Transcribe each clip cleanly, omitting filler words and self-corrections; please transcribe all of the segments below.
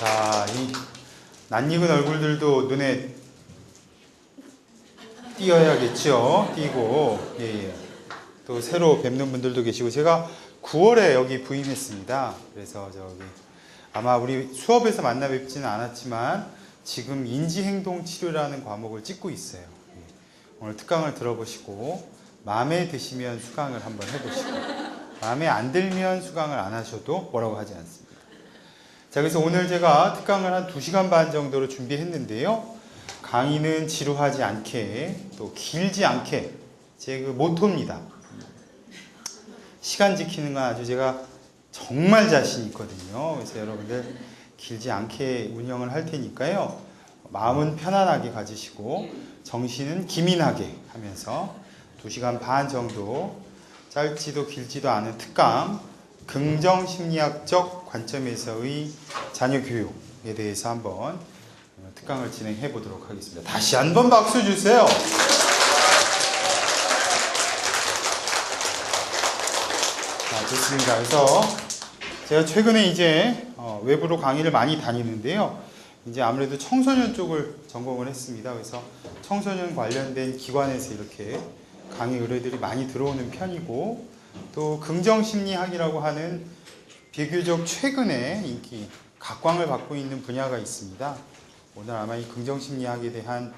자, 이 낯익은 얼굴들도 눈에 띄어야겠죠. 띄고, 예. 또 새로 뵙는 분들도 계시고, 제가 9월에 여기 부임했습니다. 그래서 저기 아마 우리 수업에서 만나 뵙지는 않았지만 지금 인지행동치료라는 과목을 찍고 있어요. 예. 오늘 특강을 들어보시고 마음에 드시면 수강을 한번 해보시고 마음에 안 들면 수강을 안 하셔도 뭐라고 하지 않습니다. 자, 그래서 오늘 제가 특강을 한 2시간 반 정도로 준비했는데요. 강의는 지루하지 않게 또 길지 않게 제 그 모토입니다. 시간 지키는 건 아주 제가 정말 자신 있거든요. 그래서 여러분들 길지 않게 운영을 할 테니까요. 마음은 편안하게 가지시고 정신은 기민하게 하면서 2시간 반 정도 짧지도 길지도 않은 특강 긍정심리학적 관점에서의 자녀교육에 대해서 한번 특강을 진행해 보도록 하겠습니다. 다시 한번 박수 주세요. 자, 좋습니다. 그래서 제가 최근에 이제 외부로 강의를 많이 다니는데요. 이제 아무래도 청소년 쪽을 전공을 했습니다. 그래서 청소년 관련된 기관에서 이렇게 강의 의뢰들이 많이 들어오는 편이고, 또 긍정심리학이라고 하는 비교적 최근에 인기 각광을 받고 있는 분야가 있습니다. 오늘 아마 이 긍정심리학에 대한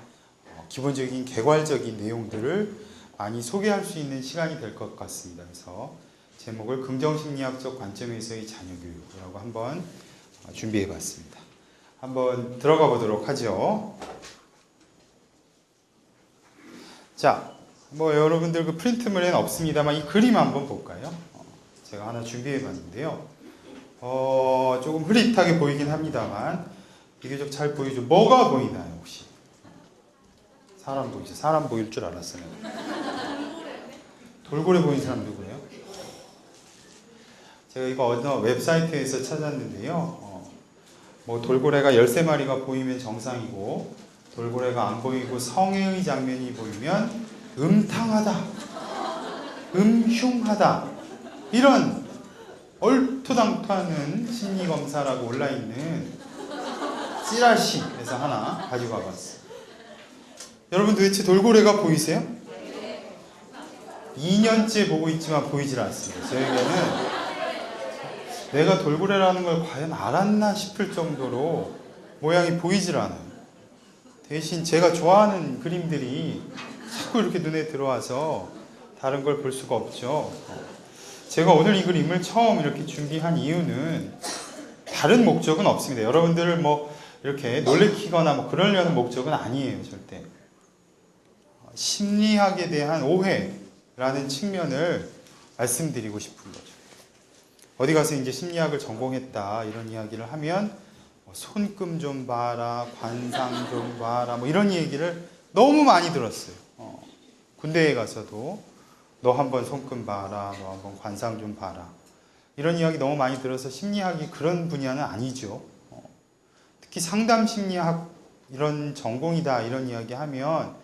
기본적인 개괄적인 내용들을 많이 소개할 수 있는 시간이 될 것 같습니다. 그래서 제목을 긍정심리학적 관점에서의 자녀교육이라고 한번 준비해 봤습니다. 한번 들어가 보도록 하죠. 자, 뭐 여러분들 그 프린트물에는 없습니다만 이 그림 한번 볼까요? 제가 하나 준비해 봤는데요. 조금 흐릿하게 보이긴 합니다만 비교적 잘 보이죠? 뭐가 보이나요, 혹시? 사람 보이죠? 사람 보일 줄 알았어요. 돌고래 보이는 사람 누구예요? 제가 이거 어느 웹사이트에서 찾았는데요. 뭐 돌고래가 13마리가 보이면 정상이고, 돌고래가 안 보이고 성애의 장면이 보이면 음탕하다, 음흉하다, 이런 얼토당토하는 심리검사라고 올라있는 찌라시에서 하나 가지고 와봤어요. 여러분 도대체 돌고래가 보이세요? 2년째 보고 있지만 보이질 않습니다. 저에게는 내가 돌고래라는 걸 과연 알았나 싶을 정도로 모양이 보이질 않아요. 대신 제가 좋아하는 그림들이 자꾸 이렇게 눈에 들어와서 다른 걸 볼 수가 없죠. 제가 오늘 이 그림을 처음 이렇게 준비한 이유는 다른 목적은 없습니다. 여러분들을 뭐 이렇게 놀래키거나 뭐 그러려는 목적은 아니에요, 절대. 심리학에 대한 오해라는 측면을 말씀드리고 싶은 거죠. 어디 가서 이제 심리학을 전공했다 이런 이야기를 하면 손금 좀 봐라, 관상 좀 봐라, 뭐 이런 얘기를 너무 많이 들었어요. 군대에 가서도 너 한번 손금 봐라, 너 한번 관상 좀 봐라, 이런 이야기 너무 많이 들어서 심리학이 그런 분야는 아니죠. 특히 상담 심리학 이런 전공이다 이런 이야기 하면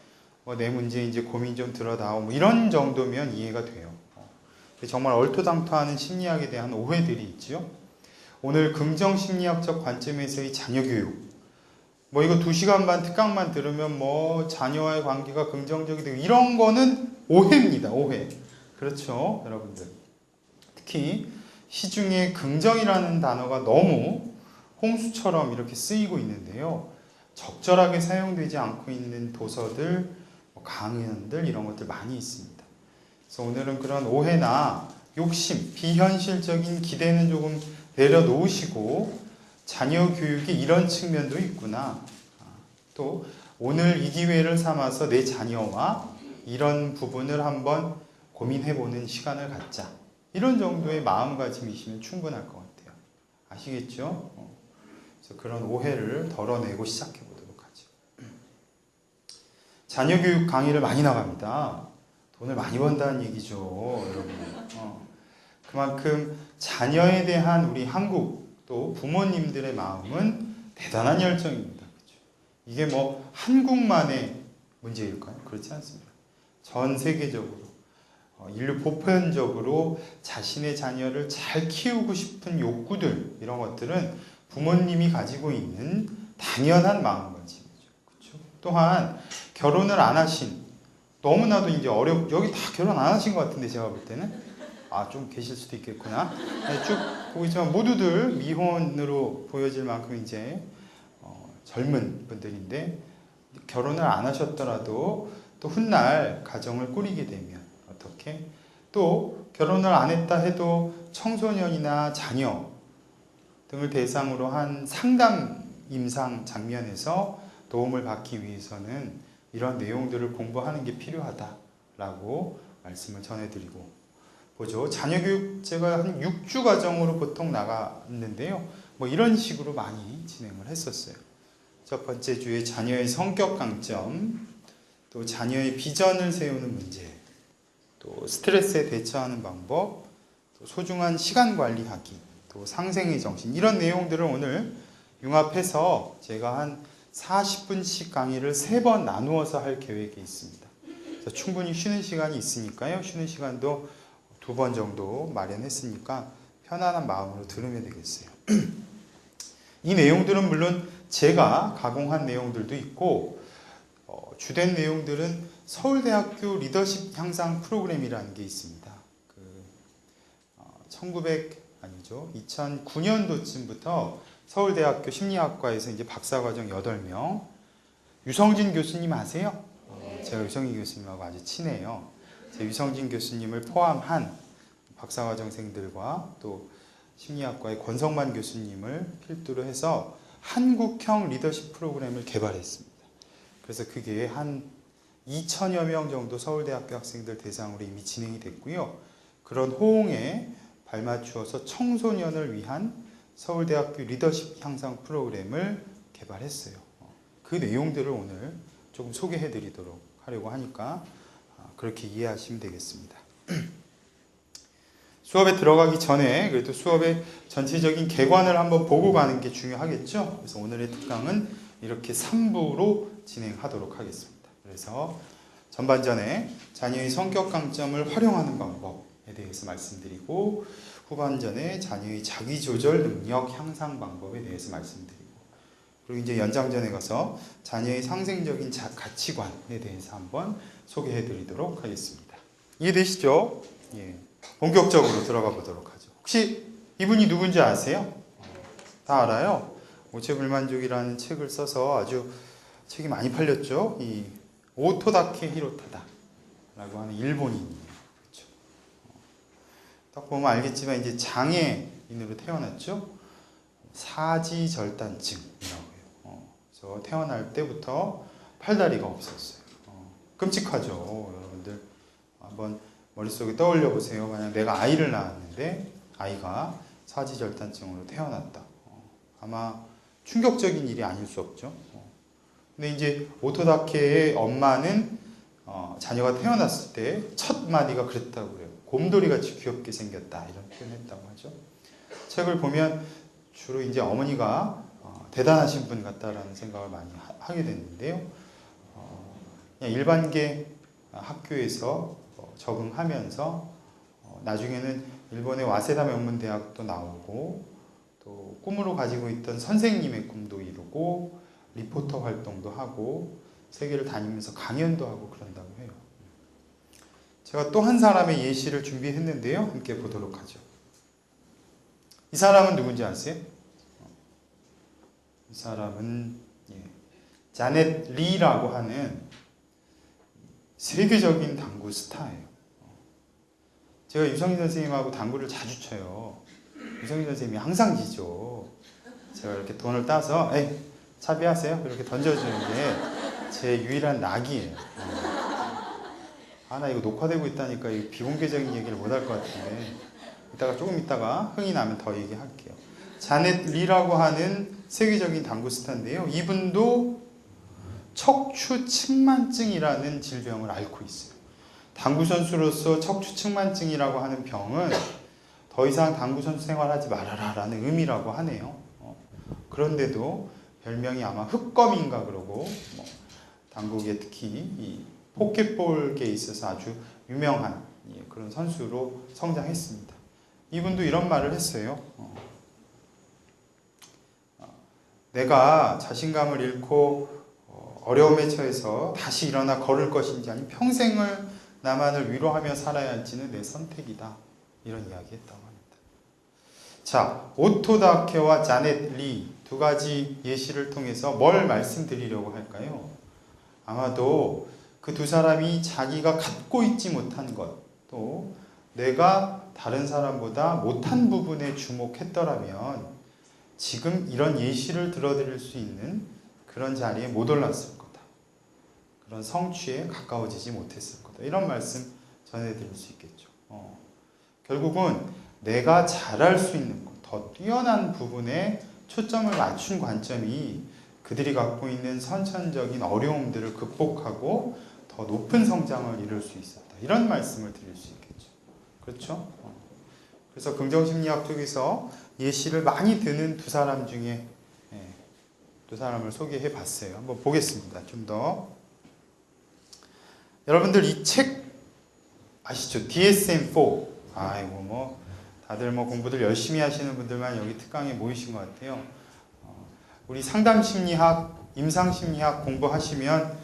내 문제 이제 고민 좀 들어다오, 뭐 이런 정도면 이해가 돼요. 정말 얼토당토하는 심리학에 대한 오해들이 있죠. 오늘 긍정심리학적 관점에서의 자녀교육, 뭐 이거 2시간 반 특강만 들으면 뭐 자녀와의 관계가 긍정적이 되고 이런 거는 오해입니다. 오해. 그렇죠, 여러분들. 특히 시중에 긍정이라는 단어가 너무 홍수처럼 이렇게 쓰이고 있는데요. 적절하게 사용되지 않고 있는 도서들, 강연들 이런 것들 많이 있습니다. 그래서 오늘은 그런 오해나 욕심, 비현실적인 기대는 조금 내려놓으시고 자녀 교육이 이런 측면도 있구나. 또 오늘 이 기회를 삼아서 내 자녀와 이런 부분을 한번 고민해보는 시간을 갖자. 이런 정도의 마음가짐이시면 충분할 것 같아요. 아시겠죠? 그래서 그런 오해를 덜어내고 시작해보도록 하죠. 자녀 교육 강의를 많이 나갑니다. 돈을 많이 번다는 얘기죠, 여러분. 그만큼 자녀에 대한 우리 한국 또 부모님들의 마음은 대단한 열정입니다. 그렇죠? 이게 뭐 한국만의 문제일까요? 그렇지 않습니다. 전 세계적으로 인류 보편적으로 자신의 자녀를 잘 키우고 싶은 욕구들, 이런 것들은 부모님이 가지고 있는 당연한 마음가짐이죠. 그렇죠? 또한 결혼을 안 하신, 너무나도 이제 여기 다 결혼 안 하신 것 같은데 제가 볼 때는 좀 계실 수도 있겠구나. 네, 쭉 보고 있지만 모두들 미혼으로 보여질 만큼 이제 젊은 분들인데, 결혼을 안 하셨더라도 또 훗날 가정을 꾸리게 되면 어떻게, 또 결혼을 안 했다 해도 청소년이나 자녀 등을 대상으로 한 상담 임상 장면에서 도움을 받기 위해서는 이런 내용들을 공부하는 게 필요하다라고 말씀을 전해드리고 보죠. 자녀교육 제가 한 6주 과정으로 보통 나갔는데요. 뭐 이런 식으로 많이 진행을 했었어요. 첫 번째 주에 자녀의 성격 강점, 또 자녀의 비전을 세우는 문제, 또 스트레스에 대처하는 방법, 또 소중한 시간 관리하기, 또 상생의 정신, 이런 내용들을 오늘 융합해서 제가 한 40분씩 강의를 3번 나누어서 할 계획이 있습니다. 그래서 충분히 쉬는 시간이 있으니까요. 쉬는 시간도 2번 정도 마련했으니까 편안한 마음으로 들으면 되겠어요. 이 내용들은 물론 제가 가공한 내용들도 있고, 주된 내용들은 서울대학교 리더십 향상 프로그램이라는 게 있습니다. 2009년도쯤부터 서울대학교 심리학과에서 이제 박사과정 8명, 유성진 교수님 아세요? 제가 유성진 교수님하고 아주 친해요. 유성진 교수님을 포함한 박사과정생들과 또 심리학과의 권성만 교수님을 필두로 해서 한국형 리더십 프로그램을 개발했습니다. 그래서 그게 한 2천여 명 정도 서울대학교 학생들 대상으로 이미 진행이 됐고요. 그런 호응에 발맞추어서 청소년을 위한 서울대학교 리더십 향상 프로그램을 개발했어요. 그 내용들을 오늘 조금 소개해 드리도록 하려고 하니까 그렇게 이해하시면 되겠습니다. 수업에 들어가기 전에 그래도 수업의 전체적인 개관을 한번 보고 가는 게 중요하겠죠. 그래서 오늘의 특강은 이렇게 3부로 진행하도록 하겠습니다. 그래서 전반전에 자녀의 성격 강점을 활용하는 방법에 대해서 말씀드리고, 후반전에 자녀의 자기조절 능력 향상 방법에 대해서 말씀드리고, 그리고 이제 연장전에 가서 자녀의 상생적인 가치관에 대해서 한번 소개해 드리도록 하겠습니다. 이해되시죠? 예. 본격적으로 들어가 보도록 하죠. 혹시 이분이 누군지 아세요? 다 알아요? 오체불만족이라는 책을 써서 아주 책이 많이 팔렸죠. 이 오토다케 히로타다 라고 하는 일본인이에요. 그렇죠? 딱 보면 알겠지만 이제 장애인으로 태어났죠. 사지절단증이라고 해요. 그래서 태어날 때부터 팔다리가 없었어요. 끔찍하죠. 여러분들 한번 머릿속에 떠올려 보세요. 만약 내가 아이를 낳았는데 아이가 사지절단증으로 태어났다. 아마 충격적인 일이 아닐 수 없죠. 근데 이제 오토다케의 엄마는 자녀가 태어났을 때 첫 마디가 그랬다고 그래요. 곰돌이같이 귀엽게 생겼다, 이런 표현했다고 하죠. 책을 보면 주로 이제 어머니가 대단하신 분 같다라는 생각을 많이 하게 됐는데요. 그냥 일반계 학교에서 적응하면서 나중에는 일본의 와세다 명문대학도 나오고, 또 꿈으로 가지고 있던 선생님의 꿈도 이루고, 리포터 활동도 하고, 세계를 다니면서 강연도 하고 그런다고 해요. 제가 또 한 사람의 예시를 준비했는데요. 함께 보도록 하죠. 이 사람은 누군지 아세요? 이 사람은 자넷 리라고 하는 세계적인 당구 스타예요. 제가 유성진 선생님하고 당구를 자주 쳐요. 유성진 선생님이 항상 지죠. 제가 이렇게 돈을 따서 차비하세요 이렇게 던져주는 게 제 유일한 낙이에요. 나 이거 녹화되고 있다니까 이 비공개적인 얘기를 못 할 것 같은데 조금 있다가 흥이 나면 더 얘기할게요. 자넷 리라고 하는 세계적인 당구 스타인데요. 이분도 척추측만증이라는 질병을 앓고 있어요. 당구 선수로서 척추측만증이라고 하는 병은 더 이상 당구 선수 생활하지 말아라 라는 의미라고 하네요. 그런데도 별명이 아마 흑검인가 그러고, 당구계 특히 이 포켓볼계에 있어서 아주 유명한 그런 선수로 성장했습니다. 이분도 이런 말을 했어요. 내가 자신감을 잃고 어려움에 처해서 다시 일어나 걸을 것인지 아니면 평생을 나만을 위로하며 살아야 할지는 내 선택이다. 이런 이야기 했다고 합니다. 자, 오토 다케와 자넷 리 두 가지 예시를 통해서 뭘 말씀드리려고 할까요? 아마도 그 두 사람이 자기가 갖고 있지 못한 것, 또 내가 다른 사람보다 못한 부분에 주목했더라면 지금 이런 예시를 들어드릴 수 있는 그런 자리에 못 올랐을 거다. 그런 성취에 가까워지지 못했을 거다. 이런 말씀 전해드릴 수 있겠죠. 결국은 내가 잘할 수 있는 것, 더 뛰어난 부분에 초점을 맞춘 관점이 그들이 갖고 있는 선천적인 어려움들을 극복하고 더 높은 성장을 이룰 수 있었다. 이런 말씀을 드릴 수 있겠죠. 그렇죠? 그래서 긍정심리학 쪽에서 예시를 많이 드는 두 사람 중에 두 사람을 소개해 봤어요. 한번 보겠습니다. 좀 더. 여러분들 이 책 아시죠? DSM-4. 아이고 다들 공부들 열심히 하시는 분들만 여기 특강에 모이신 것 같아요. 우리 상담심리학, 임상심리학 공부하시면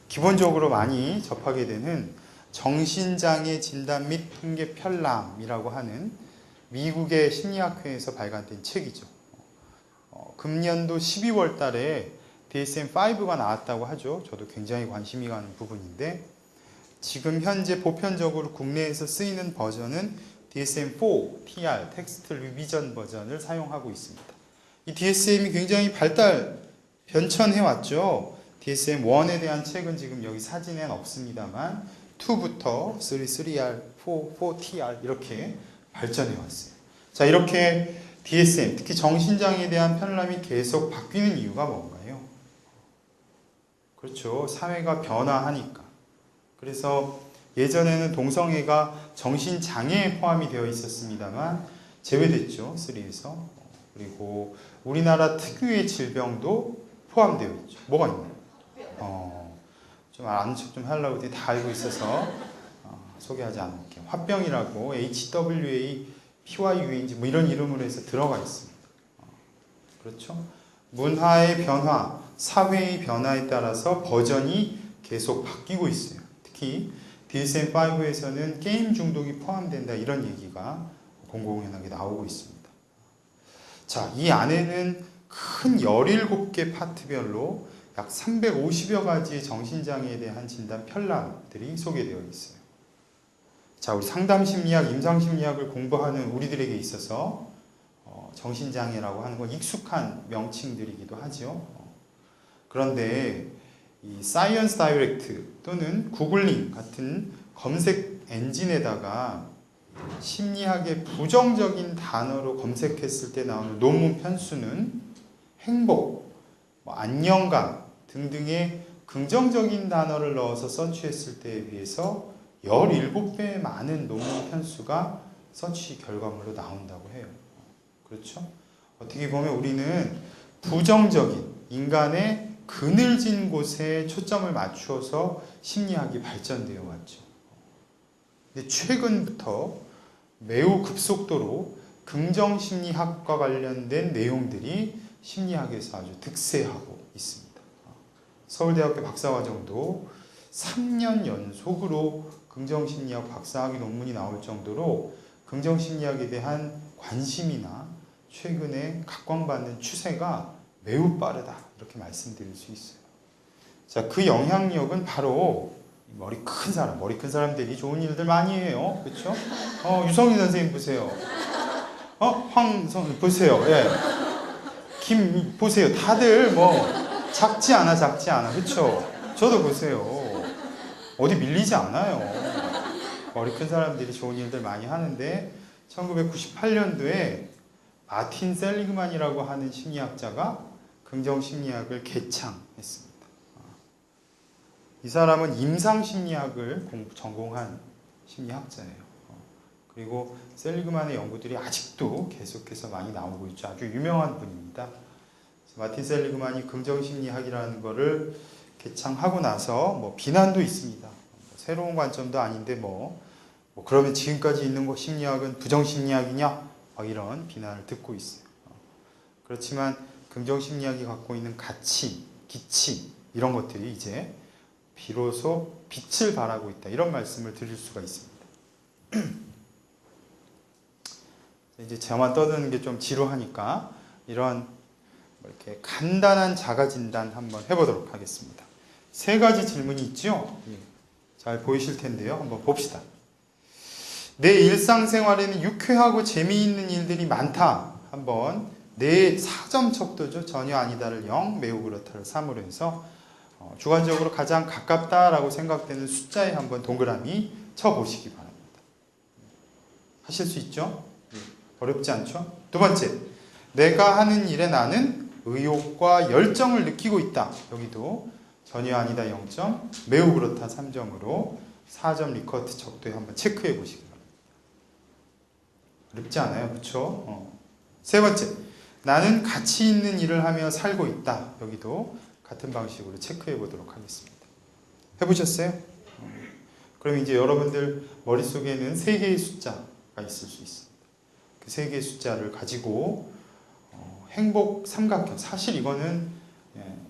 기본적으로 많이 접하게 되는 정신장애 진단 및 통계 편람이라고 하는 미국의 심리학회에서 발간된 책이죠. 금년도 12월 달에 DSM-5가 나왔다고 하죠. 저도 굉장히 관심이 가는 부분인데 지금 현재 보편적으로 국내에서 쓰이는 버전은 DSM-4 TR 텍스트 리비전 버전을 사용하고 있습니다. 이 DSM이 굉장히 변천해 왔죠. DSM-1에 대한 책은 지금 여기 사진엔 없습니다만 2부터 3, 3R, 4, 4TR 이렇게 발전해 왔어요. 자, 이렇게 DSM, 특히 정신장애에 대한 편람이 계속 바뀌는 이유가 뭔가요? 그렇죠. 사회가 변화하니까. 그래서 예전에는 동성애가 정신장애에 포함이 되어 있었습니다만 제외됐죠. 3에서. 그리고 우리나라 특유의 질병도 포함되어 있죠. 뭐가 있나요? 좀 아는 척 좀 하려고 했더니 다 알고 있어서 소개하지 않을게요. 화병이라고 HWA, PYU인지 이런 이름으로 해서 들어가 있습니다. 그렇죠? 문화의 변화, 사회의 변화에 따라서 버전이 계속 바뀌고 있어요. 특히 DSM-5에서는 게임 중독이 포함된다 이런 얘기가 공공연하게 나오고 있습니다. 자, 이 안에는 큰 17개 파트별로 약 350여 가지의 정신장애에 대한 진단 편람들이 소개되어 있어요. 자, 우리 상담심리학, 임상심리학을 공부하는 우리들에게 있어서 정신장애라고 하는 건 익숙한 명칭들이기도 하죠. 그런데 이 사이언스 다이렉트 또는 구글링 같은 검색 엔진에다가 심리학의 부정적인 단어로 검색했을 때 나오는 논문 편수는 행복, 안녕감 등등의 긍정적인 단어를 넣어서 서치했을 때에 비해서 17배 많은 논문 편수가 서치 결과물로 나온다고 해요. 그렇죠? 어떻게 보면 우리는 부정적인 인간의 그늘진 곳에 초점을 맞추어서 심리학이 발전되어 왔죠. 근데 최근부터 매우 급속도로 긍정심리학과 관련된 내용들이 심리학에서 아주 득세하고 있습니다. 서울대학교 박사과정도 3년 연속으로 긍정심리학 박사학위 논문이 나올 정도로 긍정심리학에 대한 관심이나 최근에 각광받는 추세가 매우 빠르다 이렇게 말씀드릴 수 있어요. 자, 그 영향력은 바로 머리 큰 사람들이 좋은 일들 많이 해요. 그렇죠? 유성희 선생님 보세요. 황성 보세요. 예. 김 보세요. 다들 작지 않아. 그렇죠? 저도 보세요. 어디 밀리지 않아요. 머리 큰 사람들이 좋은 일들 많이 하는데 1998년도에 마틴 셀리그만이라고 하는 심리학자가 긍정심리학을 개창했습니다. 이 사람은 임상심리학을 전공한 심리학자예요. 그리고 셀리그만의 연구들이 아직도 계속해서 많이 나오고 있죠. 아주 유명한 분입니다. 마틴 셀리그만이 긍정심리학이라는 것을 개창하고 나서 비난도 있습니다. 새로운 관점도 아닌데 그러면 지금까지 있는 심리학은 부정심리학이냐? 이런 비난을 듣고 있어요. 그렇지만 긍정심리학이 갖고 있는 가치, 기치 이런 것들이 이제 비로소 빛을 발하고 있다. 이런 말씀을 드릴 수가 있습니다. 이제 저만 떠드는 게 좀 지루하니까 이런 이렇게 간단한 자가진단 한번 해보도록 하겠습니다. 3가지 질문이 있죠? 잘 보이실 텐데요. 한번 봅시다. 내 일상생활에는 유쾌하고 재미있는 일들이 많다. 한번 내 4점 척도죠. 전혀 아니다를 0, 매우 그렇다를 3으로 해서 주관적으로 가장 가깝다라고 생각되는 숫자에 한번 동그라미 쳐보시기 바랍니다. 하실 수 있죠? 어렵지 않죠? 2번째, 내가 하는 일에 나는 의욕과 열정을 느끼고 있다. 여기도 전혀 아니다 0점, 매우 그렇다 3점으로 4점 리커트 척도에 한번 체크해 보시기 바랍니다. 어렵지 않아요, 그렇죠? 3번째, 나는 가치 있는 일을 하며 살고 있다. 여기도 같은 방식으로 체크해 보도록 하겠습니다. 해보셨어요? 그럼 이제 여러분들 머릿속에는 3개의 숫자가 있을 수 있습니다. 그 3개의 숫자를 가지고 행복 삼각형, 사실 이거는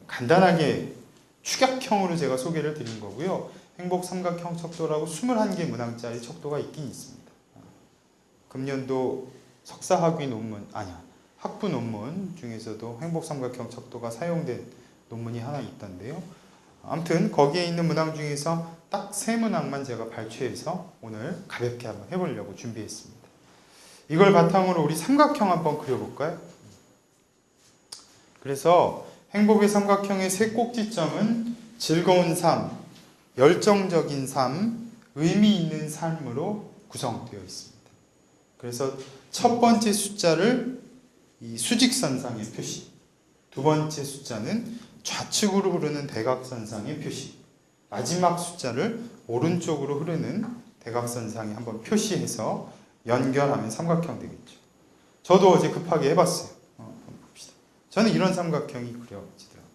간단하게 축약형으로 제가 소개를 드린 거고요. 행복 삼각형 척도라고 21개 문항짜리 척도가 있긴 있습니다. 금년도 석사학위 논문, 학부 논문 중에서도 행복 삼각형 척도가 사용된 논문이 하나 있던데요. 아무튼 거기에 있는 문항 중에서 딱 3문항만 제가 발췌해서 오늘 가볍게 한번 해보려고 준비했습니다. 이걸 바탕으로 우리 삼각형 한번 그려볼까요? 그래서 행복의 삼각형의 3 꼭지점은 즐거운 삶, 열정적인 삶, 의미 있는 삶으로 구성되어 있습니다. 그래서 첫 번째 숫자를 이 수직선상의 표시, 2번째 숫자는 좌측으로 흐르는 대각선상의 표시, 마지막 숫자를 오른쪽으로 흐르는 대각선상에 한번 표시해서 연결하면 삼각형 되겠죠. 저도 어제 급하게 해봤어요. 한번 봅시다. 저는 이런 삼각형이 그려지더라고요.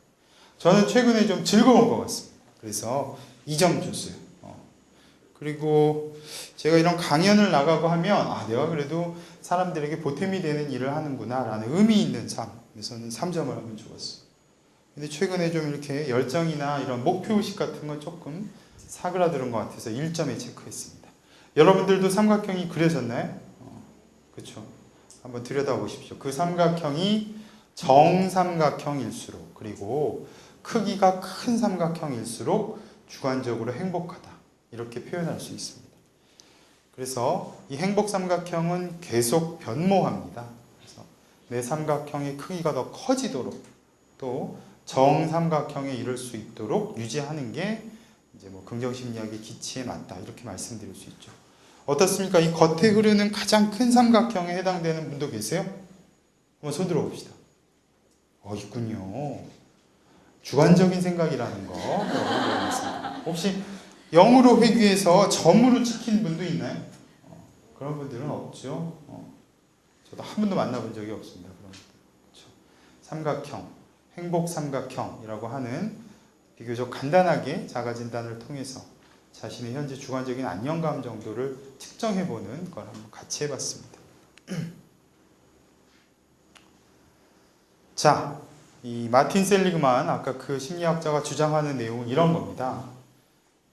저는 최근에 좀 즐거운 것 같습니다. 그래서 2점 줬어요. 그리고 제가 이런 강연을 나가고 하면 내가 그래도 사람들에게 보탬이 되는 일을 하는구나 라는 의미 있는 삶에서는 3점을 한번 줘봤어요. 근데 최근에 좀 이렇게 열정이나 이런 목표의식 같은 건 조금 사그라드는 것 같아서 1점에 체크했습니다. 여러분들도 삼각형이 그려졌나요? 그렇죠. 한번 들여다보십시오. 그 삼각형이 정삼각형일수록, 그리고 크기가 큰 삼각형일수록 주관적으로 행복하다. 이렇게 표현할 수 있습니다. 그래서 이 행복 삼각형은 계속 변모합니다. 그래서 내 삼각형의 크기가 더 커지도록, 또 정삼각형에 이를 수 있도록 유지하는 게 이제 긍정심리학의 기치에 맞다. 이렇게 말씀드릴 수 있죠. 어떻습니까? 이 겉에 흐르는 가장 큰 삼각형에 해당되는 분도 계세요? 한번 손 들어봅시다. 있군요. 주관적인 생각이라는 거. 혹시 0으로 회귀해서 점으로 찍힌 분도 있나요? 그런 분들은 없죠. 저도 한 번도 만나본 적이 없습니다. 그런 분들. 그렇죠. 삼각형, 행복 삼각형이라고 하는 비교적 간단하게 자가진단을 통해서 자신의 현재 주관적인 안정감 정도를 측정해보는 걸 한번 같이 해봤습니다. 자, 이 마틴 셀리그만, 아까 그 심리학자가 주장하는 내용은 이런 겁니다.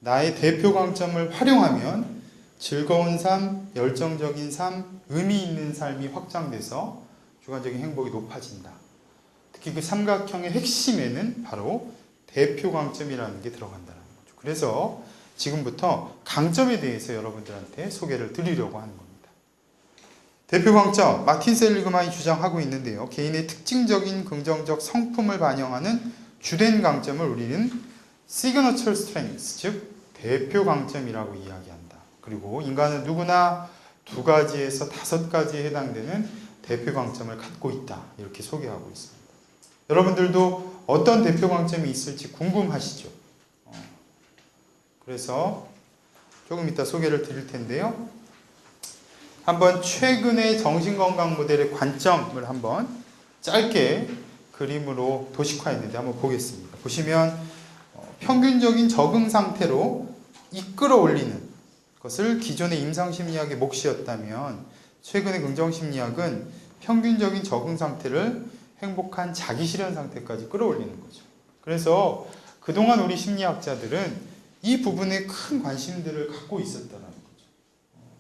나의 대표 강점을 활용하면 즐거운 삶, 열정적인 삶, 의미 있는 삶이 확장돼서 주관적인 행복이 높아진다. 특히 그 삼각형의 핵심에는 바로 대표 강점이라는 게 들어간다는 거죠. 그래서 지금부터 강점에 대해서 여러분들한테 소개를 드리려고 하는 겁니다. 대표 강점, 마틴 셀리그만이 주장하고 있는데요. 개인의 특징적인 긍정적 성품을 반영하는 주된 강점을 우리는 signature strengths, 즉 대표 강점이라고 이야기한다. 그리고 인간은 누구나 2가지에서 5가지에 해당되는 대표 강점을 갖고 있다. 이렇게 소개하고 있습니다. 여러분들도 어떤 대표 강점이 있을지 궁금하시죠? 그래서 조금 이따 소개를 드릴 텐데요. 한번 최근의 정신건강 모델의 관점을 한번 짧게 그림으로 도식화했는데 한번 보겠습니다. 보시면 평균적인 적응 상태로 이끌어 올리는 것을 기존의 임상심리학의 몫이었다면 최근의 긍정심리학은 평균적인 적응 상태를 행복한 자기 실현 상태까지 끌어올리는 거죠. 그래서 그동안 우리 심리학자들은 이 부분에 큰 관심들을 갖고 있었다는 거죠.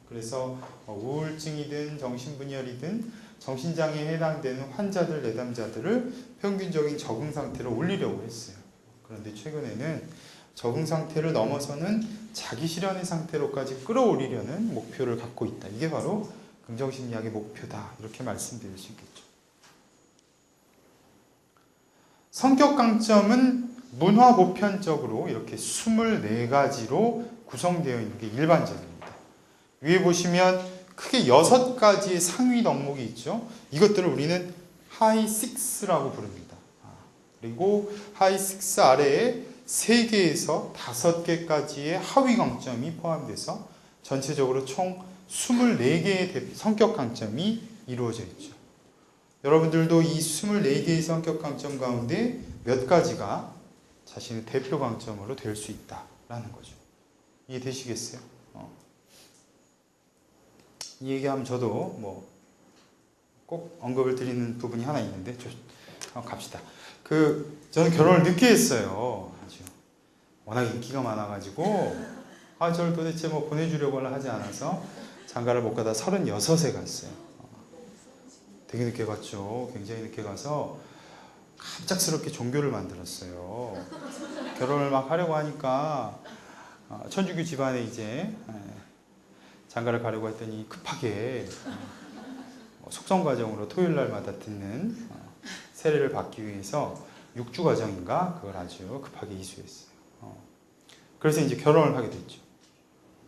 그래서 우울증이든 정신분열이든 정신장애에 해당되는 환자들, 내담자들을 평균적인 적응 상태로 올리려고 했어요. 그런데 최근에는 적응 상태를 넘어서는 자기 실현의 상태로까지 끌어올리려는 목표를 갖고 있다. 이게 바로 긍정심리학의 목표다. 이렇게 말씀드릴 수 있겠죠. 성격 강점은 문화 보편적으로 이렇게 24가지로 구성되어 있는 게 일반적입니다. 위에 보시면 크게 6가지의 상위 덕목이 있죠. 이것들을 우리는 하이 6라고 부릅니다. 그리고 하이 6 아래에 3개에서 5개까지의 하위 강점이 포함돼서 전체적으로 총 24개의 성격 강점이 이루어져 있죠. 여러분들도 이 24개의 성격 강점 가운데 몇 가지가 자신의 대표 강점으로 될 수 있다라는 거죠. 이해되시겠어요? 이 얘기하면 저도 꼭 언급을 드리는 부분이 하나 있는데 한번 갑시다. 저는 결혼을 늦게 했어요. 아주 워낙 인기가 많아가지고 저를 도대체 보내주려고 하지 않아서 장가를 못 가다 36에 갔어요. 되게 늦게 갔죠. 굉장히 늦게 가서 갑작스럽게 종교를 만들었어요. 결혼을 막 하려고 하니까 천주교 집안에 이제 장가를 가려고 했더니 급하게 속성 과정으로 토요일 날마다 듣는 세례를 받기 위해서 6주 과정인가 그걸 아주 급하게 이수했어요. 그래서 이제 결혼을 하게 됐죠.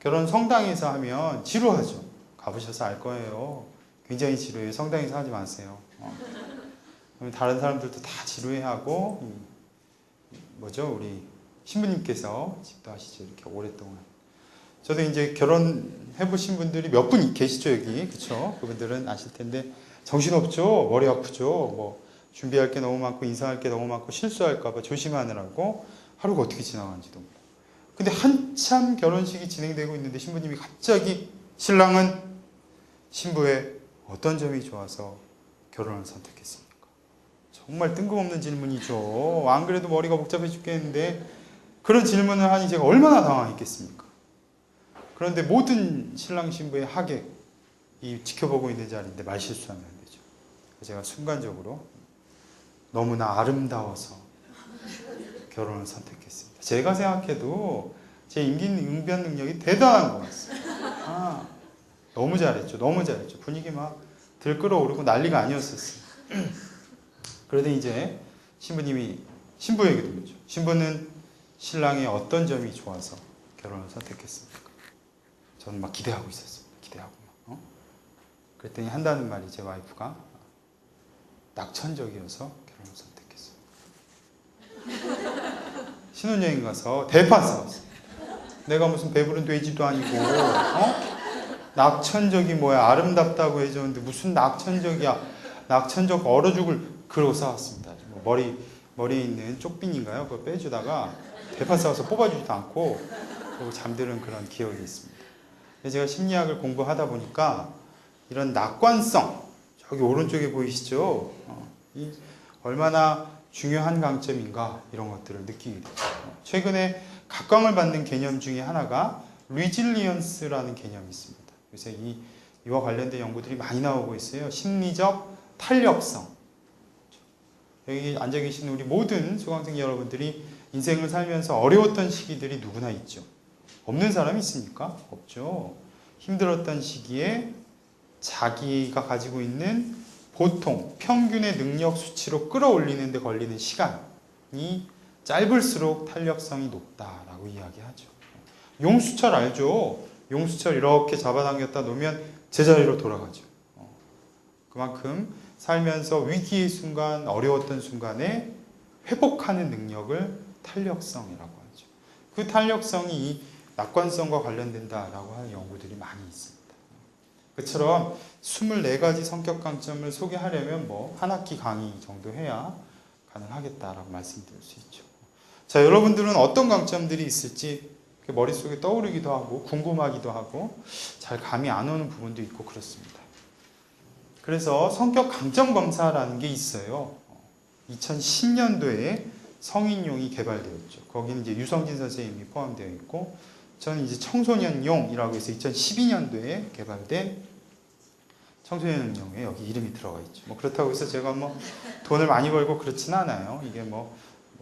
결혼 성당에서 하면 지루하죠. 가보셔서 알 거예요. 굉장히 지루해요. 성당에서 하지 마세요. 다른 사람들도 다 지루해하고 우리 신부님께서 집도 하시죠. 이렇게 오랫동안. 저도 이제 결혼해보신 분들이 몇 분 계시죠, 여기. 그쵸? 그분들은 아실 텐데, 정신없죠? 머리 아프죠? 준비할 게 너무 많고, 인사할 게 너무 많고, 실수할까봐 조심하느라고 하루가 어떻게 지나가는지도 몰라요. 근데 한참 결혼식이 진행되고 있는데, 신부님이 갑자기 신랑은 신부의 어떤 점이 좋아서 결혼을 선택했습니까? 정말 뜬금없는 질문이죠. 안 그래도 머리가 복잡해 죽겠는데, 그런 질문을 하니 제가 얼마나 당황했겠습니까? 그런데 모든 신랑 신부의 하객이 지켜보고 있는 자리인데 말실수하면 안 되죠. 제가 순간적으로 너무나 아름다워서 결혼을 선택했습니다. 제가 생각해도 제 응변 능력이 대단한 것 같습니다. 너무 잘했죠. 너무 잘했죠. 분위기 막 들끓어오르고 난리가 아니었었어요. 그러더니 이제 신부님이 신부에게 묻죠. 신부는 신랑의 어떤 점이 좋아서 결혼을 선택했습니까? 저는 막 기대하고 있었어요. 기대하고 막. 그랬더니 한다는 말이 제 와이프가 낙천적이어서 결혼을 선택했어요. 신혼여행 가서 대판 싸웠어요. 내가 무슨 배부른 돼지도 아니고 낙천적이 뭐야. 아름답다고 해줬는데 무슨 낙천적이야. 낙천적 얼어 죽을. 그러고 싸웠습니다. 머리에 있는 쪽빈인가요? 그거 빼주다가 대판 싸워서 뽑아주지도 않고 그리고 잠드는 그런 기억이 있습니다. 제가 심리학을 공부하다 보니까 이런 낙관성, 저기 오른쪽에 보이시죠? 이 얼마나 중요한 강점인가 이런 것들을 느끼게 됐죠. 최근에 각광을 받는 개념 중에 하나가 리질리언스라는 개념이 있습니다. 그래서 이와 관련된 연구들이 많이 나오고 있어요. 심리적 탄력성. 여기 앉아 계신 우리 모든 수강생 여러분들이 인생을 살면서 어려웠던 시기들이 누구나 있죠. 없는 사람이 있습니까? 없죠. 힘들었던 시기에 자기가 가지고 있는 보통 평균의 능력 수치로 끌어올리는 데 걸리는 시간이 짧을수록 탄력성이 높다라고 이야기하죠. 용수철 알죠? 용수철 이렇게 잡아당겼다 놓으면 제자리로 돌아가죠. 그만큼 살면서 위기의 순간, 어려웠던 순간에 회복하는 능력을 탄력성이라고 하죠. 그 탄력성이 이 낙관성과 관련된다라고 하는 연구들이 많이 있습니다. 그처럼 24가지 성격 강점을 소개하려면 한 학기 강의 정도 해야 가능하겠다라고 말씀드릴 수 있죠. 자, 여러분들은 어떤 강점들이 있을지 머릿속에 떠오르기도 하고 궁금하기도 하고 잘 감이 안 오는 부분도 있고 그렇습니다. 그래서 성격 강점 검사라는 게 있어요. 2010년도에 성인용이 개발되었죠. 거기는 이제 유성진 선생님이 포함되어 있고, 저는 이제 청소년용이라고 해서 2012년도에 개발된 청소년용에 여기 이름이 들어가 있죠. 뭐 그렇다고 해서 제가 뭐 돈을 많이 벌고 그렇진 않아요. 이게 뭐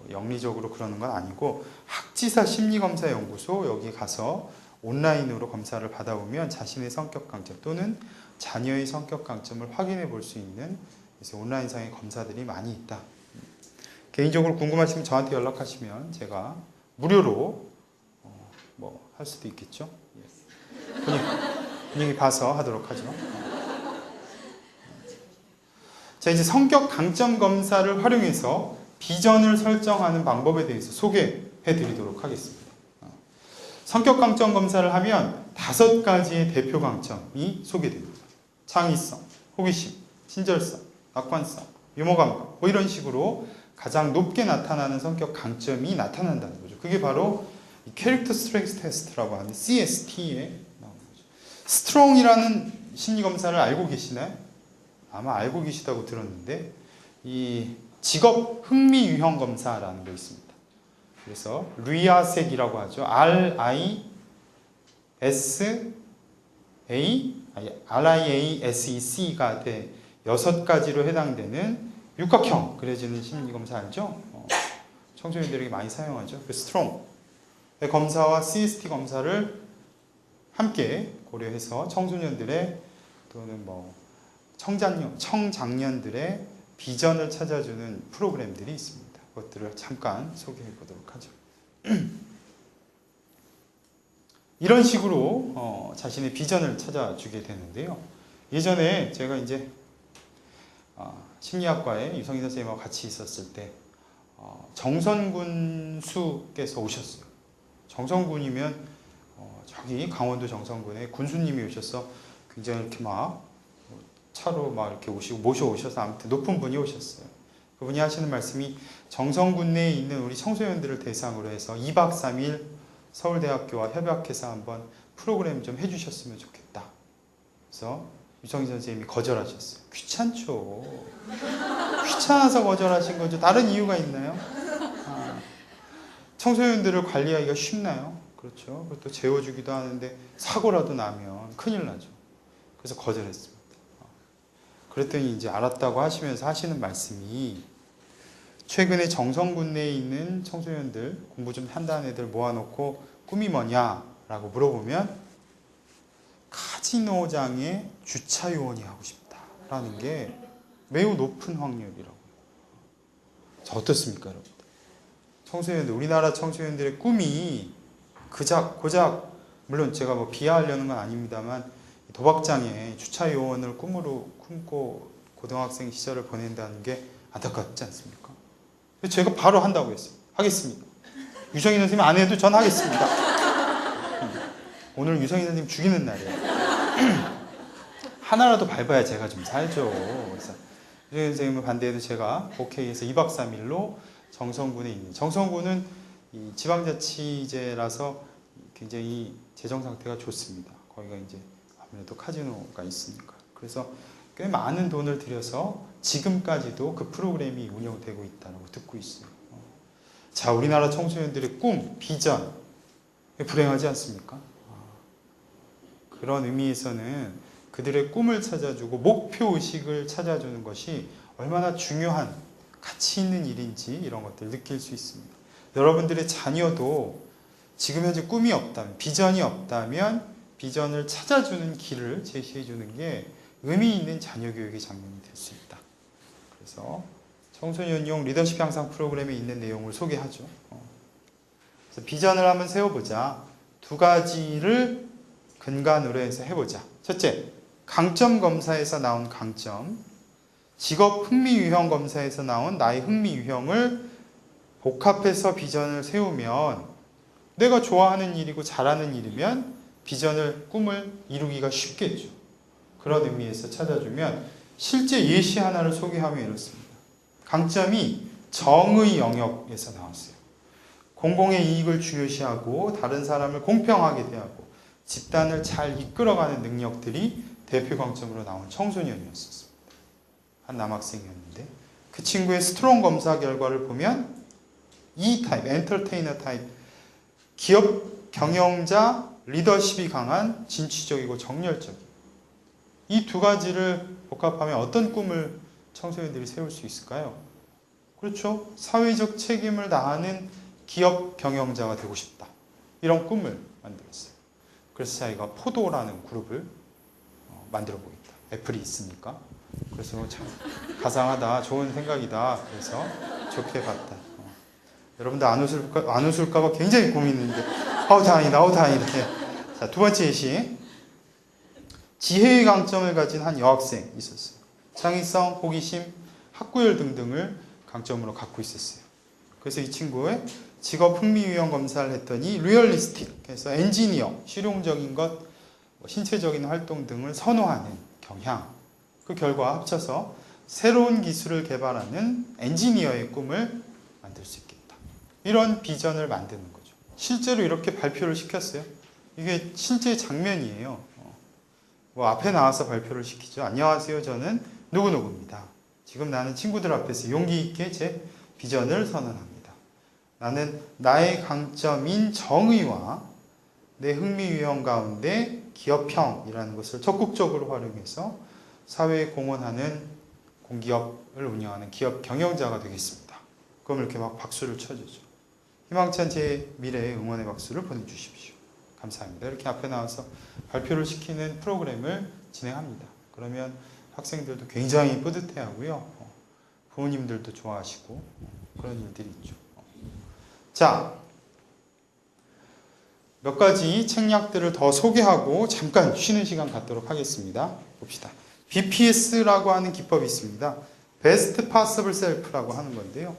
영리적으로 그러는 건 아니고, 학지사 심리검사연구소 여기 가서 온라인으로 검사를 받아보면 자신의 성격 강점 또는 자녀의 성격 강점을 확인해 볼 수 있는 그래서 온라인상의 검사들이 많이 있다. 개인적으로 궁금하시면 저한테 연락하시면 제가 무료로 뭐 할 수도 있겠죠. 분위기 봐서 하도록 하죠. 자, 이제 성격 강점 검사를 활용해서 비전을 설정하는 방법에 대해서 소개해 드리도록 하겠습니다. 성격 강점 검사를 하면 5가지의 대표 강점이 소개됩니다. 창의성, 호기심, 친절성, 낙관성, 유머감각 뭐 이런 식으로 가장 높게 나타나는 성격 강점이 나타난다는 거죠. 그게 바로 이 캐릭터 스트렝스 테스트라고 하는 CST에 나오는 거죠. 스트롱이라는 심리 검사를 알고 계시나요? 아마 알고 계시다고 들었는데, 이 직업 흥미 유형 검사라는 거 있습니다. 그래서 리아섹이라고 하죠. RIASEC가 돼 6가지로 해당되는 육각형 그려지는 심리 검사 알죠? 청소년들에게 많이 사용하죠. 그 스트롱 검사와 CST 검사를 함께 고려해서 청소년들의 또는 뭐 청장년들의 비전을 찾아주는 프로그램들이 있습니다. 그것들을 잠깐 소개해 보도록 하죠. 이런 식으로 자신의 비전을 찾아주게 되는데요. 예전에 제가 이제 심리학과에 유성희 선생님하고 같이 있었을 때 정선군 수께서 오셨어요. 정선군이면 저기 강원도 정선군에 군수님이 오셔서 굉장히 이렇게 막 차로 막 이렇게 오시고 모셔오셔서 아무튼 높은 분이 오셨어요. 그분이 하시는 말씀이 정선군 내에 있는 우리 청소년들을 대상으로 해서 2박 3일 서울대학교와 협약해서 한번 프로그램 좀 해주셨으면 좋겠다. 그래서 유성희 선생님이 거절하셨어요. 귀찮죠. 귀찮아서 거절하신 거죠. 다른 이유가 있나요? 청소년들을 관리하기가 쉽나요? 그렇죠. 그리고 또 재워주기도 하는데 사고라도 나면 큰일 나죠. 그래서 거절했습니다. 그랬더니 이제 알았다고 하시면서 하시는 말씀이, 최근에 정선군 내에 있는 청소년들 공부 좀 한다는 애들 모아놓고 꿈이 뭐냐라고 물어보면 카지노장의 주차요원이 하고 싶다라는 게 매우 높은 확률이라고요. 자, 어떻습니까, 여러분? 청소년들, 우리나라 청소년들의 꿈이 고작 물론 제가 뭐 비하하려는 건 아닙니다만 도박장에 주차요원을 꿈으로 품고 고등학생 시절을 보낸다는 게 안타깝지 않습니까? 제가 바로 한다고 했어요. 하겠습니다. 유성희 선생님 안 해도 전 하겠습니다. 오늘 유성희 선생님 죽이는 날이에요. 하나라도 밟아야 제가 좀 살죠. 그래서 유성희 선생님을 반대해도 제가 오케이 해서 2박 3일로 정선군에 있는, 정선군은 이 지방자치제라서 굉장히 재정 상태가 좋습니다. 거기가 이제 아무래도 카지노가 있으니까. 그래서 꽤 많은 돈을 들여서 지금까지도 그 프로그램이 운영되고 있다고 듣고 있어요. 자, 우리나라 청소년들의 꿈, 비전, 불행하지 않습니까? 그런 의미에서는 그들의 꿈을 찾아주고 목표의식을 찾아주는 것이 얼마나 중요한 가치 있는 일인지 이런 것들을 느낄 수 있습니다. 여러분들의 자녀도 지금 현재 꿈이 없다면, 비전이 없다면 비전을 찾아주는 길을 제시해 주는 게 의미 있는 자녀 교육의 장면이 될 수 있다. 그래서 청소년용 리더십 향상 프로그램에 있는 내용을 소개하죠. 그래서 비전을 한번 세워보자. 2가지를 근간으로 해서 해보자. 첫째, 강점 검사에서 나온 강점, 직업 흥미 유형 검사에서 나온 나의 흥미 유형을 복합해서 비전을 세우면 내가 좋아하는 일이고 잘하는 일이면 비전을, 꿈을 이루기가 쉽겠죠. 그런 의미에서 찾아주면 실제 예시 하나를 소개하면 이렇습니다. 강점이 정의 영역에서 나왔어요. 공공의 이익을 중요시하고 다른 사람을 공평하게 대하고 집단을 잘 이끌어가는 능력들이 대표 강점으로 나온 청소년이었습니다. 한 남학생이었는데 그 그 친구의 스트롱 검사 결과를 보면 E 타입, 엔터테이너 타입, 기업 경영자, 리더십이 강한 진취적이고 정열적인 이 두 가지를 복합하면 어떤 꿈을 청소년들이 세울 수 있을까요? 그렇죠. 사회적 책임을 다하는 기업 경영자가 되고 싶다. 이런 꿈을 만들었어요. 그래서 자기가 포도라는 그룹을 만들어 보겠다. 애플이 있으니까. 그래서 참 가상하다. 좋은 생각이다. 그래서 좋게 봤다. 여러분들 안 웃을까 봐 굉장히 고민했는데 다행이다. 자, 두 번째 예시. 지혜의 강점을 가진 한 여학생이 있었어요. 창의성, 호기심, 학구열 등등을 강점으로 갖고 있었어요. 그래서 이 친구의 직업 흥미 유형 검사를 했더니 리얼리스틱, 그래서 엔지니어, 실용적인 것, 신체적인 활동 등을 선호하는 경향. 그 결과 합쳐서 새로운 기술을 개발하는 엔지니어의 꿈을 만들 수 있겠다. 이런 비전을 만드는 거죠. 실제로 이렇게 발표를 시켰어요. 이게 실제 장면이에요. 앞에 나와서 발표를 시키죠. 안녕하세요. 저는 누구누구입니다. 지금 나는 친구들 앞에서 용기 있게 제 비전을 선언합니다. 나는 나의 강점인 정의와 내 흥미 유형 가운데 기업형이라는 것을 적극적으로 활용해서 사회에 공헌하는 공기업을 운영하는 기업 경영자가 되겠습니다. 그럼 이렇게 막 박수를 쳐주죠. 희망찬 제 미래의 응원의 박수를 보내주십시오. 감사합니다. 이렇게 앞에 나와서 발표를 시키는 프로그램을 진행합니다. 그러면 학생들도 굉장히 뿌듯해하고요. 부모님들도 좋아하시고 그런 일들이 있죠. 자, 몇 가지 책략들을 더 소개하고 잠깐 쉬는 시간 갖도록 하겠습니다. 봅시다. BPS라고 하는 기법이 있습니다. Best Possible Self라고 하는 건데요.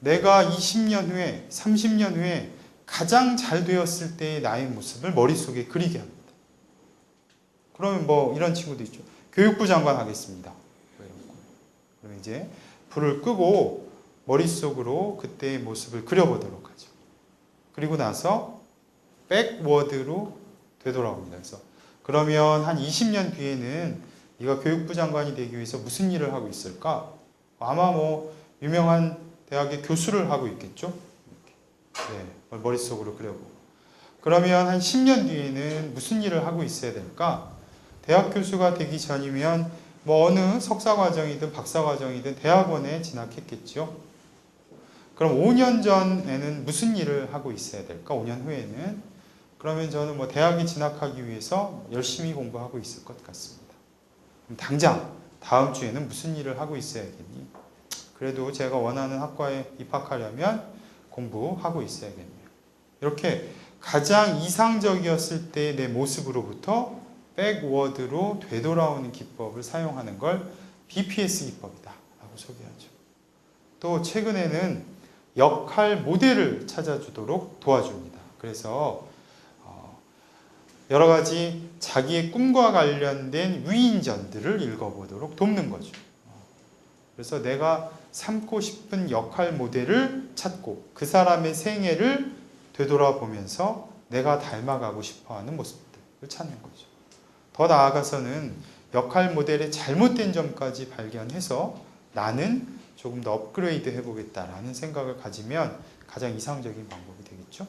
내가 20년 후에, 30년 후에 가장 잘 되었을 때의 나의 모습을 머릿속에 그리게 합니다. 그러면 뭐 이런 친구도 있죠. 교육부 장관 하겠습니다. 그럼 이제 불을 끄고 머릿속으로 그때의 모습을 그려보도록 하죠. 그리고 나서 백워드로 되돌아옵니다. 그래서 그러면 한 20년 뒤에는 네가 교육부 장관이 되기 위해서 무슨 일을 하고 있을까? 아마 뭐 유명한 대학의 교수를 하고 있겠죠. 네, 머릿속으로 그려보고. 그러면 한 10년 뒤에는 무슨 일을 하고 있어야 될까? 대학 교수가 되기 전이면 뭐 어느 석사과정이든 박사과정이든 대학원에 진학했겠죠. 그럼 5년 전에는 무슨 일을 하고 있어야 될까? 5년 후에는. 그러면 저는 뭐 대학에 진학하기 위해서 열심히 공부하고 있을 것 같습니다. 그럼 당장 다음 주에는 무슨 일을 하고 있어야겠니? 그래도 제가 원하는 학과에 입학하려면 공부하고 있어야겠네요. 이렇게 가장 이상적이었을 때의 내 모습으로부터 백워드로 되돌아오는 기법을 사용하는 걸 BPS 기법이다 라고 소개하죠. 또 최근에는 역할 모델을 찾아주도록 도와줍니다. 그래서 여러 가지 자기의 꿈과 관련된 위인전들을 읽어보도록 돕는 거죠. 그래서 내가 삼고 싶은 역할 모델을 찾고 그 사람의 생애를 되돌아보면서 내가 닮아가고 싶어하는 모습들을 찾는 거죠. 더 나아가서는 역할 모델의 잘못된 점까지 발견해서 나는 조금 더 업그레이드 해보겠다라는 생각을 가지면 가장 이상적인 방법이 되겠죠.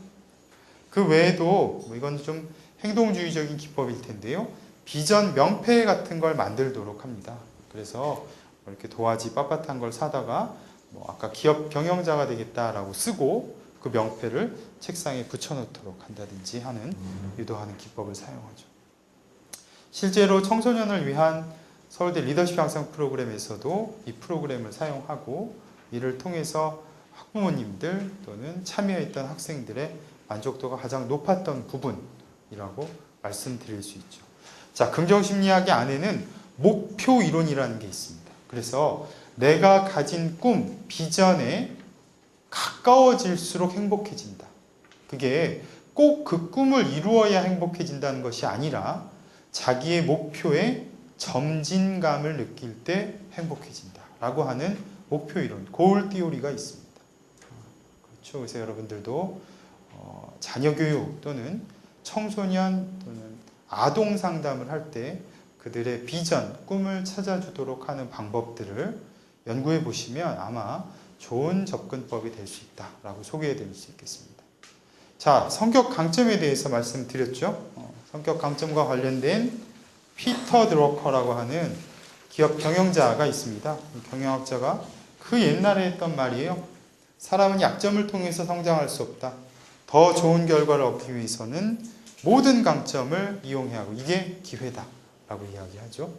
그 외에도 이건 좀 행동주의적인 기법일 텐데요. 비전 명패 같은 걸 만들도록 합니다. 그래서 이렇게 도화지 빳빳한 걸 사다가 뭐 아까 기업 경영자가 되겠다라고 쓰고 그 명패를 책상에 붙여놓도록 한다든지 하는 유도하는 기법을 사용하죠. 실제로 청소년을 위한 서울대 리더십 향상 프로그램에서도 이 프로그램을 사용하고 이를 통해서 학부모님들 또는 참여했던 학생들의 만족도가 가장 높았던 부분이라고 말씀드릴 수 있죠. 자, 긍정심리학의 안에는 목표 이론이라는 게 있습니다. 그래서 내가 가진 꿈, 비전에 가까워질수록 행복해진다. 그게 꼭 그 꿈을 이루어야 행복해진다는 것이 아니라 자기의 목표에 점진감을 느낄 때 행복해진다 라고 하는 목표 이론, 고울 띠오리가 있습니다. 그렇죠. 그래서 여러분들도 자녀 교육 또는 청소년 또는 아동 상담을 할 때 그들의 비전, 꿈을 찾아주도록 하는 방법들을 연구해 보시면 아마 좋은 접근법이 될 수 있다라고 소개해 드릴 수 있겠습니다. 자, 성격 강점에 대해서 말씀드렸죠. 성격 강점과 관련된 피터 드러커라고 하는 기업 경영자가 있습니다. 이 경영학자가 그 옛날에 했던 말이에요. 사람은 약점을 통해서 성장할 수 없다. 더 좋은 결과를 얻기 위해서는 모든 강점을 이용해야 하고 이게 기회다라고 이야기하죠.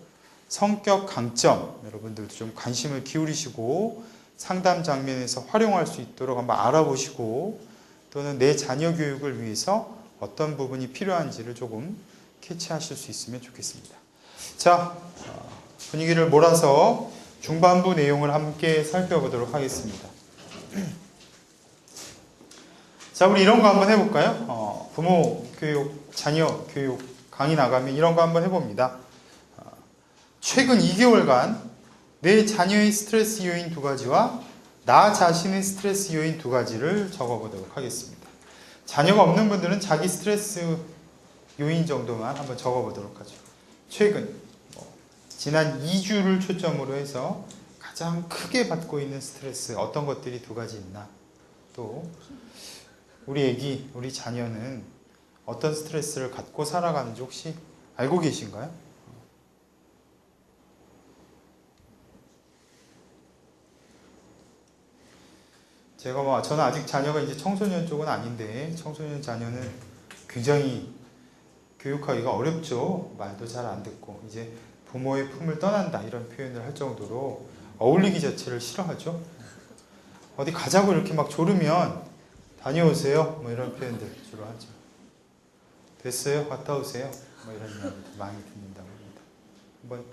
성격 강점 여러분들도 좀 관심을 기울이시고 상담 장면에서 활용할 수 있도록 한번 알아보시고 또는 내 자녀 교육을 위해서 어떤 부분이 필요한지를 조금 캐치하실 수 있으면 좋겠습니다. 자, 분위기를 몰아서 중반부 내용을 함께 살펴보도록 하겠습니다. 자, 우리 이런 거 한번 해볼까요? 부모 교육, 자녀 교육 강의 나가면 이런 거 한번 해봅니다. 최근 2개월간 내 자녀의 스트레스 요인 2가지와 나 자신의 스트레스 요인 2가지를 적어보도록 하겠습니다. 자녀가 없는 분들은 자기 스트레스 요인 정도만 한번 적어보도록 하죠. 최근 지난 2주를 초점으로 해서 가장 크게 받고 있는 스트레스 어떤 것들이 2가지 있나, 또 우리 애기, 우리 자녀는 어떤 스트레스를 갖고 살아가는지 혹시 알고 계신가요? 저는 아직 자녀가 이제 청소년 쪽은 아닌데 청소년 자녀는 굉장히 교육하기가 어렵죠. 말도 잘 안 듣고 이제 부모의 품을 떠난다 이런 표현을 할 정도로 어울리기 자체를 싫어하죠. 어디 가자고 이렇게 막 조르면 다녀오세요 뭐 이런 표현들 주로 하죠. 됐어요? 갔다 오세요 뭐 이런 이야기들 많이 듣는다고 합니다. 한번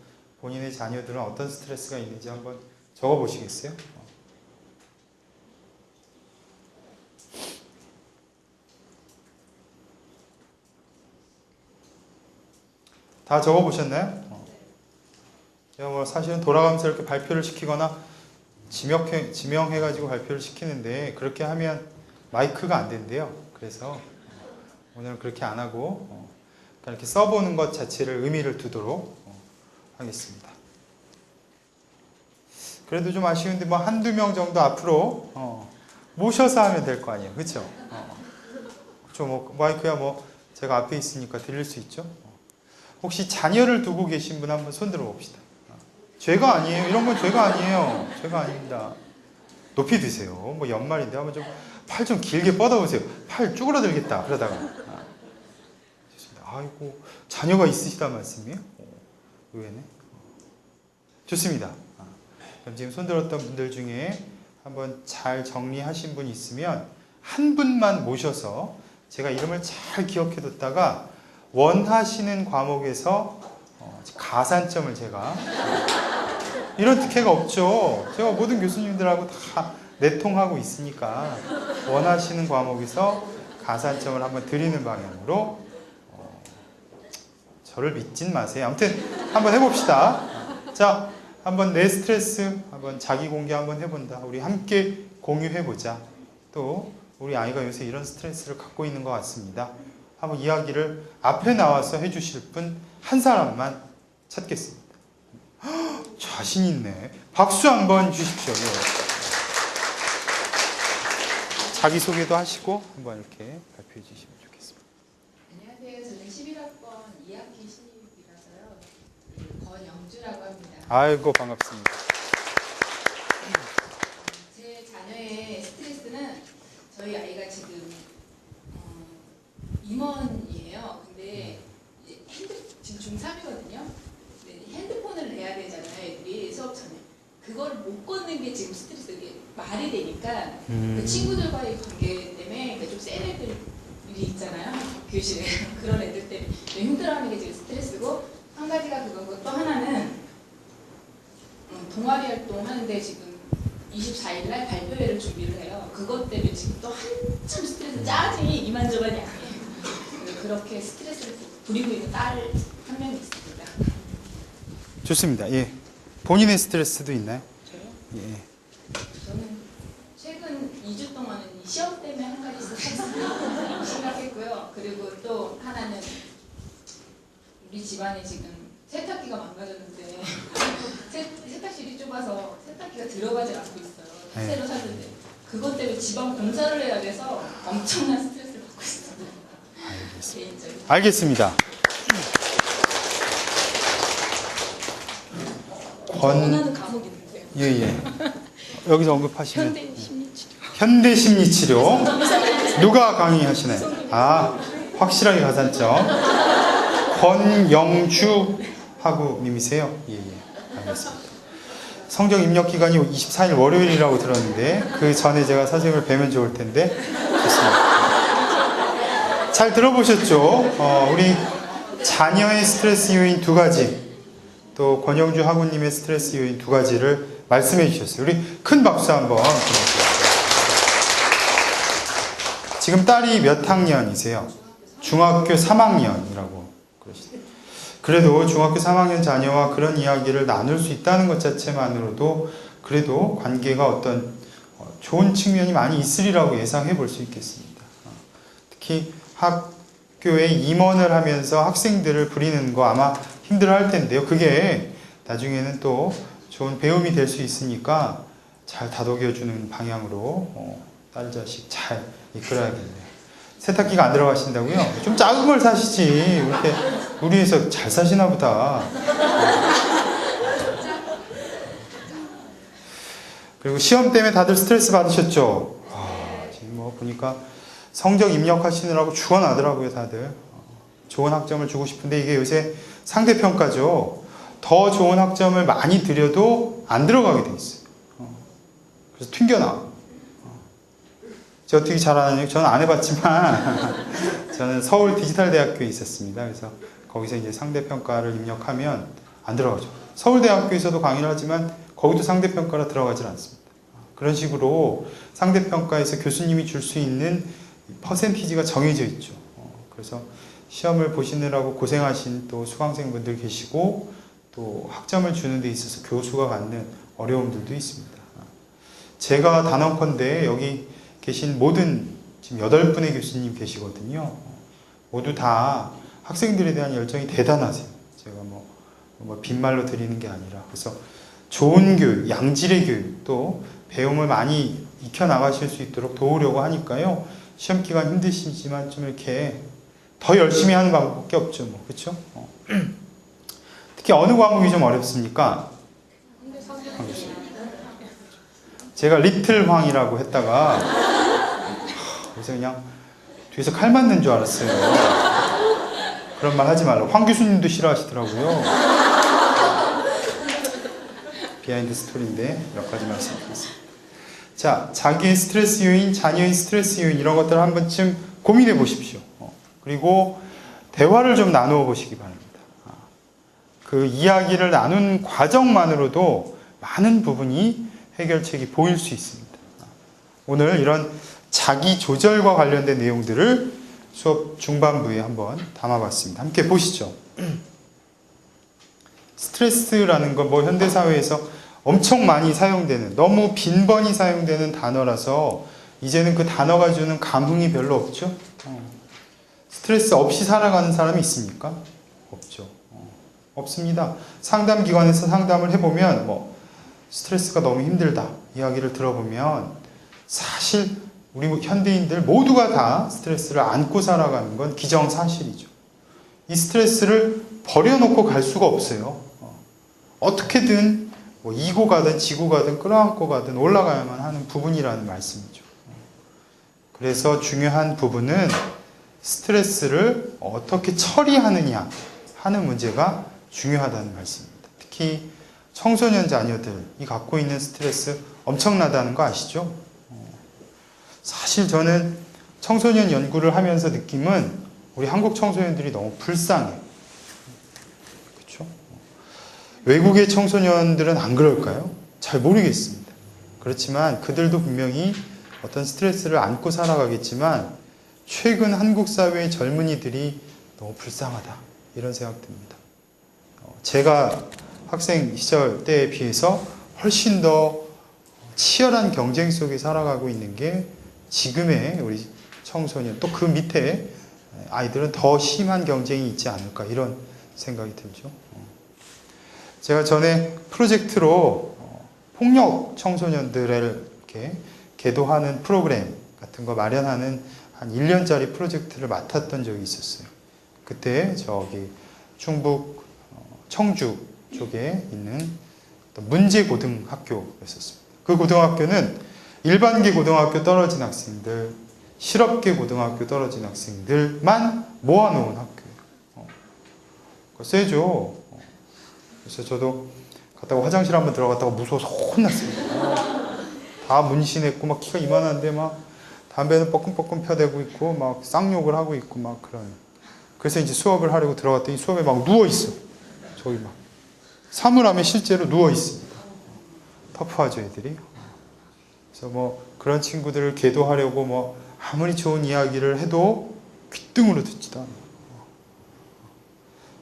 본인의 자녀들은 어떤 스트레스가 있는지 한번 적어보시겠어요? 다 적어보셨나요? 제가 사실은 돌아가면서 이렇게 발표를 시키거나 지명해가지고 발표를 시키는데 그렇게 하면 마이크가 안 된대요. 그래서 오늘은 그렇게 안 하고 이렇게 써보는 것 자체를 의미를 두도록 하겠습니다. 그래도 좀 아쉬운데 뭐 한두 명 정도 앞으로 모셔서 하면 될 거 아니에요. 그렇죠? 뭐 마이크야 뭐 제가 앞에 있으니까 들릴 수 있죠? 혹시 자녀를 두고 계신 분 한번 손 들어봅시다. 죄가 아니에요. 이런 건 죄가 아니에요. 죄가 아닙니다. 높이 드세요. 뭐 연말인데 한번 좀 팔 좀 길게 뻗어보세요. 팔 쭈그러들겠다. 그러다가. 좋습니다. 아이고, 자녀가 있으시단 말씀이에요? 의외네. 좋습니다. 그럼 지금 손 들었던 분들 중에 한번 잘 정리하신 분 있으면 한 분만 모셔서 제가 이름을 잘 기억해뒀다가 원하시는 과목에서 가산점을 제가 이런 특혜가 없죠. 제가 모든 교수님들하고 다 내통하고 있으니까 원하시는 과목에서 가산점을 한번 드리는 방향으로 저를 믿진 마세요. 아무튼 한번 해봅시다. 자, 한번 내 스트레스 한번 자기 공개 한번 해본다. 우리 함께 공유해보자. 또 우리 아이가 요새 이런 스트레스를 갖고 있는 것 같습니다. 한번 이야기를 앞에 나와서 해주실 분 한 사람만 찾겠습니다. 자신 있네. 박수 한번 주십시오. 네. 자기소개도 하시고 한번 이렇게 발표해 주시면 좋겠습니다. 안녕하세요. 저는 11학번 2학기 신입이라서요. 권영주라고 합니다. 아이고 반갑습니다. 제 자녀의 스트레스는 저희 아이가 지금 임원이에요. 근데 지금 중3이거든요. 핸드폰을 내야 되잖아요. 애들이 수업 전에. 그걸 못 걷는 게 지금 스트레스, 이게 말이 되니까 그 친구들과의 관계 때문에 좀 센 애들이 있잖아요. 교실에. 그런 애들 때문에 힘들어하는 게 지금 스트레스고, 한 가지가 그거고 또 하나는 동아리 활동하는데 지금 24일날 발표회를 준비를 해요. 그것 때문에 지금 또 한참 스트레스, 짜증이 이만저만이 아니에요. 그렇게 스트레스를 부리고 있는 딸 한 명이 있습니다. 좋습니다. 예. 본인의 스트레스도 있나요? 저요? 예. 저는 최근 2주 동안은 시험 때문에 한 가지 스트레스가 심각했고요. 그리고 또 하나는 우리 집안에 지금 세탁기가 망가졌는데 세탁실이 좁아서 세탁기가 들어가지 않고 있어요. 네. 새로 샀는데 그것 때문에 집안 공사를 해야 돼서 엄청난 스트레스를 받고 있어요. 개인적으로. 알겠습니다. 원하는 과목이 있는데요. 예예. 여기서 언급하시면 현대 심리치료. 현대 심리치료 누가 강의하시나요? 아 확실하게 가산점. 권영주 하구님이세요? 예예. 알겠습니다. 성적 입력 기간이 24일 월요일이라고 들었는데 그 전에 제가 선생님을 뵈면 좋을 텐데 좋습니다. 잘 들어보셨죠? 우리 자녀의 스트레스 요인 2가지 또 권영주 학우님의 스트레스 요인 2가지를 말씀해 주셨어요. 우리 큰 박수 한번 드려주세요. 지금 딸이 몇 학년이세요? 중학교 3학년이라고 그러시네요. 그래도 중학교 3학년 자녀와 그런 이야기를 나눌 수 있다는 것 자체만으로도 그래도 관계가 어떤 좋은 측면이 많이 있으리라고 예상해 볼 수 있겠습니다. 특히 학교에 임원을 하면서 학생들을 부리는 거 아마 힘들어 할 텐데요. 그게 나중에는 또 좋은 배움이 될 수 있으니까 잘 다독여주는 방향으로 딸 자식 잘 이끌어야겠네요. 세탁기가 안 들어가신다고요? 좀 작은 걸 사시지. 이렇게 우리에서 잘 사시나 보다. 그리고 시험 때문에 다들 스트레스 받으셨죠? 지금 뭐 보니까 성적 입력하시느라고 죽어나더라고요, 다들. 좋은 학점을 주고 싶은데 이게 요새 상대평가죠. 더 좋은 학점을 많이 드려도 안 들어가게 돼 있어요. 그래서 튕겨나와. 제가 어떻게 잘하느냐? 저는 안 해봤지만 저는 서울 디지털대학교에 있었습니다. 그래서 거기서 이제 상대평가를 입력하면 안 들어가죠. 서울대학교에서도 강의를 하지만 거기도 상대평가로 들어가질 않습니다. 그런 식으로 상대평가에서 교수님이 줄 수 있는 퍼센티지가 정해져 있죠. 그래서 시험을 보시느라고 고생하신 또 수강생분들 계시고 또 학점을 주는 데 있어서 교수가 갖는 어려움들도 있습니다. 제가 단언컨대 여기 계신 모든 지금 8분의 교수님 계시거든요. 모두 다 학생들에 대한 열정이 대단하세요. 제가 뭐 빈말로 드리는 게 아니라. 그래서 좋은 교육, 양질의 교육, 또 배움을 많이 익혀나가실 수 있도록 도우려고 하니까요. 시험 기간 힘드시지만 좀 이렇게 더 열심히 하는 방법밖에 없죠. 뭐. 그렇죠? 특히 어느 과목이 좀 어렵습니까? 제가 리틀 황이라고 했다가 그래서 그냥 뒤에서 칼 맞는 줄 알았어요. 그런 말 하지 말라고. 황 교수님도 싫어하시더라고요. 비하인드 스토리인데 몇 가지 말씀드리겠습니다. 자, 자기의 스트레스 요인, 자녀의 스트레스 요인 이런 것들을 한 번쯤 고민해 보십시오. 그리고 대화를 좀 나누어 보시기 바랍니다. 그 이야기를 나눈 과정만으로도 많은 부분이 해결책이 보일 수 있습니다. 오늘 이런 자기 조절과 관련된 내용들을 수업 중반부에 한번 담아봤습니다. 함께 보시죠. 스트레스라는 건 뭐 현대사회에서 엄청 많이 사용되는, 너무 빈번히 사용되는 단어라서 이제는 그 단어가 주는 감흥이 별로 없죠. 스트레스 없이 살아가는 사람이 있습니까? 없죠. 없습니다. 상담기관에서 상담을 해보면 스트레스가 너무 힘들다 이야기를 들어보면 사실 우리 현대인들 모두가 다 스트레스를 안고 살아가는 건 기정사실이죠. 이 스트레스를 버려놓고 갈 수가 없어요. 어떻게든 이고 가든 지고 가든 끌어안고 가든 올라가야만 하는 부분이라는 말씀이죠. 그래서 중요한 부분은 스트레스를 어떻게 처리하느냐 하는 문제가 중요하다는 말씀입니다. 특히 청소년 자녀들이 갖고 있는 스트레스 엄청나다는 거 아시죠? 사실 저는 청소년 연구를 하면서 느낌은 우리 한국 청소년들이 너무 불쌍해요. 그렇죠? 외국의 청소년들은 안 그럴까요? 잘 모르겠습니다. 그렇지만 그들도 분명히 어떤 스트레스를 안고 살아가겠지만 최근 한국 사회의 젊은이들이 너무 불쌍하다 이런 생각 듭니다. 제가 학생 시절 때에 비해서 훨씬 더 치열한 경쟁 속에 살아가고 있는 게 지금의 우리 청소년 또 그 밑에 아이들은 더 심한 경쟁이 있지 않을까 이런 생각이 들죠. 제가 전에 프로젝트로 폭력 청소년들을 이렇게 계도하는 프로그램 같은 거 마련하는 한 1년짜리 프로젝트를 맡았던 적이 있었어요. 그때 저기 충북 청주 쪽에 있는 문제고등학교였었습니다. 그 고등학교는 일반계 고등학교 떨어진 학생들, 실업계 고등학교 떨어진 학생들만 모아놓은 학교예요. 세죠. 그래서 저도 갔다가 화장실 한번 들어갔다가 무서워서 혼났어요. 다 문신했고 막 키가 이만한데 막 담배는 뻐끔뻐끔 펴대고 있고 막 쌍욕을 하고 있고 막 그런. 그래서 이제 수업을 하려고 들어갔더니 수업에 막 누워있어. 저기 막 사물함에 실제로 누워있습니다. 터프하죠 애들이. 그래서 뭐 그런 친구들을 계도하려고 뭐 아무리 좋은 이야기를 해도 귓등으로 듣지도 않아요.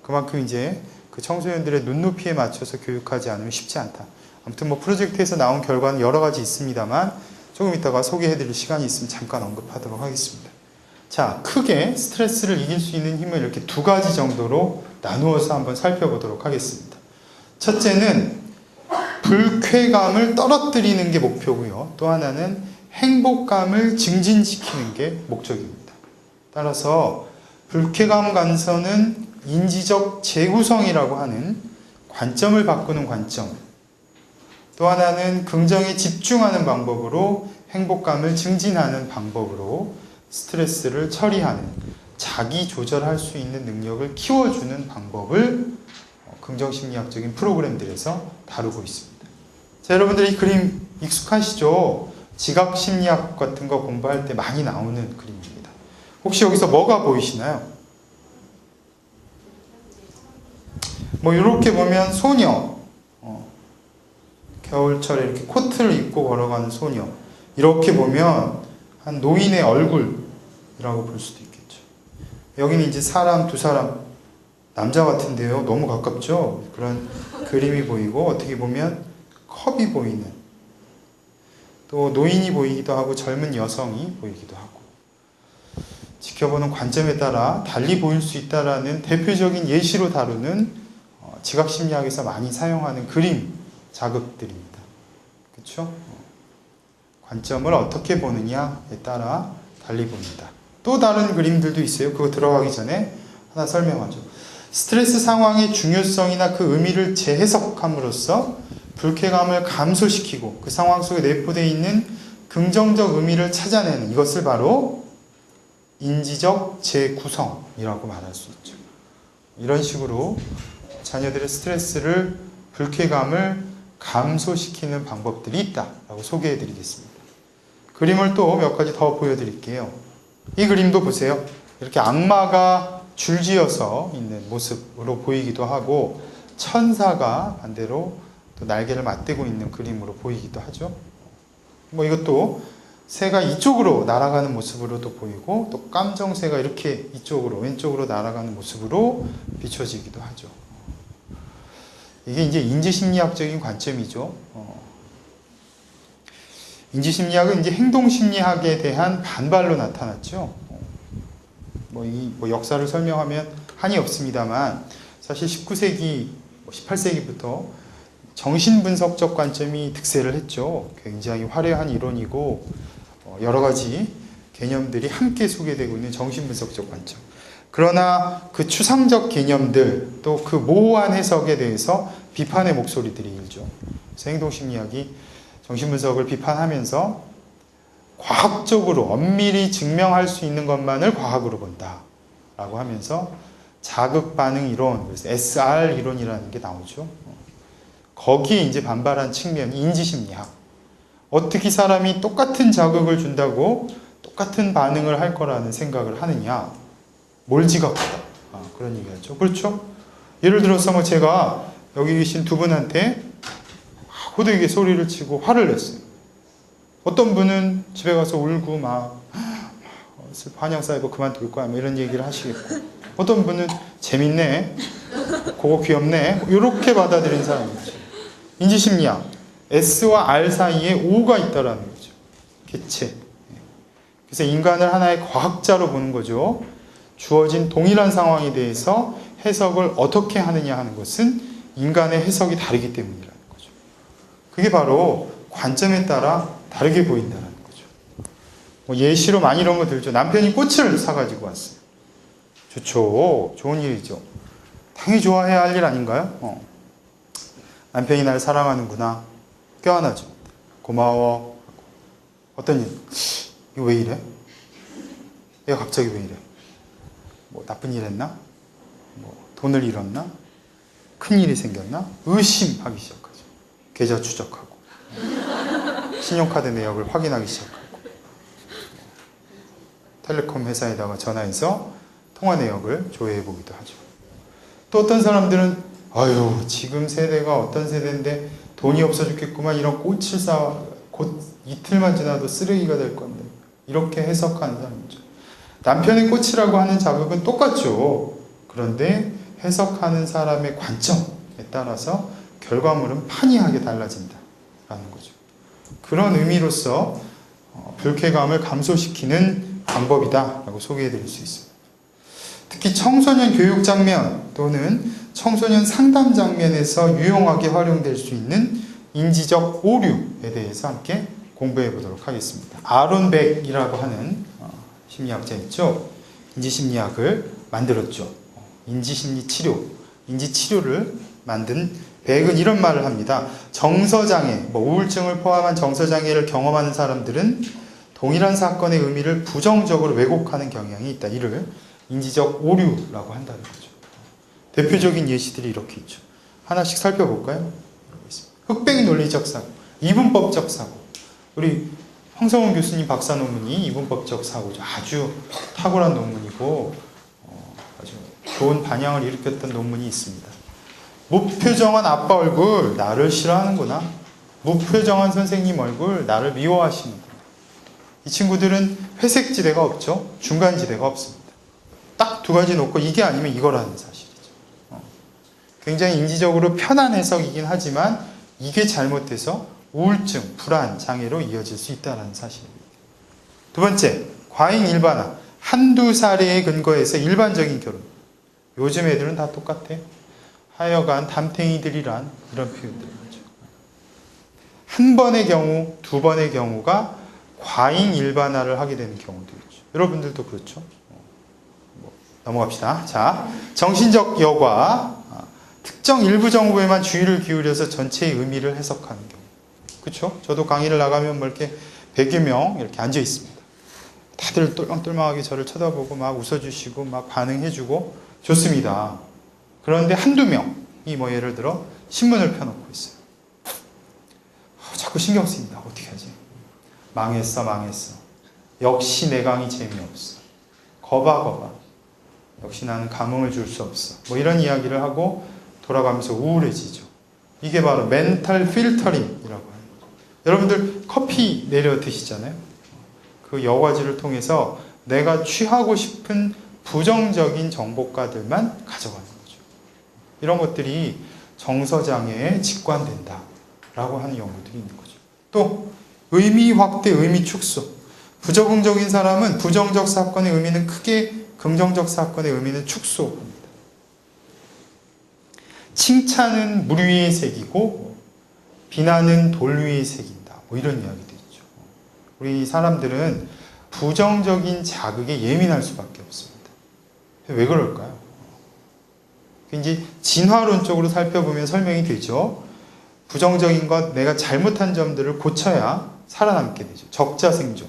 그만큼 이제 그 청소년들의 눈높이에 맞춰서 교육하지 않으면 쉽지 않다. 아무튼 뭐 프로젝트에서 나온 결과는 여러 가지 있습니다만 조금 이따가 소개해드릴 시간이 있으면 잠깐 언급하도록 하겠습니다. 자, 크게 스트레스를 이길 수 있는 힘을 이렇게 두 가지 정도로 나누어서 한번 살펴보도록 하겠습니다. 첫째는 불쾌감을 떨어뜨리는 게 목표고요. 또 하나는 행복감을 증진시키는 게 목적입니다. 따라서 불쾌감 감소는 인지적 재구성이라고 하는 관점을 바꾸는 관점, 또 하나는 긍정에 집중하는 방법으로 행복감을 증진하는 방법으로 스트레스를 처리하는, 자기 조절할 수 있는 능력을 키워주는 방법을 긍정심리학적인 프로그램들에서 다루고 있습니다. 자, 여러분들 이 그림 익숙하시죠? 지각심리학 같은 거 공부할 때 많이 나오는 그림입니다. 혹시 여기서 뭐가 보이시나요? 뭐 이렇게 보면 소녀, 겨울철에 이렇게 코트를 입고 걸어가는 소녀, 이렇게 보면 한 노인의 얼굴이라고 볼 수도 있겠죠. 여기는 이제 사람, 두 사람, 남자 같은데요. 너무 가깝죠? 그런 그림이 보이고, 어떻게 보면 컵이 보이는, 또 노인이 보이기도 하고 젊은 여성이 보이기도 하고, 지켜보는 관점에 따라 달리 보일 수 있다라는 대표적인 예시로 다루는 지각심리학에서 많이 사용하는 그림 자극들입니다. 그렇죠? 관점을 어떻게 보느냐에 따라 달리 봅니다. 또 다른 그림들도 있어요. 그거 들어가기 전에 하나 설명하죠. 스트레스 상황의 중요성이나 그 의미를 재해석함으로써 불쾌감을 감소시키고 그 상황 속에 내포되어 있는 긍정적 의미를 찾아내는, 이것을 바로 인지적 재구성이라고 말할 수 있죠. 이런 식으로 자녀들의 스트레스를, 불쾌감을 감소시키는 방법들이 있다라고 소개해 드리겠습니다. 그림을 또 몇 가지 더 보여드릴게요. 이 그림도 보세요. 이렇게 악마가 줄지어서 있는 모습으로 보이기도 하고, 천사가 반대로 또 날개를 맞대고 있는 그림으로 보이기도 하죠. 뭐 이것도 새가 이쪽으로 날아가는 모습으로도 보이고, 또 깜정새가 이렇게 이쪽으로, 왼쪽으로 날아가는 모습으로 비춰지기도 하죠. 이게 이제 인지심리학적인 관점이죠. 인지심리학은 이제 행동심리학에 대한 반발로 나타났죠. 뭐 역사를 설명하면 한이 없습니다만, 사실 19세기, 18세기부터 정신분석적 관점이 득세를 했죠. 굉장히 화려한 이론이고, 여러 가지 개념들이 함께 소개되고 있는 정신분석적 관점. 그러나 그 추상적 개념들, 또 그 모호한 해석에 대해서 비판의 목소리들이 일죠. 그래서 행동심리학이 정신분석을 비판하면서 과학적으로 엄밀히 증명할 수 있는 것만을 과학으로 본다 라고 하면서 자극반응 이론, 그래서 SR 이론이라는 게 나오죠. 거기에 이제 반발한 측면이 인지심리학. 어떻게 사람이 똑같은 자극을 준다고 똑같은 반응을 할 거라는 생각을 하느냐. 뭘 지각하다. 그런 얘기하죠. 그렇죠? 예를 들어서 뭐 제가 여기 계신 두 분한테 호되게 소리를 치고 화를 냈어요. 어떤 분은 집에 가서 울고 막 한양 사이버 그만둘 거야 뭐 이런 얘기를 하시겠고, 어떤 분은 재밌네, 그거 귀엽네, 이렇게 받아들인 사람이 있죠. 인지심리학, S와 R 사이에 O가 있다라는 거죠. 개체. 그래서 인간을 하나의 과학자로 보는 거죠. 주어진 동일한 상황에 대해서 해석을 어떻게 하느냐 하는 것은 인간의 해석이 다르기 때문이라는 거죠. 그게 바로 관점에 따라 다르게 보인다는 거죠. 뭐 예시로 많이 이런 거 들죠. 남편이 꽃을 사가지고 왔어요. 좋죠. 좋은 일이죠. 당연히 좋아해야 할 일 아닌가요? 남편이 날 사랑하는구나. 껴안아줘. 고마워. 어떤 일? 이거 왜 이래? 얘가 갑자기 왜 이래? 뭐 나쁜 일 했나? 뭐 돈을 잃었나? 큰 일이 생겼나? 의심하기 시작하죠. 계좌 추적하고 신용카드 내역을 확인하기 시작하고 텔레콤 회사에다가 전화해서 통화 내역을 조회해 보기도 하죠. 또 어떤 사람들은 아유 지금 세대가 어떤 세대인데 돈이 없어 죽겠구만 이런 꽃을 사 곧 이틀만 지나도 쓰레기가 될 건데 이렇게 해석하는 사람이죠. 남편의 꽃이라고 하는 자극은 똑같죠. 그런데 해석하는 사람의 관점에 따라서 결과물은 판이하게 달라진다라는 거죠. 그런 의미로서 불쾌감을 감소시키는 방법이다라고 소개해 드릴 수 있습니다. 특히 청소년 교육 장면 또는 청소년 상담 장면에서 유용하게 활용될 수 있는 인지적 오류에 대해서 함께 공부해 보도록 하겠습니다. 아론 백이라고 하는 심리학자 있죠. 인지심리학을 만들었죠. 인지심리 치료, 인지치료를 만든 백은 이런 말을 합니다. 정서장애, 우울증을 포함한 정서장애를 경험하는 사람들은 동일한 사건의 의미를 부정적으로 왜곡하는 경향이 있다. 이를 인지적 오류라고 한다는 거죠. 대표적인 예시들이 이렇게 있죠. 하나씩 살펴볼까요? 흑백 논리적 사고, 이분법적 사고. 우리 황성훈 교수님 박사 논문이 이분법적 사고죠. 아주 탁월한 논문이고 아주 좋은 반향을 일으켰던 논문이 있습니다. 무표정한 아빠 얼굴, 나를 싫어하는구나. 무표정한 선생님 얼굴, 나를 미워하시는구나. 이 친구들은 회색지대가 없죠. 중간지대가 없습니다. 딱 두 가지 놓고 이게 아니면 이거라는 사실이죠. 굉장히 인지적으로 편한 해석이긴 하지만 이게 잘못돼서 우울증, 불안, 장애로 이어질 수 있다는 사실입니다. 두 번째, 과잉 일반화. 한두 사례에 근거해서 일반적인 결혼. 요즘 애들은 다 똑같아. 하여간 담탱이들이란 이런 표현들을 하죠. 한 번의 경우, 두 번의 경우가 과잉 일반화를 하게 되는 경우도 있죠. 여러분들도 그렇죠. 넘어갑시다. 자, 정신적 여과. 특정 일부 정보에만 주의를 기울여서 전체의 의미를 해석하는 경우. 그렇죠? 저도 강의를 나가면 뭐 이렇게 100여 명 이렇게 앉아 있습니다. 다들 똘망똘망하게 저를 쳐다보고 막 웃어주시고 막 반응해주고 좋습니다. 그런데 한두 명이 뭐 예를 들어 신문을 펴놓고 있어요. 자꾸 신경 쓰인다. 어떻게 하지? 망했어. 역시 내 강의 재미없어. 거봐. 역시 나는 감흥을 줄 수 없어. 뭐 이런 이야기를 하고 돌아가면서 우울해지죠. 이게 바로 멘탈 필터링이라고 하는 거죠. 여러분들 커피 내려 드시잖아요. 그 여과지를 통해서 내가 취하고 싶은 부정적인 정보가들만 가져가는 거죠. 이런 것들이 정서장애에 직관된다라고 하는 연구들이 있는 거죠. 또 의미 확대, 의미 축소. 부적응적인 사람은 부정적 사건의 의미는 크게, 긍정적 사건의 의미는 축소합니다. 칭찬은 물 위에 새기고 비난은 돌 위에 새긴다. 뭐 이런 이야기도 있죠. 우리 사람들은 부정적인 자극에 예민할 수밖에 없습니다. 왜 그럴까요? 이제 진화론적으로 살펴보면 설명이 되죠. 부정적인 것, 내가 잘못한 점들을 고쳐야 살아남게 되죠. 적자생존.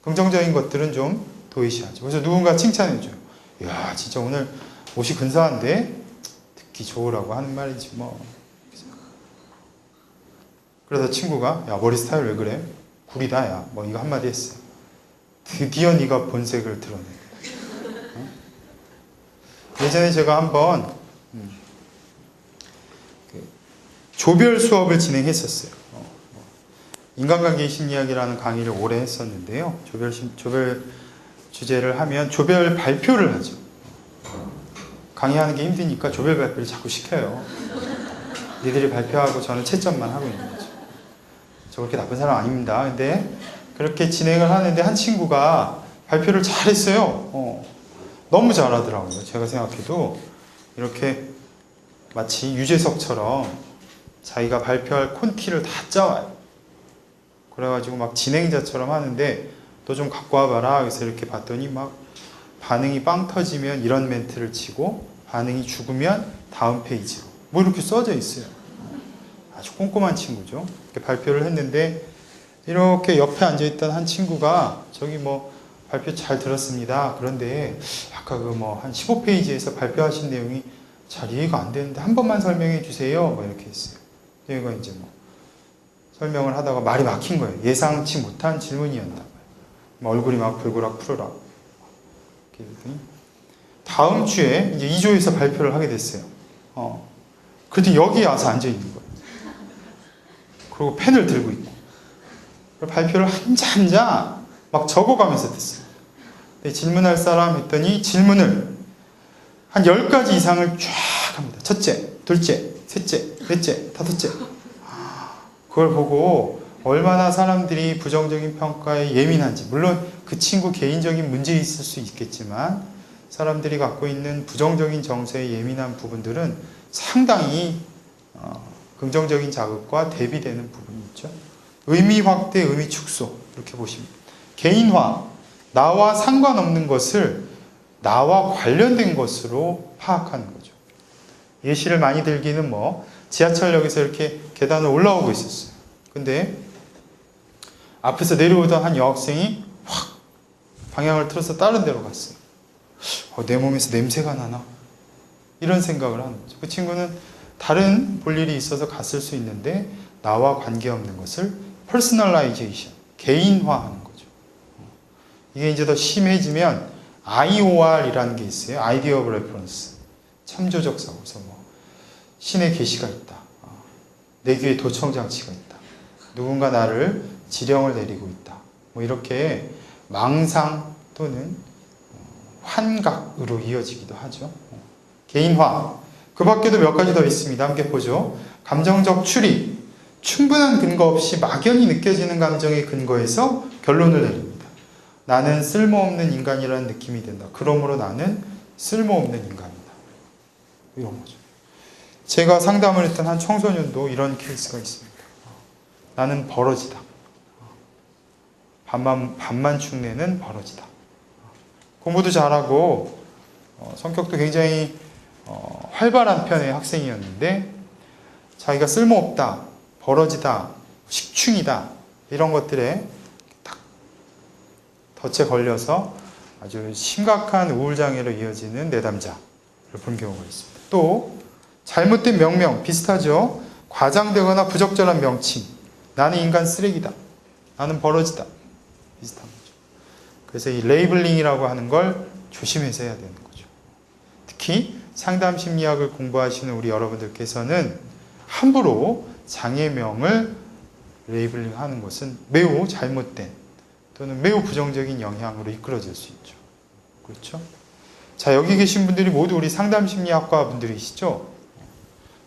긍정적인 것들은 좀 도외시하죠. 그래서 누군가 칭찬해줘요. 이야, 진짜 오늘 옷이 근사한데? 듣기 좋으라고 하는 말이지 뭐. 그래서 친구가 야, 머리 스타일 왜 그래? 구리다 야. 뭐 이거 한마디 했어요. 드디어 네가 본색을 드러낸다. 예전에 제가 한번 조별 수업을 진행했었어요. 인간관계의 심리학이라는 강의를 오래 했었는데요. 조별 주제를 하면 조별 발표를 하죠. 강의하는 게 힘드니까 조별 발표를 자꾸 시켜요. 니들이 발표하고 저는 채점만 하고 있는 거죠. 저 그렇게 나쁜 사람 아닙니다. 근데 그렇게 진행을 하는데 한 친구가 발표를 잘했어요. 너무 잘하더라고요. 제가 생각해도 이렇게 마치 유재석처럼 자기가 발표할 콘티를 다 짜와요. 그래가지고 막 진행자처럼 하는데 너 좀 갖고 와봐라. 그래서 이렇게 봤더니 막 반응이 빵 터지면 이런 멘트를 치고 반응이 죽으면 다음 페이지로 뭐 이렇게 써져 있어요. 아주 꼼꼼한 친구죠. 이렇게 발표를 했는데 이렇게 옆에 앉아있던 한 친구가 저기 뭐 발표 잘 들었습니다. 그런데 아까 그 뭐 한 15페이지에서 발표하신 내용이 잘 이해가 안 되는데 한 번만 설명해 주세요. 뭐 이렇게 했어요. 얘가 이제 뭐 설명을 하다가 말이 막힌 거예요. 예상치 못한 질문이었나 봐요. 얼굴이 막 불그락 풀어라. 다음 주에 이제 2조에서 발표를 하게 됐어요. 그랬더니 여기에 와서 앉아 있는 거예요. 그리고 펜을 들고 있고. 발표를 한자 막 적어가면서 됐어요. 질문할 사람 했더니 질문을 한 10가지 이상을 쫙 합니다. 첫째, 둘째, 셋째, 넷째, 다섯째. 그걸 보고 얼마나 사람들이 부정적인 평가에 예민한지, 물론 그 친구 개인적인 문제 있을 수 있겠지만 사람들이 갖고 있는 부정적인 정서에 예민한 부분들은 상당히 긍정적인 자극과 대비되는 부분이 있죠. 의미 확대, 의미 축소 이렇게 보시면 개인화, 나와 상관없는 것을 나와 관련된 것으로 파악하는 거죠. 예시를 많이 들기는 뭐 지하철역에서 이렇게 계단을 올라오고 있었어요. 근데 앞에서 내려오던 한 여학생이 확 방향을 틀어서 다른 데로 갔어요. 내 몸에서 냄새가 나나? 이런 생각을 하는 거죠. 그 친구는 다른 볼 일이 있어서 갔을 수 있는데 나와 관계없는 것을 퍼스널라이제이션, 개인화하는 거죠. 이게 이제 더 심해지면 IOR이라는 게 있어요. Idea of Reference. 참조적 사고. 그래서 뭐 신의 계시가 있다. 내 귀에 도청장치가 있다. 누군가 나를 지령을 내리고 있다. 뭐 이렇게 망상 또는 환각으로 이어지기도 하죠. 개인화. 그 밖에도 몇 가지 더 있습니다. 함께 보죠. 감정적 추리. 충분한 근거 없이 막연히 느껴지는 감정의 근거에서 결론을 내립니다. 나는 쓸모없는 인간이라는 느낌이 든다. 그러므로 나는 쓸모없는 인간이다. 이런 거죠. 제가 상담을 했던 한 청소년도 이런 케이스가 있습니다. 나는 버러지다. 반만 축내는 버러지다. 공부도 잘하고 성격도 굉장히 활발한 편의 학생이었는데 자기가 쓸모없다, 버러지다, 식충이다 이런 것들에 딱 덫에 걸려서 아주 심각한 우울장애로 이어지는 내담자를 본 경우가 있습니다. 또 잘못된 명명 비슷하죠. 과장되거나 부적절한 명칭. 나는 인간 쓰레기다. 나는 버러지다. 비슷한 거죠. 그래서 이 레이블링이라고 하는 걸 조심해서 해야 되는 거죠. 특히 상담 심리학을 공부하시는 우리 여러분들께서는 함부로 장애명을 레이블링하는 것은 매우 잘못된 또는 매우 부정적인 영향으로 이끌어질 수 있죠. 그렇죠? 자, 여기 계신 분들이 모두 우리 상담 심리학과 분들이시죠?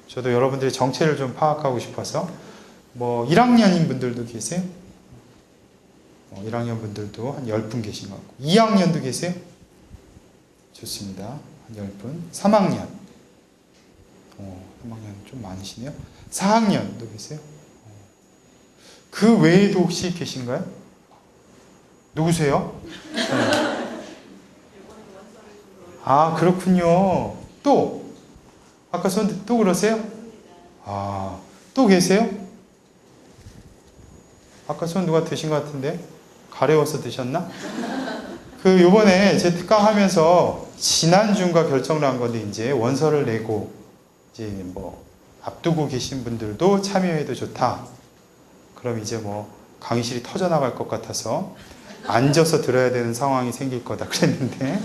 저도 여러분들의 정체를 좀 파악하고 싶어서 뭐 1학년인 분들도 계세요? 1학년 분들도 한 10분 계신 것 같고 2학년도 계세요? 좋습니다. 한 10분. 3학년 3학년 좀 많으시네요. 4학년도 계세요? 그 외에도 혹시 계신가요? 누구세요? 네. 아, 그렇군요. 또 아까 또 그러세요? 아, 또 계세요? 아까 손 누가 드신 것 같은데? 가려워서 드셨나? 요번에 제 특강 하면서 지난주인가 결정을 한 건데 이제 원서를 내고 이제 뭐 앞두고 계신 분들도 참여해도 좋다. 그럼 이제 뭐 강의실이 터져나갈 것 같아서 앉아서 들어야 되는 상황이 생길 거다 그랬는데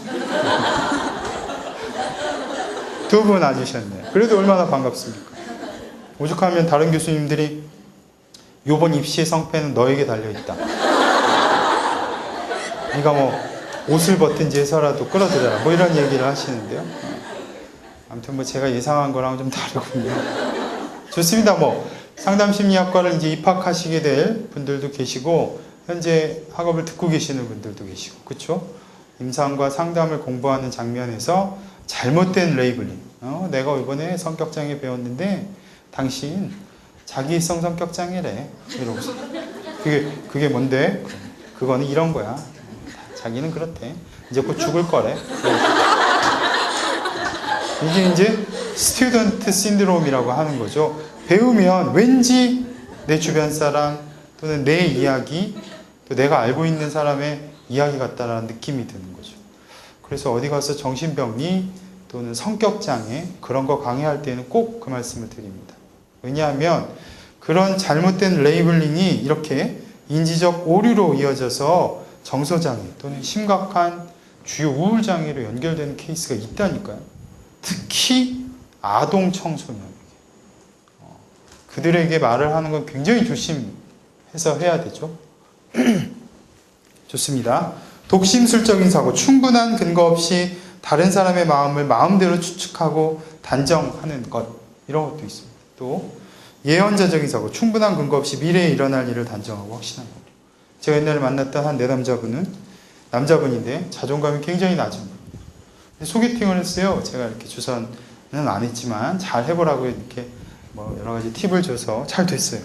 2분 앉으셨네요. 그래도 얼마나 반갑습니까? 오죽하면 다른 교수님들이 요번 입시의 성패는 너에게 달려있다. 네가 뭐 옷을 벗든지 해서라도 끌어들여라. 뭐 이런 얘기를 하시는데요. 아무튼 뭐 제가 예상한 거랑 좀 다르군요. 좋습니다. 뭐 상담심리학과를 이제 입학하시게 될 분들도 계시고 현재 학업을 듣고 계시는 분들도 계시고 그렇죠? 임상과 상담을 공부하는 장면에서 잘못된 레이블링 내가 이번에 성격장애 배웠는데 당신 자기성 성격장애래. 이러고서. 그게 뭔데? 그거는 이런 거야. 자기는 그렇대. 이제 곧 죽을 거래. 이게 이제 스튜던트 신드롬이라고 하는 거죠. 배우면 왠지 내 주변 사람 또는 내 이야기 또 내가 알고 있는 사람의 이야기 같다라는 느낌이 드는 거죠. 그래서 어디 가서 정신병리 또는 성격장애 그런 거 강의할 때는 꼭 그 말씀을 드립니다. 왜냐하면 그런 잘못된 레이블링이 이렇게 인지적 오류로 이어져서 정서장애 또는 심각한 주요 우울장애로 연결되는 케이스가 있다니까요. 특히 아동 청소년. 그들에게 말을 하는 건 굉장히 조심해서 해야 되죠. 좋습니다. 독심술적인 사고, 충분한 근거 없이 다른 사람의 마음을 마음대로 추측하고 단정하는 것, 이런 것도 있습니다. 또 예언자적인 사고, 충분한 근거 없이 미래에 일어날 일을 단정하고 확신하는 것. 제가 옛날에 만났던 한 남자분인데 자존감이 굉장히 낮은 분. 소개팅을 했어요. 제가 이렇게 주선은 안 했지만 잘 해보라고 이렇게 뭐 여러 가지 팁을 줘서 잘 됐어요.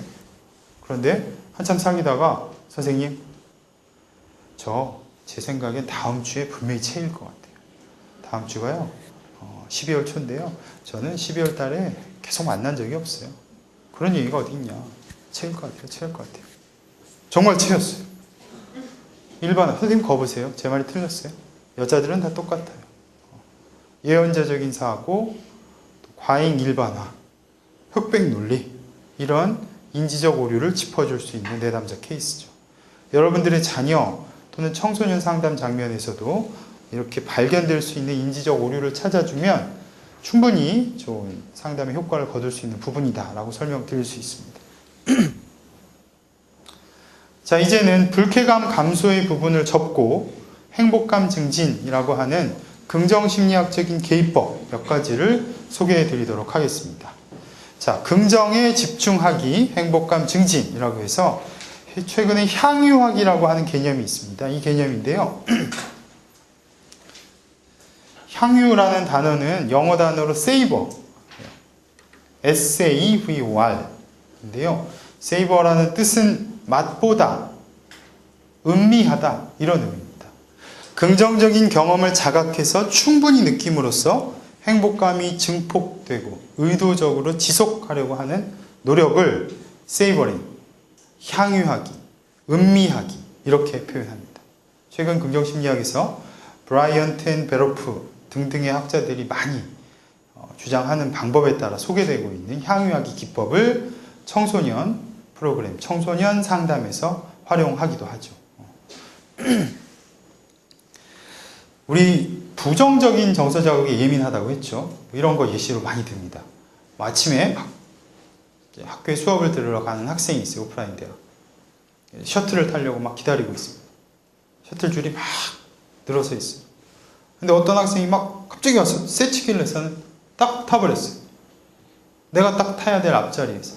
그런데 한참 사귀다가 선생님, 제 생각엔 다음 주에 분명히 채일 것 같아요. 다음 주가요, 12월 초인데요. 저는 12월 달에 계속 만난 적이 없어요. 그런 얘기가 어디 있냐. 채일 것 같아요. 정말 채였어요. 일반, 선생님 거 보세요. 제 말이 틀렸어요. 여자들은 다 똑같아요. 예언자적인 사고, 과잉 일반화, 흑백 논리, 이런 인지적 오류를 짚어줄 수 있는 내담자 케이스죠. 여러분들의 자녀 또는 청소년 상담 장면에서도 이렇게 발견될 수 있는 인지적 오류를 찾아주면 충분히 좋은 상담의 효과를 거둘 수 있는 부분이다라고 설명드릴 수 있습니다. 자, 이제는 불쾌감 감소의 부분을 접고 행복감 증진이라고 하는 긍정심리학적인 개입법 몇 가지를 소개해 드리도록 하겠습니다. 자, 긍정에 집중하기, 행복감 증진이라고 해서 최근에 향유학이라고 하는 개념이 있습니다. 이 개념인데요. 향유라는 단어는 영어 단어로 savor, S-A-V-O-R인데요. savor라는 뜻은 맛보다, 음미하다, 이런 의미입니다. 긍정적인 경험을 자각해서 충분히 느낌으로써 행복감이 증폭되고 의도적으로 지속하려고 하는 노력을 savoring, 향유하기, 음미하기, 이렇게 표현합니다. 최근 긍정심리학에서 브라이언트, 베로프 등등의 학자들이 많이 주장하는 방법에 따라 소개되고 있는 향유하기 기법을 청소년 프로그램, 청소년 상담에서 활용하기도 하죠. 우리 부정적인 정서 자극에 예민하다고 했죠. 이런 거 예시로 많이 듭니다. 아침에 학교에 수업을 들으러 가는 학생이 있어요. 오프라인 대학. 셔틀을 타려고 막 기다리고 있습니다. 셔틀 줄이 막 늘어서 있어요. 근데 어떤 학생이 막 갑자기 와서 새치기를 해서는 딱 타버렸어요. 내가 딱 타야 될 앞자리에서.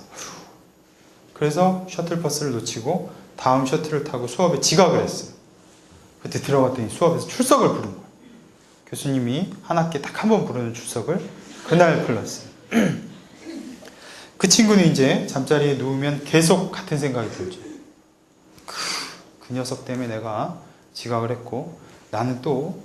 그래서 셔틀버스를 놓치고 다음 셔틀을 타고 수업에 지각을 했어요. 그때 들어갔더니 수업에서 출석을 부른 거예요. 교수님이 한 학기에 딱 한 번 부르는 출석을 그날 불렀어요. 그 친구는 이제 잠자리에 누우면 계속 같은 생각이 들죠. 그 녀석 때문에 내가 지각을 했고 나는 또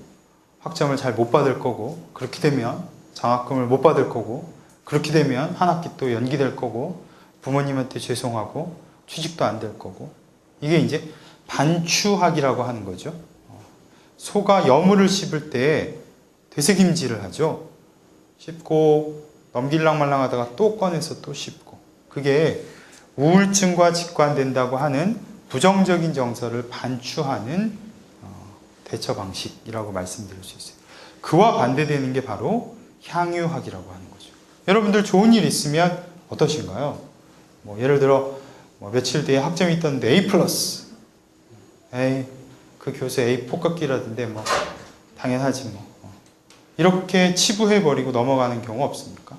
학점을 잘 못 받을 거고 그렇게 되면 장학금을 못 받을 거고 그렇게 되면 한 학기 또 연기될 거고 부모님한테 죄송하고 취직도 안 될 거고 이게 이제 반추학이라고 하는 거죠. 소가 여물을 씹을 때 되새김질을 하죠. 씹고 넘길랑 말랑 하다가 또 꺼내서 또 씹고 그게 우울증과 직관된다고 하는 부정적인 정서를 반추하는 대처 방식이라고 말씀드릴 수 있어요. 그와 반대되는 게 바로 향유학이라고 하는 거죠. 여러분들 좋은 일 있으면 어떠신가요? 예를 들어 며칠 뒤에 학점이 있던데 A+. 에이, 그 교수 A 폭격기라던데 당연하지 이렇게 치부해버리고 넘어가는 경우 없습니까?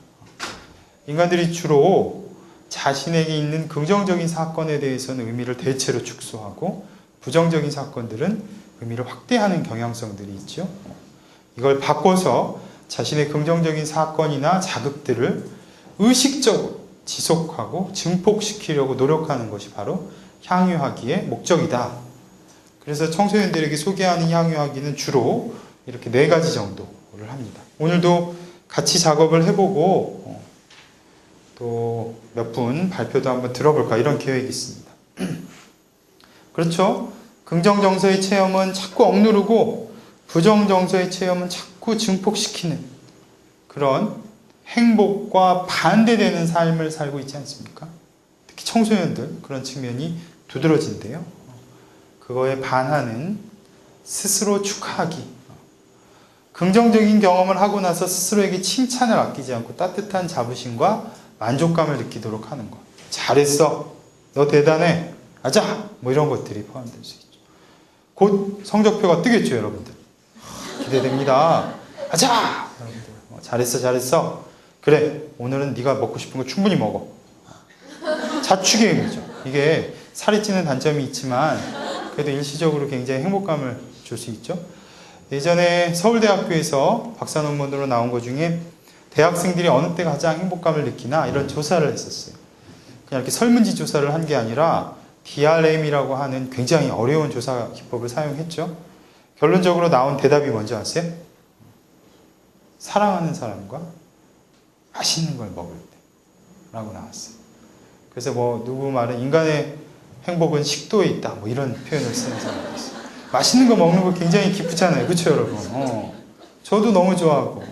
인간들이 주로 자신에게 있는 긍정적인 사건에 대해서는 의미를 대체로 축소하고 부정적인 사건들은 의미를 확대하는 경향성들이 있죠. 이걸 바꿔서 자신의 긍정적인 사건이나 자극들을 의식적으로 지속하고 증폭시키려고 노력하는 것이 바로 향유하기의 목적이다. 그래서 청소년들에게 소개하는 향유하기는 주로 이렇게 4가지 정도를 합니다. 오늘도 같이 작업을 해보고 또 몇 분 발표도 한번 들어볼까 이런 계획이 있습니다. 그렇죠? 긍정정서의 체험은 자꾸 억누르고 부정정서의 체험은 자꾸 증폭시키는 그런 행복과 반대되는 삶을 살고 있지 않습니까? 특히 청소년들 그런 측면이 두드러진대요. 그거에 반하는 스스로 축하하기. 긍정적인 경험을 하고 나서 스스로에게 칭찬을 아끼지 않고 따뜻한 자부심과 만족감을 느끼도록 하는 것. 잘했어. 너 대단해. 아자. 뭐 이런 것들이 포함될 수 있죠. 곧 성적표가 뜨겠죠, 여러분들. 기대됩니다. 아자. 여러분들 잘했어, 잘했어. 그래. 오늘은 네가 먹고 싶은 거 충분히 먹어. 자축의 의미죠. 이게 살이 찌는 단점이 있지만 그래도 일시적으로 굉장히 행복감을 줄 수 있죠. 예전에 서울대학교에서 박사 논문으로 나온 것 중에 대학생들이 어느 때 가장 행복감을 느끼나 이런 조사를 했었어요. 그냥 이렇게 설문지 조사를 한 게 아니라 DRM이라고 하는 굉장히 어려운 조사 기법을 사용했죠. 결론적으로 나온 대답이 뭔지 아세요? 사랑하는 사람과 맛있는 걸 먹을 때 라고 나왔어요. 그래서 뭐 누구 말은 인간의 행복은 식도에 있다 뭐 이런 표현을 쓰는 사람도 있어요. 맛있는 거 먹는 거 굉장히 기쁘잖아요. 그렇죠 여러분? 저도 너무 좋아하고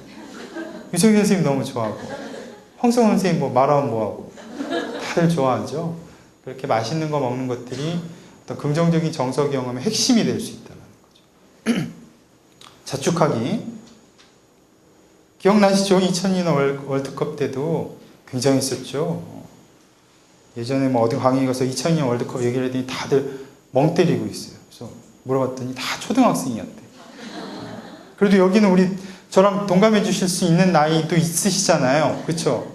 유성희 선생님 너무 좋아하고 황성원 선생님 뭐 말하면 뭐하고 다들 좋아하죠. 그렇게 맛있는 거 먹는 것들이 어떤 긍정적인 정서 경험의 핵심이 될 수 있다는 거죠. 자축하기 기억나시죠? 2002년 월드컵 때도 굉장했었죠. 예전에 뭐 어디 강의 가서 2002년 월드컵 얘기를 했더니 다들 멍 때리고 있어요. 그래서 물어봤더니 다 초등학생이었대. 그래도 여기는 우리 저랑 동감해 주실 수 있는 나이도 있으시잖아요. 그렇죠?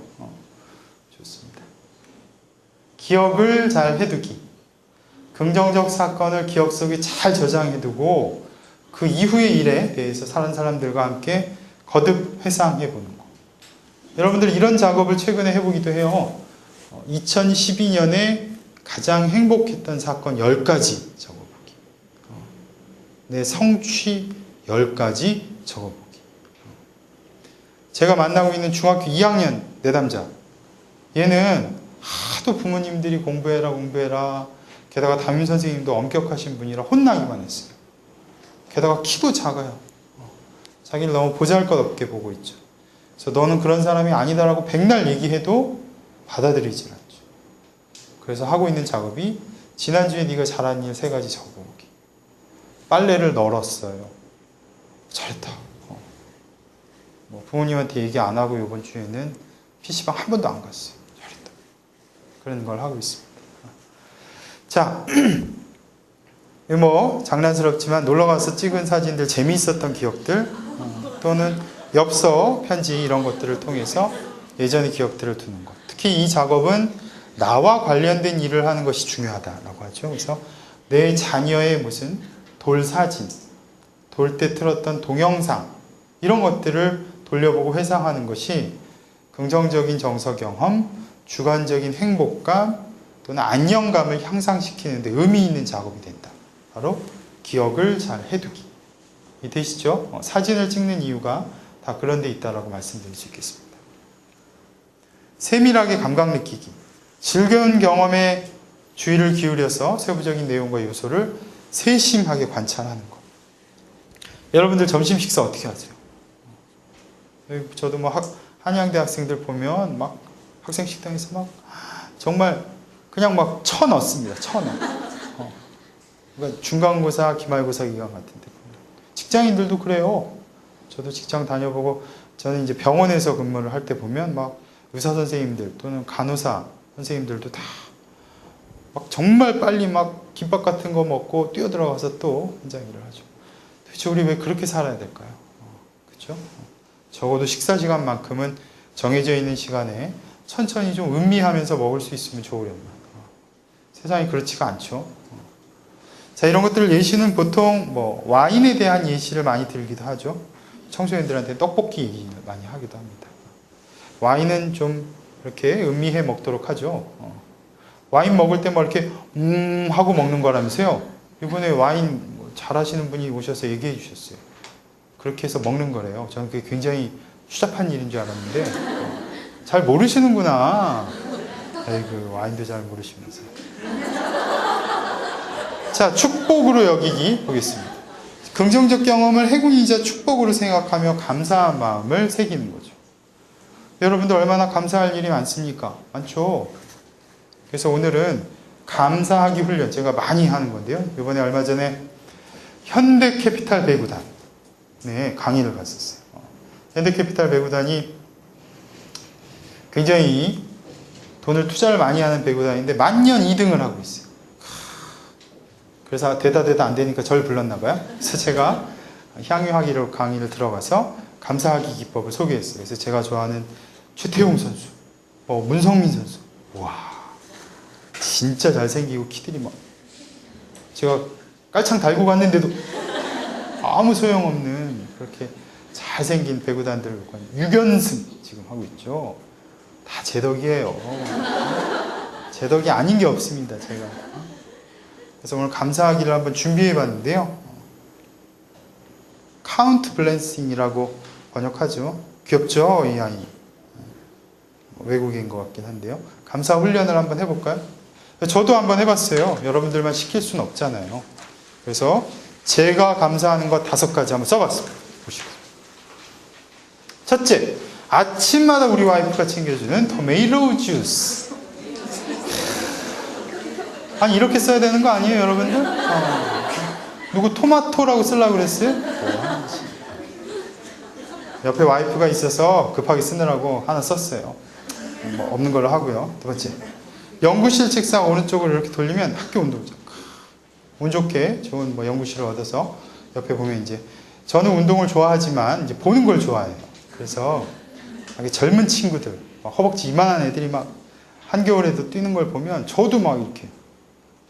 좋습니다. 기억을 잘 해두기. 긍정적 사건을 기억 속에 잘 저장해두고 그 이후의 일에 대해서 다른 사람들과 함께 거듭 회상해보는 거. 여러분들 이런 작업을 최근에 해보기도 해요. 2012년에 가장 행복했던 사건 10가지 적어보기. 내 성취 10가지 적어보기. 제가 만나고 있는 중학교 2학년 내담자. 얘는 하도 부모님들이 공부해라. 게다가 담임 선생님도 엄격하신 분이라 혼나기만 했어요. 게다가 키도 작아요. 자기를 너무 보잘것없게 보고 있죠. 그래서 너는 그런 사람이 아니다라고 백날 얘기해도 받아들이질 않죠. 그래서 하고 있는 작업이 지난주에 네가 잘한 일 3가지 적어보기. 빨래를 널었어요. 잘했다. 뭐 부모님한테 얘기 안 하고 이번 주에는 PC방 한 번도 안 갔어요. 잘했다. 그런 걸 하고 있습니다. 자, 뭐 장난스럽지만 놀러가서 찍은 사진들 재미있었던 기억들 또는 엽서, 편지 이런 것들을 통해서 예전의 기억들을 두는 것. 특히 이 작업은 나와 관련된 일을 하는 것이 중요하다라고 하죠. 그래서 내 자녀의 무슨 돌사진, 돌 때 틀었던 동영상 이런 것들을 돌려보고 회상하는 것이 긍정적인 정서 경험, 주관적인 행복감 또는 안정감을 향상시키는 데 의미 있는 작업이 된다. 바로 기억을 잘 해두기. 되시죠? 사진을 찍는 이유가 다 그런 데 있다라고 말씀드릴 수 있겠습니다. 세밀하게 감각 느끼기. 즐거운 경험에 주의를 기울여서 세부적인 내용과 요소를 세심하게 관찰하는 것. 여러분들 점심 식사 어떻게 하세요? 저도 뭐 한양대 학생들 보면 막 학생 식당에서 막 정말 그냥 막 쳐 넣습니다. 쳐 넣어. 그러니까 중간고사, 기말고사 기간 같은데. 직장인들도 그래요. 저도 직장 다녀보고 저는 이제 병원에서 근무를 할 때 보면 막 의사 선생님들 또는 간호사 선생님들도 다 막 정말 빨리 막 김밥 같은 거 먹고 뛰어들어가서 또 현장 일을 하죠. 도대체 우리 왜 그렇게 살아야 될까요? 그렇죠? 적어도 식사 시간만큼은 정해져 있는 시간에 천천히 좀 음미하면서 먹을 수 있으면 좋으련만. 세상이 그렇지가 않죠. 자, 이런 것들을 예시는 보통 뭐 와인에 대한 예시를 많이 들기도 하죠. 청소년들한테 떡볶이 얘기 많이 하기도 합니다. 와인은 좀 이렇게 음미해 먹도록 하죠. 와인 먹을 때 뭐 이렇게 하고 먹는 거라면서요. 이번에 와인 잘 하시는 분이 오셔서 얘기해 주셨어요. 그렇게 해서 먹는 거래요. 저는 그게 굉장히 추잡한 일인 줄 알았는데 잘 모르시는구나. 아이고, 와인도 잘 모르시면서. 자, 축복으로 여기기 보겠습니다. 긍정적 경험을 행운이자 축복으로 생각하며 감사한 마음을 새기는 거죠. 여러분들 얼마나 감사할 일이 많습니까? 많죠. 그래서 오늘은 감사하기 훈련, 제가 많이 하는 건데요. 이번에 얼마 전에 현대캐피탈 배구단 강의를 갔었어요. 현대캐피탈 배구단이 굉장히 돈을 투자를 많이 하는 배구단인데 만년 2등을 하고 있어요. 그래서 되다 안 되니까 저를 불렀나 봐요. 그래서 제가 향유하기로 강의를 들어가서 감사하기 기법을 소개했어요. 그래서 제가 좋아하는 최태용 선수, 문성민 선수. 와, 진짜 잘생기고 키들이 막 제가 깔창 달고 갔는데도 아무 소용없는 그렇게 잘생긴 배구단들, 유견승 지금 하고 있죠. 다 제 덕이에요. 제 덕이 아닌 게 없습니다, 제가. 그래서 오늘 감사하기를 한번 준비해 봤는데요. 카운트 블레싱이라고 번역하죠. 귀엽죠, 이 아이. 외국인 것 같긴 한데요. 감사 훈련을 한번 해볼까요? 저도 한번 해봤어요. 여러분들만 시킬 수는 없잖아요. 그래서 제가 감사하는 것 5가지 한번 써봤습니다. 보시고. 첫째, 아침마다 우리 와이프가 챙겨주는 토메이토 주스. 아니, 이렇게 써야 되는 거 아니에요, 여러분들? 누구 토마토라고 쓰려고 그랬어요? 옆에 와이프가 있어서 급하게 쓰느라고 하나 썼어요. 없는 걸로 하고요. 두 번째, 연구실 책상 오른쪽으로 이렇게 돌리면 학교 운동장. 운 좋게 좋은 연구실을 얻어서 옆에 보면 이제 저는 운동을 좋아하지만 이제 보는 걸 좋아해요. 그래서 젊은 친구들, 허벅지 이만한 애들이 막 한겨울에도 뛰는 걸 보면 저도 막 이렇게,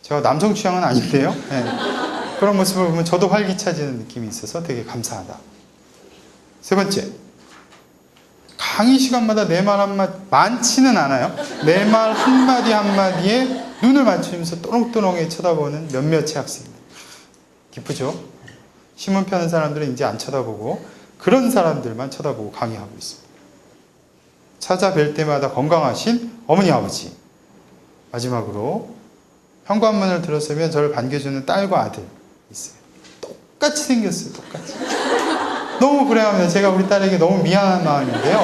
제가 남성 취향은 아닌데요. 네. 그런 모습을 보면 저도 활기차지는 느낌이 있어서 되게 감사하다. 세 번째, 강의 시간마다 내 말 한마디, 많지는 않아요. 내 말 한마디 한마디에 눈을 맞추면서 또롱또롱하게 쳐다보는 몇몇의 학생들. 기쁘죠? 신문 펴는 사람들은 이제 안 쳐다보고 그런 사람들만 쳐다보고 강의하고 있습니다. 찾아뵐 때마다 건강하신 어머니 아버지. 마지막으로 현관문을 들어서면 저를 반겨주는 딸과 아들 있어요. 똑같이 생겼어요. 똑같이. 너무 불행합니다. 제가 우리 딸에게 너무 미안한 마음인데요.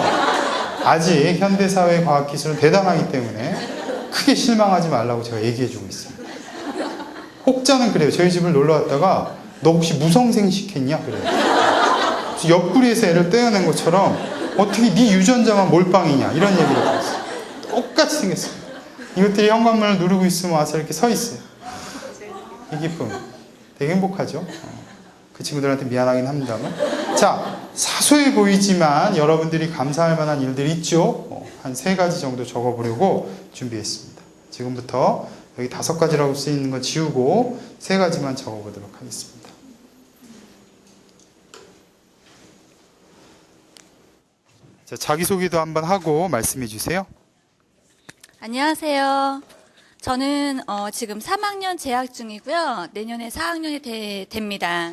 아직 현대사회 과학기술은 대단하기 때문에 크게 실망하지 말라고 제가 얘기해주고 있습니다. 혹자는 그래요. 저희 집을 놀러 왔다가 너 혹시 무성생식했냐? 그래요. 옆구리에서 애를 떼어낸 것처럼 어떻게 네 유전자만 몰빵이냐? 이런 얘기를 했어요. 똑같이 생겼습니다. 이것들이 현관문을 누르고 있으면 와서 이렇게 서 있어요. 이 기쁨. 되게 행복하죠? 그 친구들한테 미안하긴 합니다만. 자, 사소해 보이지만 여러분들이 감사할 만한 일들이 있죠? 한 3가지 정도 적어보려고 준비했습니다. 지금부터 여기 5가지라고 쓰이는 거 지우고 3가지만 적어보도록 하겠습니다. 자, 자기소개도 한번 하고 말씀해 주세요. 안녕하세요. 저는 지금 3학년 재학 중이고요. 내년에 4학년이 됩니다.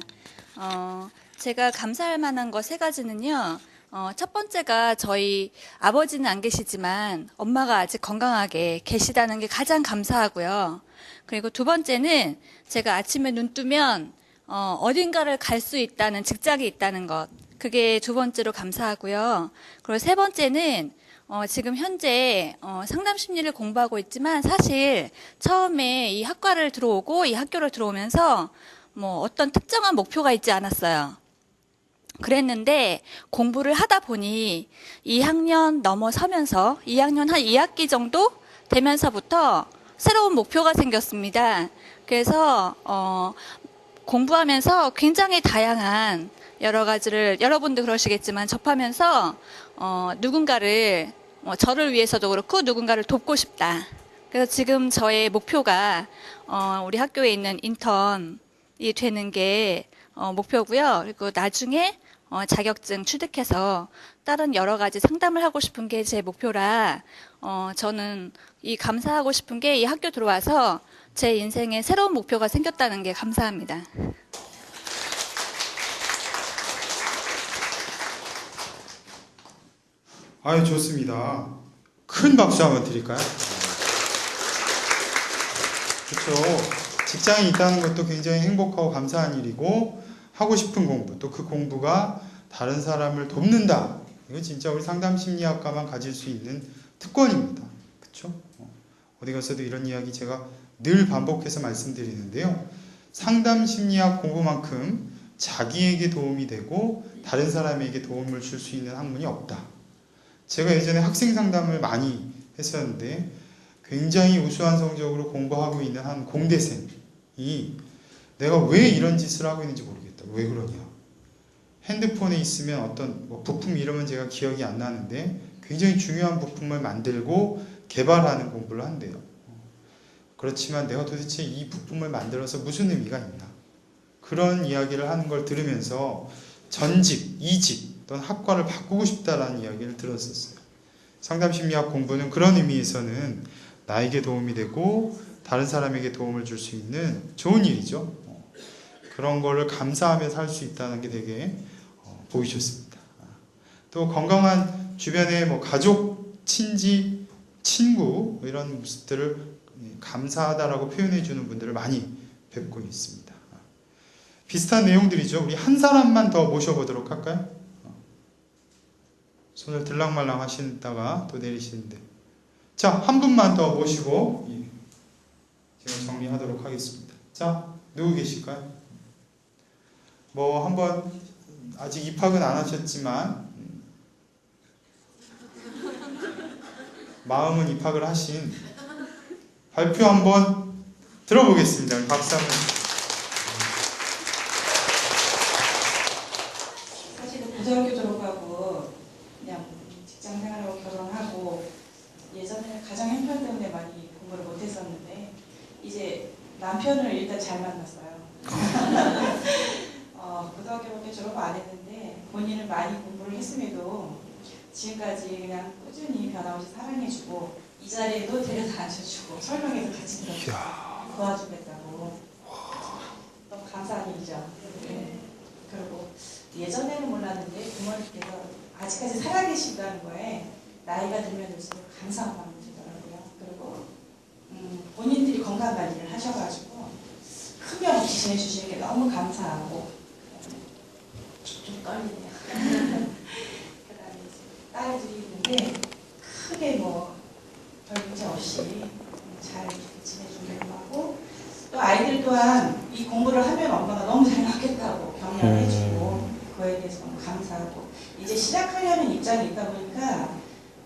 제가 감사할 만한 거 3가지는요. 첫 번째가 저희 아버지는 안 계시지만 엄마가 아직 건강하게 계시다는 게 가장 감사하고요. 그리고 두 번째는 제가 아침에 눈 뜨면 어딘가를 갈 수 있다는 직장이 있다는 것. 그게 두 번째로 감사하고요. 그리고 세 번째는 지금 현재 상담심리를 공부하고 있지만 사실 처음에 이 학과를 들어오고 이 학교를 들어오면서 어떤 특정한 목표가 있지 않았어요. 그랬는데 공부를 하다 보니 2학년 넘어서면서 2학년 한 2학기 정도 되면서부터 새로운 목표가 생겼습니다. 그래서 공부하면서 굉장히 다양한 여러 가지를 여러분도 그러시겠지만 접하면서 누군가를 저를 위해서도 그렇고 누군가를 돕고 싶다. 그래서 지금 저의 목표가 우리 학교에 있는 인턴이 되는 게 목표고요. 그리고 나중에 자격증 취득해서 다른 여러 가지 상담을 하고 싶은 게 제 목표라 저는 이 감사하고 싶은 게 이 학교 들어와서 제 인생에 새로운 목표가 생겼다는 게 감사합니다. 아유, 좋습니다. 큰 박수 한번 드릴까요? 그렇죠. 직장에 있다는 것도 굉장히 행복하고 감사한 일이고, 하고 싶은 공부, 또 그 공부가 다른 사람을 돕는다. 이거 진짜 우리 상담심리학과만 가질 수 있는 특권입니다. 그렇죠? 어디 가서도 이런 이야기 제가 늘 반복해서 말씀드리는데요. 상담심리학 공부만큼 자기에게 도움이 되고 다른 사람에게 도움을 줄 수 있는 학문이 없다. 제가 예전에 학생 상담을 많이 했었는데 굉장히 우수한 성적으로 공부하고 있는 한 공대생이 내가 왜 이런 짓을 하고 있는지 모르겠다. 왜 그러냐. 핸드폰에 있으면 어떤 부품 이름은 제가 기억이 안 나는데 굉장히 중요한 부품을 만들고 개발하는 공부를 한대요. 그렇지만 내가 도대체 이 부품을 만들어서 무슨 의미가 있나. 그런 이야기를 하는 걸 들으면서 전직, 이직 또는 학과를 바꾸고 싶다라는 이야기를 들었었어요. 상담심리학 공부는 그런 의미에서는 나에게 도움이 되고 다른 사람에게 도움을 줄 수 있는 좋은 일이죠. 그런 거를 감사하며 살 수 있다는 게 되게 보기 좋습니다. 또 건강한 주변의 가족, 친지, 친구 이런 모습들을 감사하다라고 표현해 주는 분들을 많이 뵙고 있습니다. 비슷한 내용들이죠. 우리 한 사람만 더 모셔보도록 할까요? 손을 들락말락 하시다가 또 내리시는데, 자, 한 분만 더 모시고 제가 정리하도록 하겠습니다. 자, 누구 계실까요? 한번 아직 입학은 안 하셨지만 마음은 입학을 하신 발표 한번 들어보겠습니다. 박수 한번. 사실은 고등학교 졸업하고 그냥 직장 생활하고 결혼하고 예전에는 가정 형편 때문에 많이 공부를 못했었는데 이제 남편을 일단 잘 만났어요. 고등학교밖에 졸업 안 했는데 본인은 많이 공부를 했음에도 지금까지 그냥 꾸준히 변함없이 사랑해주고 이 자리에도 데려다 앉혀주고 설명해서 같이 도와주겠다고. 너무 감사한 일이죠. 네. 그리고 예전에는 몰랐는데 부모님께서 아직까지 살아계신다는 거에 나이가 들면 들수록 감사한 마음이 들더라고요. 그리고 본인들이 건강관리를 하셔가지고 크게 없이 지내주시는 게 너무 감사하고 좀 떨리네요. 그다음에 딸들이 있는데 크게 별 문제 없이 잘 지내주려고 하고, 또 아이들 또한 이 공부를 하면 엄마가 너무 잘 맞겠다고 격려를 해주고 그거에 대해서 너무 감사하고, 이제 시작하려는 입장이 있다 보니까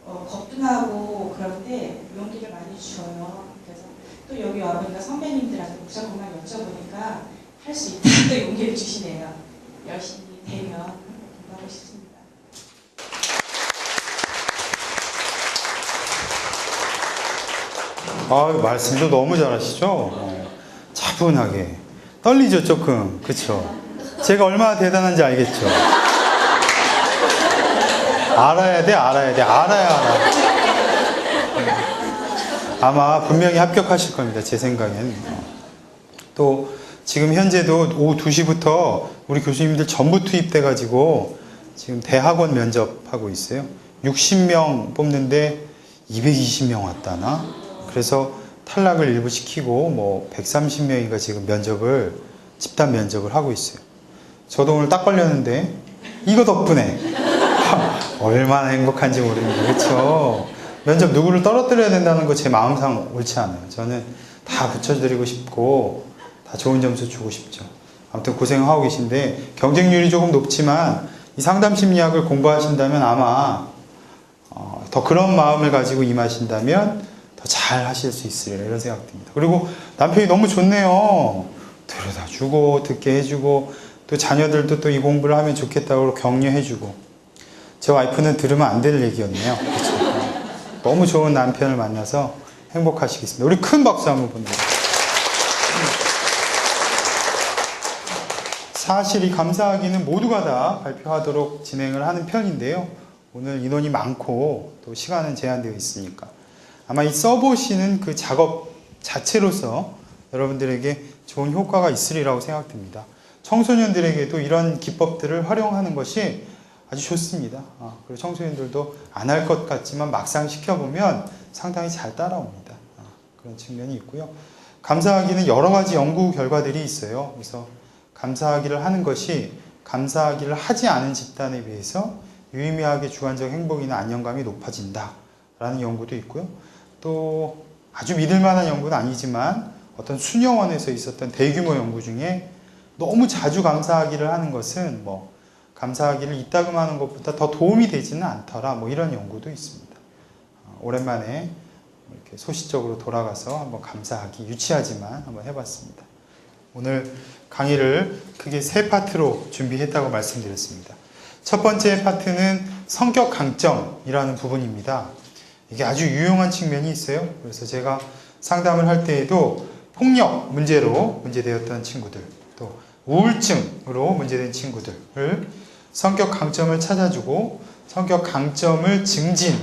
겁도 나고 그런데 용기를 많이 주어요. 그래서 또 여기 와보니까 선배님들한테 무조건만 여쭤보니까 할 수 있다 또 용기를 주시네요. 열심히 되면 공부하고 싶습니다. 말씀도 너무 잘하시죠? 차분하게. 떨리죠, 조금. 그쵸? 제가 얼마나 대단한지 알겠죠? 알아야 돼. 알아야. 아마 분명히 합격하실 겁니다, 제 생각엔. 또 지금 현재도 오후 2시부터 우리 교수님들 전부 투입돼가지고 지금 대학원 면접하고 있어요. 60명 뽑는데 220명 왔다나? 그래서 탈락을 일부 시키고 130명인가 지금 집단 면접을 하고 있어요. 저도 오늘 딱 걸렸는데 이거 덕분에 얼마나 행복한지 모릅니다. 그렇죠? 면접 누구를 떨어뜨려야 된다는 거 제 마음상 옳지 않아요. 저는 다 붙여드리고 싶고 다 좋은 점수 주고 싶죠. 아무튼 고생하고 계신데 경쟁률이 조금 높지만 이 상담심리학을 공부하신다면 아마 더 그런 마음을 가지고 임하신다면 더 잘 하실 수 있으리라 이런 생각 듭니다. 그리고 남편이 너무 좋네요. 들여다 주고 듣게 해주고 또 자녀들도 또 이 공부를 하면 좋겠다고 격려해주고. 제 와이프는 들으면 안 될 얘기였네요. 그렇죠? 너무 좋은 남편을 만나서 행복하시겠습니다. 우리 큰 박수 한번 보내드립니다. 사실 이 감사하기는 모두가 다 발표하도록 진행을 하는 편인데요. 오늘 인원이 많고 또 시간은 제한되어 있으니까 아마 이 써보시는 그 작업 자체로서 여러분들에게 좋은 효과가 있으리라고 생각됩니다. 청소년들에게도 이런 기법들을 활용하는 것이 아주 좋습니다. 그리고 청소년들도 안 할 것 같지만 막상 시켜보면 상당히 잘 따라옵니다. 그런 측면이 있고요. 감사하기는 여러 가지 연구 결과들이 있어요. 그래서 감사하기를 하는 것이 감사하기를 하지 않은 집단에 비해서 유의미하게 주관적 행복이나 안정감이 높아진다라는 연구도 있고요. 또 아주 믿을 만한 연구는 아니지만 어떤 수녀원에서 있었던 대규모 연구 중에 너무 자주 감사하기를 하는 것은 감사하기를 이따금 하는 것보다 더 도움이 되지는 않더라. 이런 연구도 있습니다. 오랜만에 이렇게 소시적으로 돌아가서 한번 감사하기, 유치하지만 한번 해봤습니다. 오늘 강의를 크게 3파트로 준비했다고 말씀드렸습니다. 첫 번째 파트는 성격 강점이라는 부분입니다. 이게 아주 유용한 측면이 있어요. 그래서 제가 상담을 할 때에도 폭력 문제로 문제되었던 친구들, 또 우울증으로 문제된 친구들을 성격 강점을 찾아주고 성격 강점을 증진,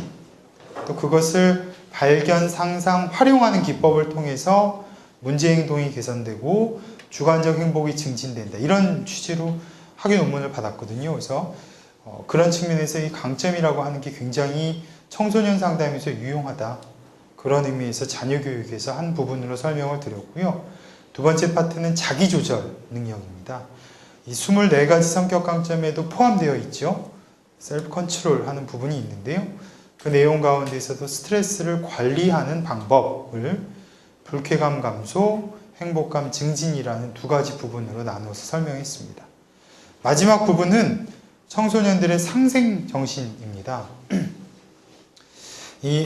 또 그것을 발견, 상상, 활용하는 기법을 통해서 문제 행동이 개선되고 주관적 행복이 증진된다. 이런 취지로 학위 논문을 받았거든요. 그래서 그런 측면에서 이 강점이라고 하는 게 굉장히 청소년 상담에서 유용하다. 그런 의미에서 자녀 교육에서 한 부분으로 설명을 드렸고요. 두 번째 파트는 자기조절 능력입니다. 이 24가지 성격 강점에도 포함되어 있죠. 셀프 컨트롤 하는 부분이 있는데요. 그 내용 가운데서도 스트레스를 관리하는 방법을 불쾌감 감소, 행복감 증진이라는 2가지 부분으로 나눠서 설명했습니다. 마지막 부분은 청소년들의 상생 정신입니다.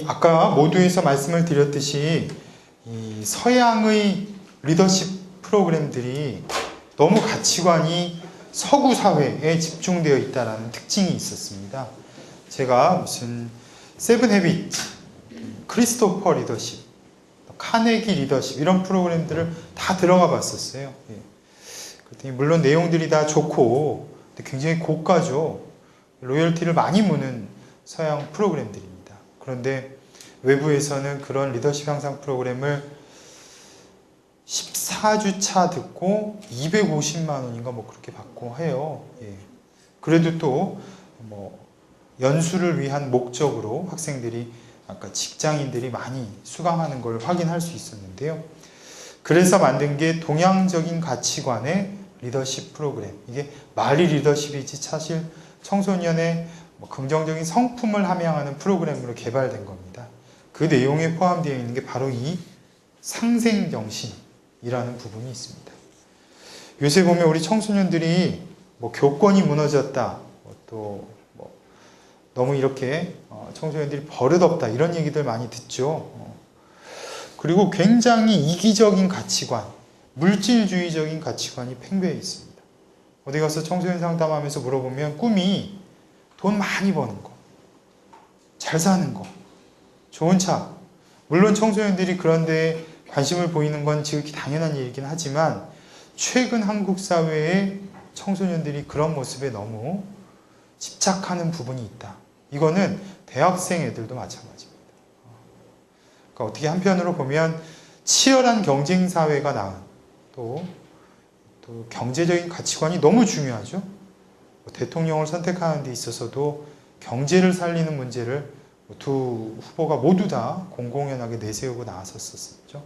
아까 모두에서 말씀을 드렸듯이 이 서양의 리더십 프로그램들이 너무 가치관이 서구 사회에 집중되어 있다는 특징이 있었습니다. 제가 무슨 세븐 헤비트, 크리스토퍼 리더십, 카네기 리더십 이런 프로그램들을 다 들어가 봤었어요. 그랬더니 물론 내용들이 다 좋고 굉장히 고가죠. 로열티를 많이 무는 서양 프로그램들입니다. 그런데 외부에서는 그런 리더십 향상 프로그램을 14주차 듣고 250만 원인가 그렇게 받고 해요. 그래도 또 연수를 위한 목적으로 학생들이 아까 직장인들이 많이 수강하는 걸 확인할 수 있었는데요. 그래서 만든 게 동양적인 가치관의 리더십 프로그램. 이게 말이 리더십이지 사실 청소년의 긍정적인 성품을 함양하는 프로그램으로 개발된 겁니다. 그 내용에 포함되어 있는 게 바로 이 상생정신이라는 부분이 있습니다. 요새 보면 우리 청소년들이 교권이 무너졌다, 또 너무 이렇게 청소년들이 버릇없다 이런 얘기들 많이 듣죠. 그리고 굉장히 이기적인 가치관, 물질주의적인 가치관이 팽배해 있습니다. 어디 가서 청소년 상담하면서 물어보면 꿈이 돈 많이 버는 거, 잘 사는 거, 좋은 차. 물론 청소년들이 그런 데에 관심을 보이는 건 지극히 당연한 일이긴 하지만 최근 한국 사회의 청소년들이 그런 모습에 너무 집착하는 부분이 있다. 이거는 대학생 애들도 마찬가지입니다. 그러니까 어떻게 한편으로 보면 치열한 경쟁 사회가 낳은 또 경제적인 가치관이 너무 중요하죠. 대통령을 선택하는 데 있어서도 경제를 살리는 문제를 두 후보가 모두 다 공공연하게 내세우고 나섰었죠.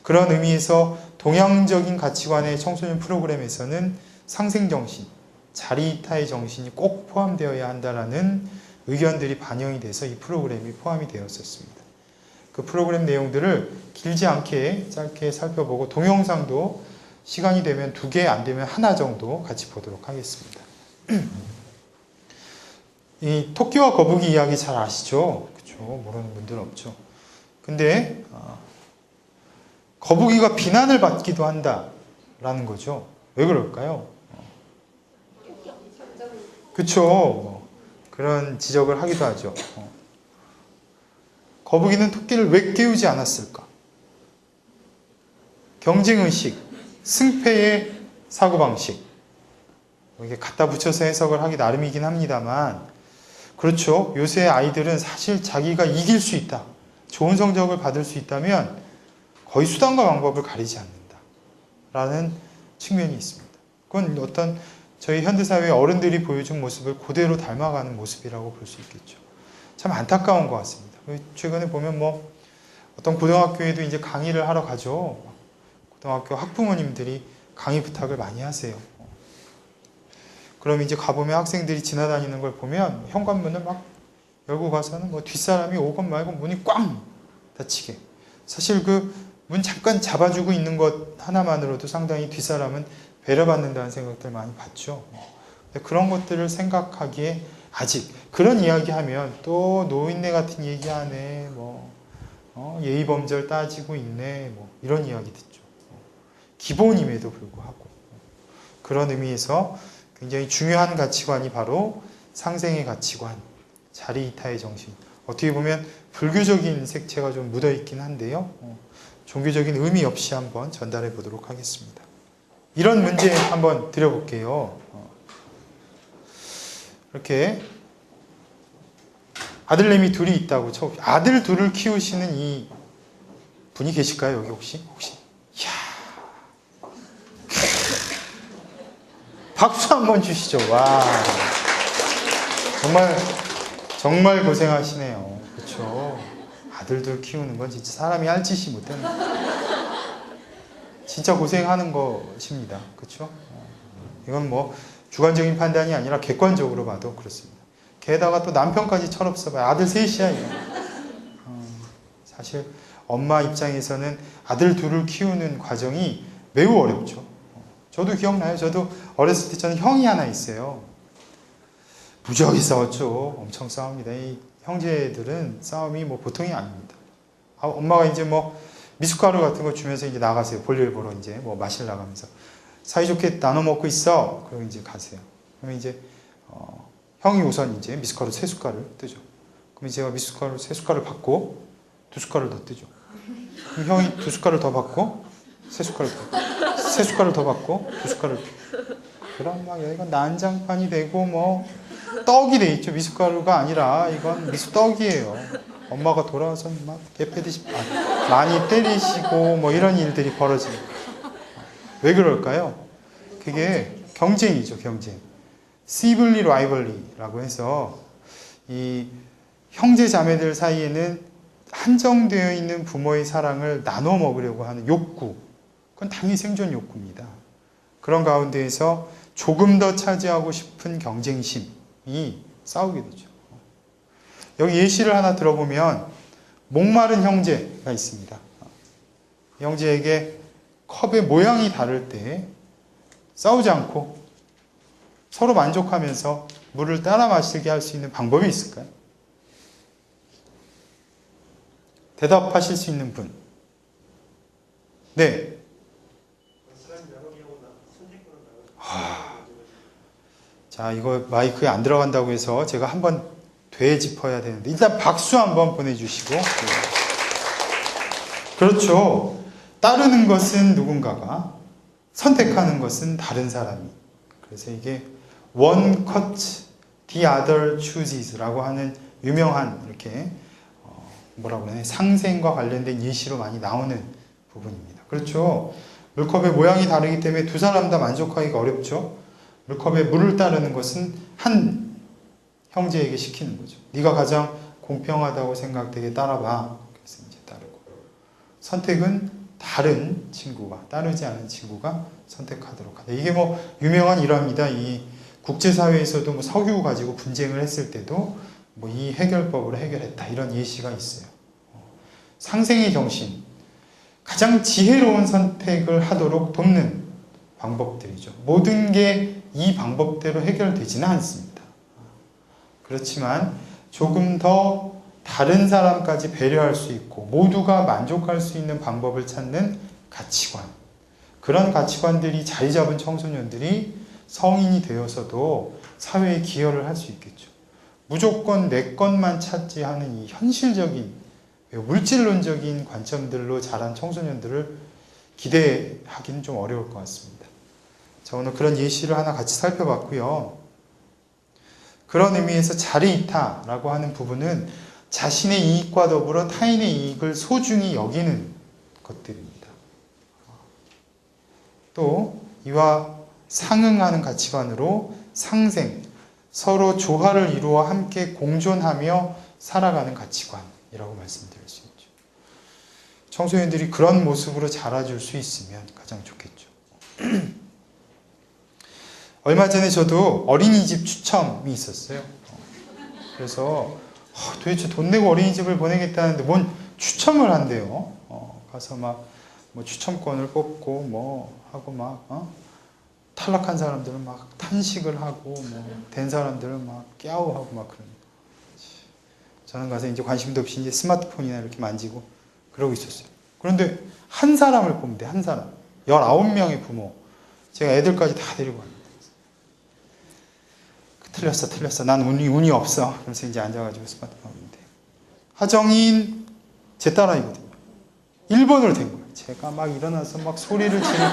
그런 의미에서 동양적인 가치관의 청소년 프로그램에서는 상생정신, 자리이타의 정신이 꼭 포함되어야 한다라는 의견들이 반영이 돼서 이 프로그램이 포함이 되었었습니다. 그 프로그램 내용들을 길지 않게 짧게 살펴보고 동영상도 시간이 되면 2개, 안 되면 1 정도 같이 보도록 하겠습니다. 이 토끼와 거북이 이야기 잘 아시죠? 그렇죠? 모르는 분들 없죠. 근데 거북이가 비난을 받기도 한다라는 거죠. 왜 그럴까요? 그렇죠. 그런 지적을 하기도 하죠. 거북이는 토끼를 왜 깨우지 않았을까? 경쟁의식, 승패의 사고방식, 이게 갖다 붙여서 해석을 하기 나름이긴 합니다만, 그렇죠. 요새 아이들은 사실 자기가 이길 수 있다, 좋은 성적을 받을 수 있다면 거의 수단과 방법을 가리지 않는다라는 측면이 있습니다. 그건 어떤 저희 현대사회의 어른들이 보여준 모습을 그대로 닮아가는 모습이라고 볼 수 있겠죠. 참 안타까운 것 같습니다. 최근에 보면 뭐 어떤 고등학교에도 이제 강의를 하러 가죠. 고등학교 학부모님들이 강의 부탁을 많이 하세요. 그럼 이제 가보면 학생들이 지나다니는 걸 보면 현관문을 막 열고 가서는 뭐 뒷사람이 오건 말건 문이 꽝 닫히게. 사실 그 문 잠깐 잡아주고 있는 것 하나만으로도 상당히 뒷사람은 배려받는다는 생각들 많이 받죠. 그런 것들을 생각하기에 아직 그런 이야기하면 또 노인네 같은 얘기하네, 뭐 예의범절 따지고 있네, 뭐 이런 이야기 듣죠. 기본임에도 불구하고 그런 의미에서 굉장히 중요한 가치관이 바로 상생의 가치관, 자리이타의 정신. 어떻게 보면 불교적인 색채가 좀 묻어 있긴 한데요. 종교적인 의미 없이 한번 전달해 보도록 하겠습니다. 이런 문제 한번 드려볼게요. 이렇게 아들내미 둘이 있다고 쳐. 아들 둘을 키우시는 이 분이 계실까요? 여기 혹시? 이야. 박수 한번 주시죠. 와. 정말 고생하시네요. 그렇죠? 아들들 키우는 건 진짜 사람이 할 짓이 못했네. 진짜 고생하는 것입니다. 그렇죠? 이건 뭐 주관적인 판단이 아니라 객관적으로 봐도 그렇습니다. 게다가 또 남편까지 철없어 봐요. 아들 셋이야. 사실 엄마 입장에서는 아들 둘을 키우는 과정이 매우 어렵죠. 저도 기억나요. 저도 어렸을 때 저는 형이 하나 있어요. 무지하게 싸웠죠. 엄청 싸웁니다. 이 형제들은 싸움이 뭐 보통이 아닙니다. 엄마가 이제 뭐 미숫가루 같은 거 주면서 이제 나가세요. 볼일 보러 이제 뭐 마실 나가면서 사이좋게 나눠 먹고 있어. 그럼 이제 가세요. 그러면 이제 형이 우선 이제 미숫가루 3숟갈을 뜨죠. 그럼 제가 미숫가루 3숟갈을 받고 2숟갈을 더 뜨죠. 그럼 형이 2숟갈을 더 받고 3숟갈을 더 3숟갈을 더 받고 2숟갈을 그럼 막 여기가 난장판이 되고 뭐 떡이 돼 있죠. 미숫가루가 아니라 이건 미숫떡이에요. 엄마가 돌아와서 막 개패듯이 많이 때리시고 뭐 이런 일들이 벌어집니다. 왜 그럴까요? 그게 경쟁이죠. 경쟁. 시블리 라이벌리라고 해서 이 형제 자매들 사이에는 한정되어 있는 부모의 사랑을 나눠 먹으려고 하는 욕구, 그건 당연히 생존 욕구입니다. 그런 가운데에서 조금 더 차지하고 싶은 경쟁심이 싸우게 되죠. 여기 예시를 하나 들어보면 목마른 형제가 있습니다. 형제에게 컵의 모양이 다를 때 싸우지 않고 서로 만족하면서 물을 따라 마시게 할 수 있는 방법이 있을까요? 대답하실 수 있는 분. 네. 자, 이거 마이크에 안 들어간다고 해서 제가 한번 되짚어야 되는데 일단 박수 한번 보내주시고. 네. 그렇죠. 따르는 것은 누군가가, 선택하는 것은 다른 사람이. 그래서 이게 one cut, the other chooses라고 하는 유명한 이렇게 뭐라고 그러냐, 상생과 관련된 예시로 많이 나오는 부분입니다. 그렇죠. 물컵의 모양이 다르기 때문에 두 사람 다 만족하기가 어렵죠. 물컵에 물을 따르는 것은 한 형제에게 시키는 거죠. 네가 가장 공평하다고 생각되게 따라봐. 그래서 이제 따르고. 선택은 다른 친구가, 따르지 않은 친구가 선택하도록 하다. 이게 뭐 유명한 일화입니다. 이 국제사회에서도 뭐 석유 가지고 분쟁을 했을 때도 뭐 이 해결법으로 해결했다. 이런 예시가 있어요. 상생의 정신. 가장 지혜로운 선택을 하도록 돕는 방법들이죠. 모든 게 이 방법대로 해결되지는 않습니다. 그렇지만 조금 더 다른 사람까지 배려할 수 있고 모두가 만족할 수 있는 방법을 찾는 가치관. 그런 가치관들이 자리 잡은 청소년들이 성인이 되어서도 사회에 기여를 할 수 있겠죠. 무조건 내 것만 찾지 하는 이 현실적인, 물질론적인 관점들로 자란 청소년들을 기대하기는 좀 어려울 것 같습니다. 자, 오늘 그런 예시를 하나 같이 살펴봤고요. 그런 의미에서 자리이타라고 하는 부분은 자신의 이익과 더불어 타인의 이익을 소중히 여기는 것들입니다. 또 이와 상응하는 가치관으로 상생, 서로 조화를 이루어 함께 공존하며 살아가는 가치관이라고 말씀드릴 수 있죠. 청소년들이 그런 모습으로 자라줄 수 있으면 가장 좋겠죠. 얼마 전에 저도 어린이집 추첨이 있었어요. 그래서 도대체 돈 내고 어린이집을 보내겠다는데 뭔 추첨을 한대요. 가서 막 뭐 추첨권을 뽑고 뭐 하고 막 탈락한 사람들은 막 탄식을 하고 뭐 된 사람들은 막 깨우하고 막 그러니까 저는 가서 이제 관심도 없이 이제 스마트폰이나 이렇게 만지고 그러고 있었어요. 그런데 한 사람을 보면 돼. 한 사람. 19명의 부모. 제가 애들까지 다 데리고 갑니다. 틀렸어. 난 운이 없어. 그래서 이제 앉아가지고 스마트폰 보는데 하정인 제 딸아이거든요. 1번으로 된 거예요. 제가 막 일어나서 막 소리를 지르고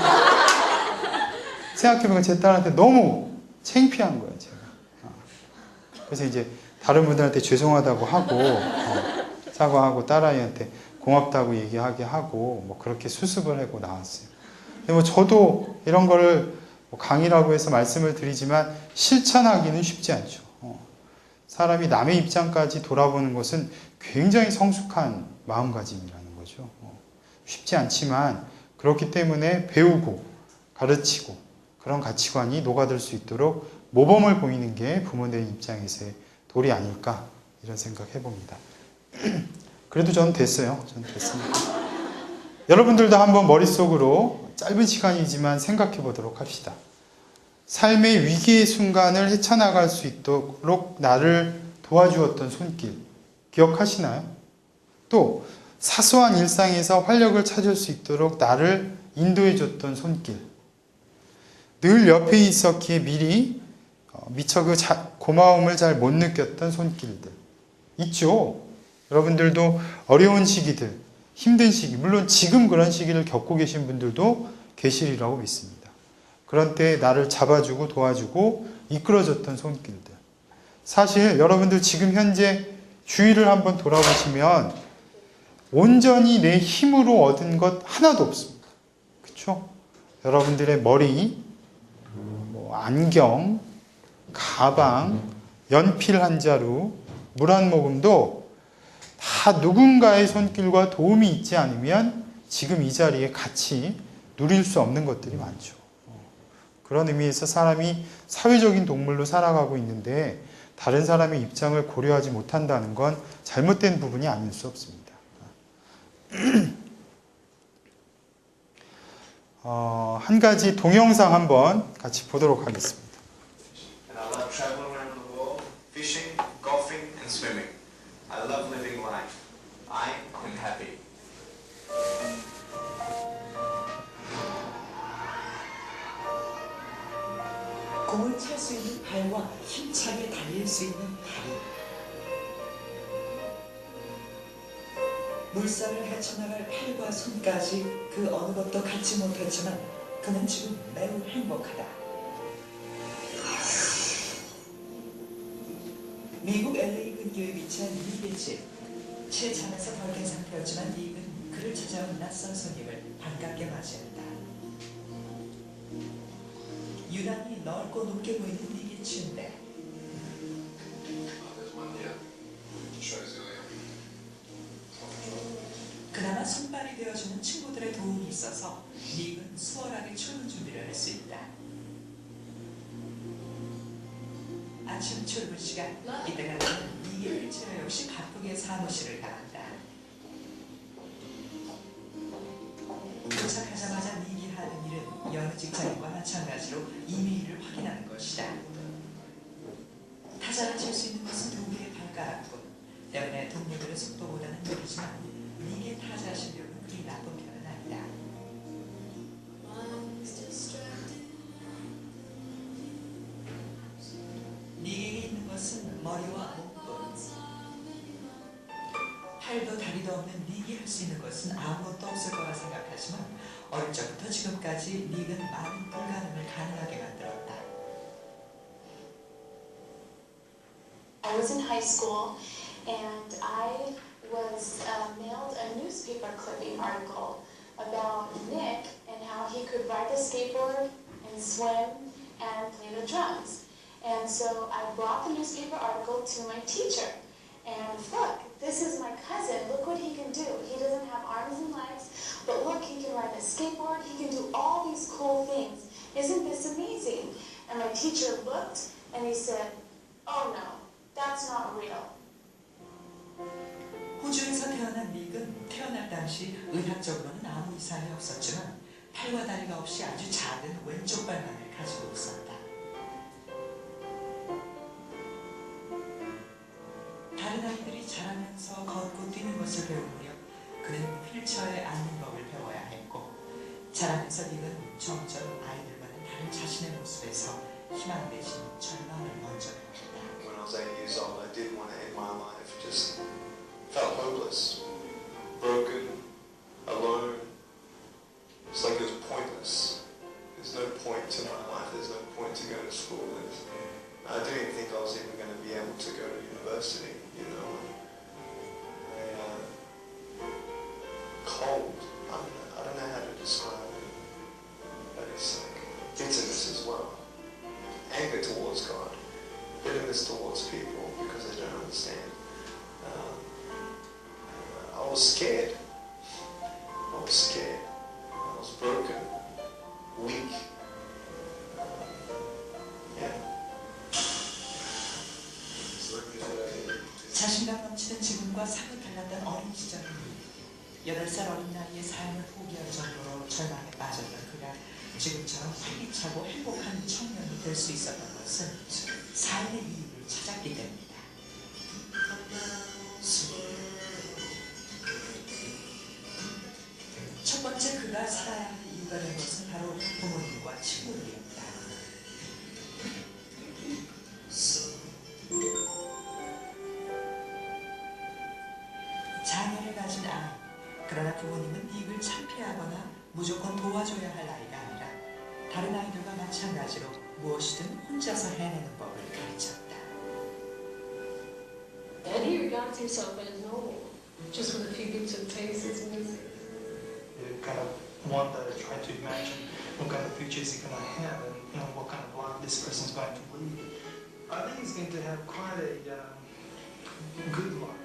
생각해보니까 제 딸한테 너무 창피한 거예요. 제가. 그래서 이제 다른 분들한테 죄송하다고 하고 사과하고 딸아이한테 고맙다고 얘기하게 하고 뭐 그렇게 수습을 하고 나왔어요. 근데 뭐 저도 이런 거를 뭐 강의라고 해서 말씀을 드리지만 실천하기는 쉽지 않죠. 사람이 남의 입장까지 돌아보는 것은 굉장히 성숙한 마음가짐이라는 거죠. 쉽지 않지만 그렇기 때문에 배우고 가르치고 그런 가치관이 녹아들 수 있도록 모범을 보이는 게 부모님 입장에서의 도리 아닐까 이런 생각 해봅니다. 그래도 저는 됐어요. 저는 됐습니다. 여러분들도 한번 머릿속으로 짧은 시간이지만 생각해 보도록 합시다. 삶의 위기의 순간을 헤쳐나갈 수 있도록 나를 도와주었던 손길 기억하시나요? 또 사소한 일상에서 활력을 찾을 수 있도록 나를 인도해 줬던 손길 늘 옆에 있었기에 미처 그 고마움을 잘 못 느꼈던 손길들 있죠? 여러분들도 어려운 시기들 힘든 시기 물론 지금 그런 시기를 겪고 계신 분들도 계시리라고 믿습니다. 그런 때에 나를 잡아주고 도와주고 이끌어줬던 손길들 사실 여러분들 지금 현재 주위를 한번 돌아보시면 온전히 내 힘으로 얻은 것 하나도 없습니다. 그렇죠? 여러분들의 머리, 뭐 안경, 가방, 연필 한 자루, 물 한 모금도 다 누군가의 손길과 도움이 있지 않으면 지금 이 자리에 같이 누릴 수 없는 것들이 많죠. 그런 의미에서 사람이 사회적인 동물로 살아가고 있는데 다른 사람의 입장을 고려하지 못한다는 건 잘못된 부분이 아닐 수 없습니다. 한 가지 동영상 한번 같이 보도록 하겠습니다. And I love traveling around the world, fishing, golfing, and swimming. I love living life. I am happy. 공을 찰 수 있는 발과 힘차게 달릴 수 있는 다리. 물살을 헤쳐나갈 팔과 손까지 그 어느 것도 갖지 못했지만 그는 지금 매우 행복하다. 미국 LA 근교에 위치한 닉의 집. 채 잠에서 덜 깬 상태였지만 닉은 그를 찾아온 낯선 손님을 반갑게 맞이했다. 유난히 넓고 높게 보이는 닉의 침대. 그나마 손발이 되어주는 친구들의 도움이 있어서 닉은 수월하게 출근 준비를 할 수 있다. 아침 출근 시간, 이때가 되면 닉의 일체로 역시 바쁘게 사무실을 나간다. 도착하자마자 닉이 하는 일은 여느 직장인과 마찬가지로 이메일을 확인하는 것이다. 타자를 칠 수 있는 것은 두 개의 발가락뿐. 때문에 동료들의 속도보다는 느리지만 닉의 타자 실력은 그리 나쁜 편은 아니다. 닉에게 있는 것은 머리와 목뿐. 할 수 있는 것은 아무것도 없을 거라 생각하지만 어릴 적부터 지금까지 닉은 많은 불가능을 가능하게 만들었다. I was in high school and I was mailed a newspaper clipping article about Nick and how he could ride the skateboard and swim and play the drums. And so I brought the newspaper article to my teacher. And look, this is my cousin. Look what he can do. He doesn't have arms and legs, but look, he can ride a skateboard. He can do all these cool things. Isn't this amazing? And my teacher looked and he said, oh no, that's not real. 호주에서 태어난 닉은 태어날 당시 의학적으로는 아무 이상이 없었지만 팔과 다리가 없이 아주 작은 왼쪽 발만을 가지고 있었다. 다른 아이들이 자라면서 걷고 뛰는 것을 배울 무렵 그는 휠체어에 앉는 법을 배워야 했고 자라면서 닉은 점점 아이들과는 다른 자신의 모습에서 희망 대신 절망을 먼저 배웠다. When I was 8 years old, I did want to end my life. Just felt hopeless, broken, alone. It's like it was pointless. There's no point to my life. There's no point to go to school. I didn't even think I was even going to be able to go to university. You know, cold. I don't know how to describe it, but it's like bitterness as well. Anger towards God, bitterness towards people because they don't understand. I was scared. I was scared. I was broken, weak. Yeah. 자신감 넘치는 지금과 상을 달랐던 어린 시절 8살 어린 나이에 삶을 포기할 정도로 절망에 빠졌던 그가 지금처럼 활기차고 행복한 청년이 될 수 있었던 것은 삶의 이유를 찾았기 때문이다. 첫 번째 그가 살아야 할 이유가 된 것은 바로 부모님과 친구들이었다. 자녀를 가진 아이, 그러나 부모님은 닉을 창피하거나 무조건 도와줘야 할 아이가 아니라 다른 아이들과 마찬가지로 무엇이든 혼자서 해내는 법을 가르쳤다. And he regards himself as normal, just with a few bits and pieces missing. You kind of wonder, try to imagine what kind of future is he going to have and what kind of life this person is going to lead. I think he's going to have quite a good life.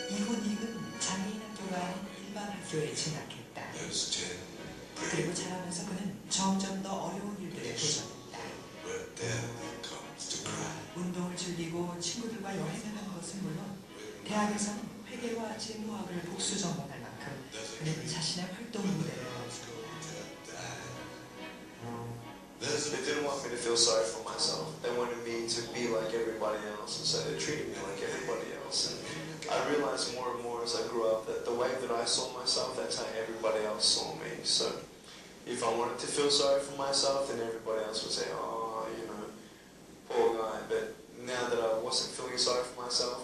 이후 닉은 장애인 학교가 아닌 일반 학교에 진학했다. 그리고 자라면서 그는 점점 더 어려운 일들에 도전했다. 운동을 즐기고 친구들과 여행을 하는 것은 물론 대학에서는 회계와 재무학을 복수 전공할 만큼 그는 자신의 활동 무대를 만들었다. They didn't want me to feel sorry for myself. They wanted me to be like everybody else, and so they treated me like everybody else. And I realized more and more as I grew up that the way that I saw myself, that's how everybody else saw me. So if I wanted to feel sorry for myself, then everybody else would say, oh, you know, poor guy. But now that I wasn't feeling sorry for myself,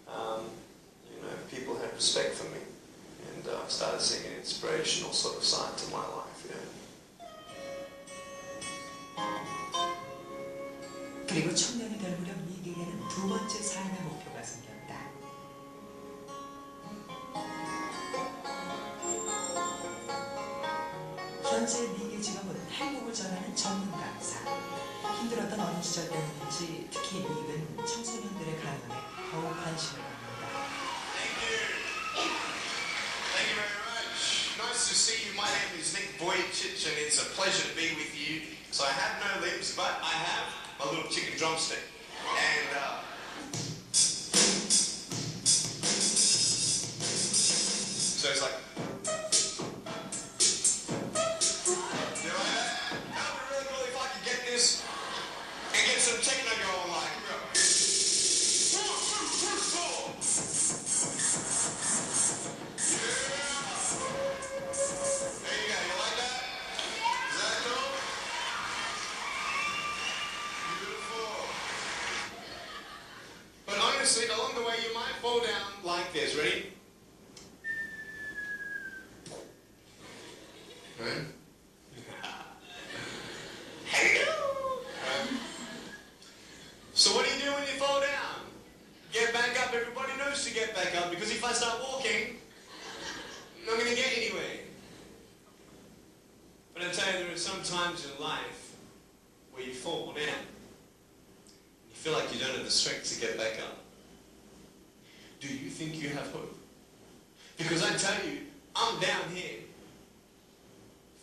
you know, people had respect for me, and I started seeing an inspirational sort of side to my life. Yeah. 그리고 청년이 될 무렵 닉에게는 두 번째 삶의 목표가 생겼다. 현재 닉의 직업은 행복을 전하는 전문 강사. 힘들었던 어린 시절 때문인지 특히 닉은 청소년들의 가능함에 더욱 관심을 갖는다. Thank you very much. Nice to see you. My name is Nick Vujicic, and it's a pleasure to be with you. So I have no limbs, but I have my little chicken drumstick. And so it's like. You like that? That would be really cool if I could get this and get some techno going like. Here we go. 1, 2, 3, 4. There you go, you like that? Is that cool? Beautiful. ready? Right? Hello! So what do you do when you fall down? Get back up. Everybody knows to get back up, because if I start walking, I'm not going to get anywhere. But I tell you, there are some times in life where you fall down. You feel like you don't have the strength to get back up. Do you think you have hope? Because I tell you, I'm down here,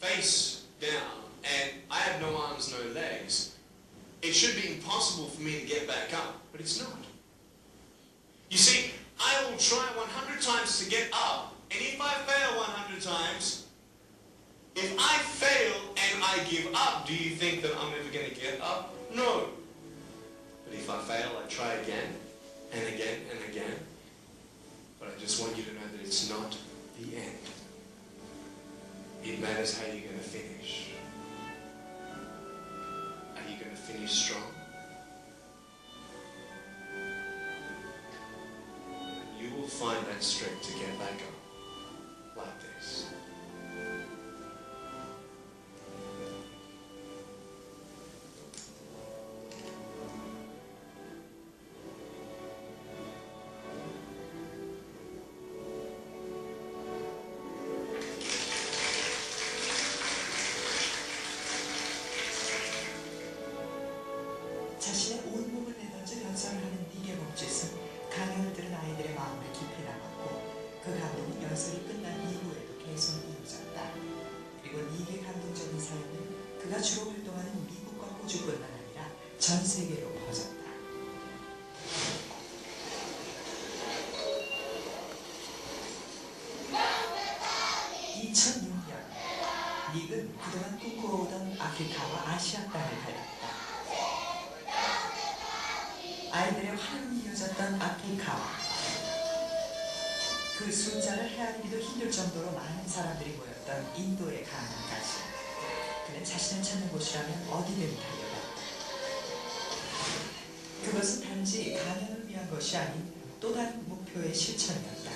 face down, and I have no arms, no legs. It should be impossible for me to get back up, but it's not. You see, I will try 100 times to get up, and if I fail 100 times, if I fail and I give up, do you think that I'm ever going to get up? No. But if I fail, I try again, and again, and again. But I just want you to know that it's not the end. It matters how you're going to finish. Are you going to finish strong? And you will find that strength to get back up like this. 자신의 온몸을 내던져 연설하는 닉의 몸짓은 강연을 들은 아이들의 마음을 깊이 남았고, 그 감동은 연설이 끝난 이후에도 계속 이어졌다. 그리고 닉의 감동적인 사연은 그가 주로 활동하는 미국과 호주뿐만 아니라 전 세계로 퍼졌다. 2006년, 닉은 그동안 꿈꿔오던 아프리카와 아시아 땅을 달렸다. 아이들의 환호이 이어졌던 아프리카와 그 숫자를 헤아리기도 힘들 정도로 많은 사람들이 모였던 인도의 강남까지 그는 자신을 찾는 곳이라면 어디든 달려갔다. 그것은 단지 강연을 위한 것이 아닌 또 다른 목표의 실천이었다.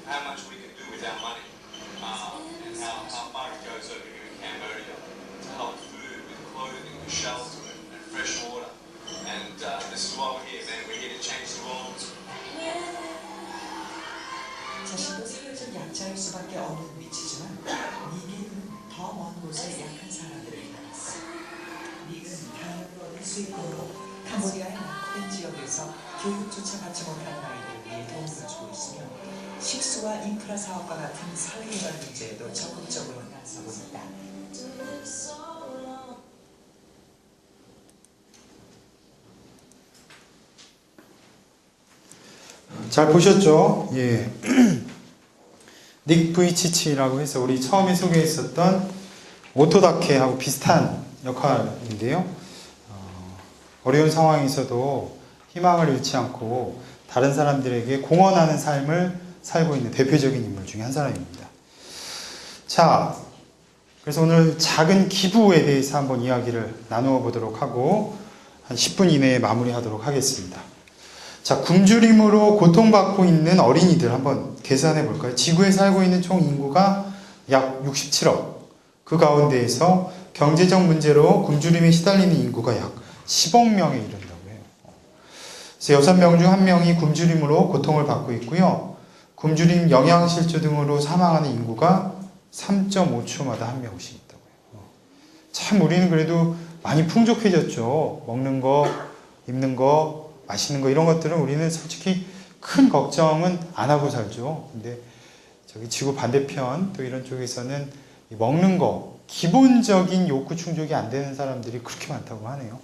How much we can do with our money, and how far it goes over here in Cambodia to help food, with clothing, with shelter, and fresh water. And this is why we're here, man. We're here to change the world. 자신도 사회적 약자일 수밖에 없는 위치지만 닉의 눈은 더 먼 곳에 약한 사람들을 향했어. 닉은 강연으로 얻은 수익금으로 캄보디아의 낙후된 지역에서 교육조차 받지 못하는 아이들을 위해 도움을 주고 있으며 식수와 인프라 사업과 같은 사회개발 문제에도 적극적으로 나서고 있다. 잘 보셨죠? 예. 닉 부이치치라고 해서 우리 처음에 소개했었던 오토다케하고 비슷한 역할인데요. 어려운 상황에서도 희망을 잃지 않고 다른 사람들에게 공헌하는 삶을 살고 있는 대표적인 인물 중에 한 사람입니다. 자, 그래서 오늘 작은 기부에 대해서 한번 이야기를 나누어 보도록 하고 한 10분 이내에 마무리하도록 하겠습니다. 자, 굶주림으로 고통받고 있는 어린이들 한번 계산해 볼까요? 지구에 살고 있는 총 인구가 약 67억. 그 가운데에서 경제적 문제로 굶주림에 시달리는 인구가 약 10억 명에 이른다고 해요. 그래서 6명 중 1명이 굶주림으로 고통을 받고 있고요. 굶주림, 영양실조 등으로 사망하는 인구가 3.5초마다 1명씩 있다고 해요. 참 우리는 그래도 많이 풍족해졌죠. 먹는 거, 입는 거, 마시는 거 이런 것들은 우리는 솔직히 큰 걱정은 안 하고 살죠. 근데 저기 지구 반대편 또 이런 쪽에서는 먹는 거, 기본적인 욕구 충족이 안 되는 사람들이 그렇게 많다고 하네요.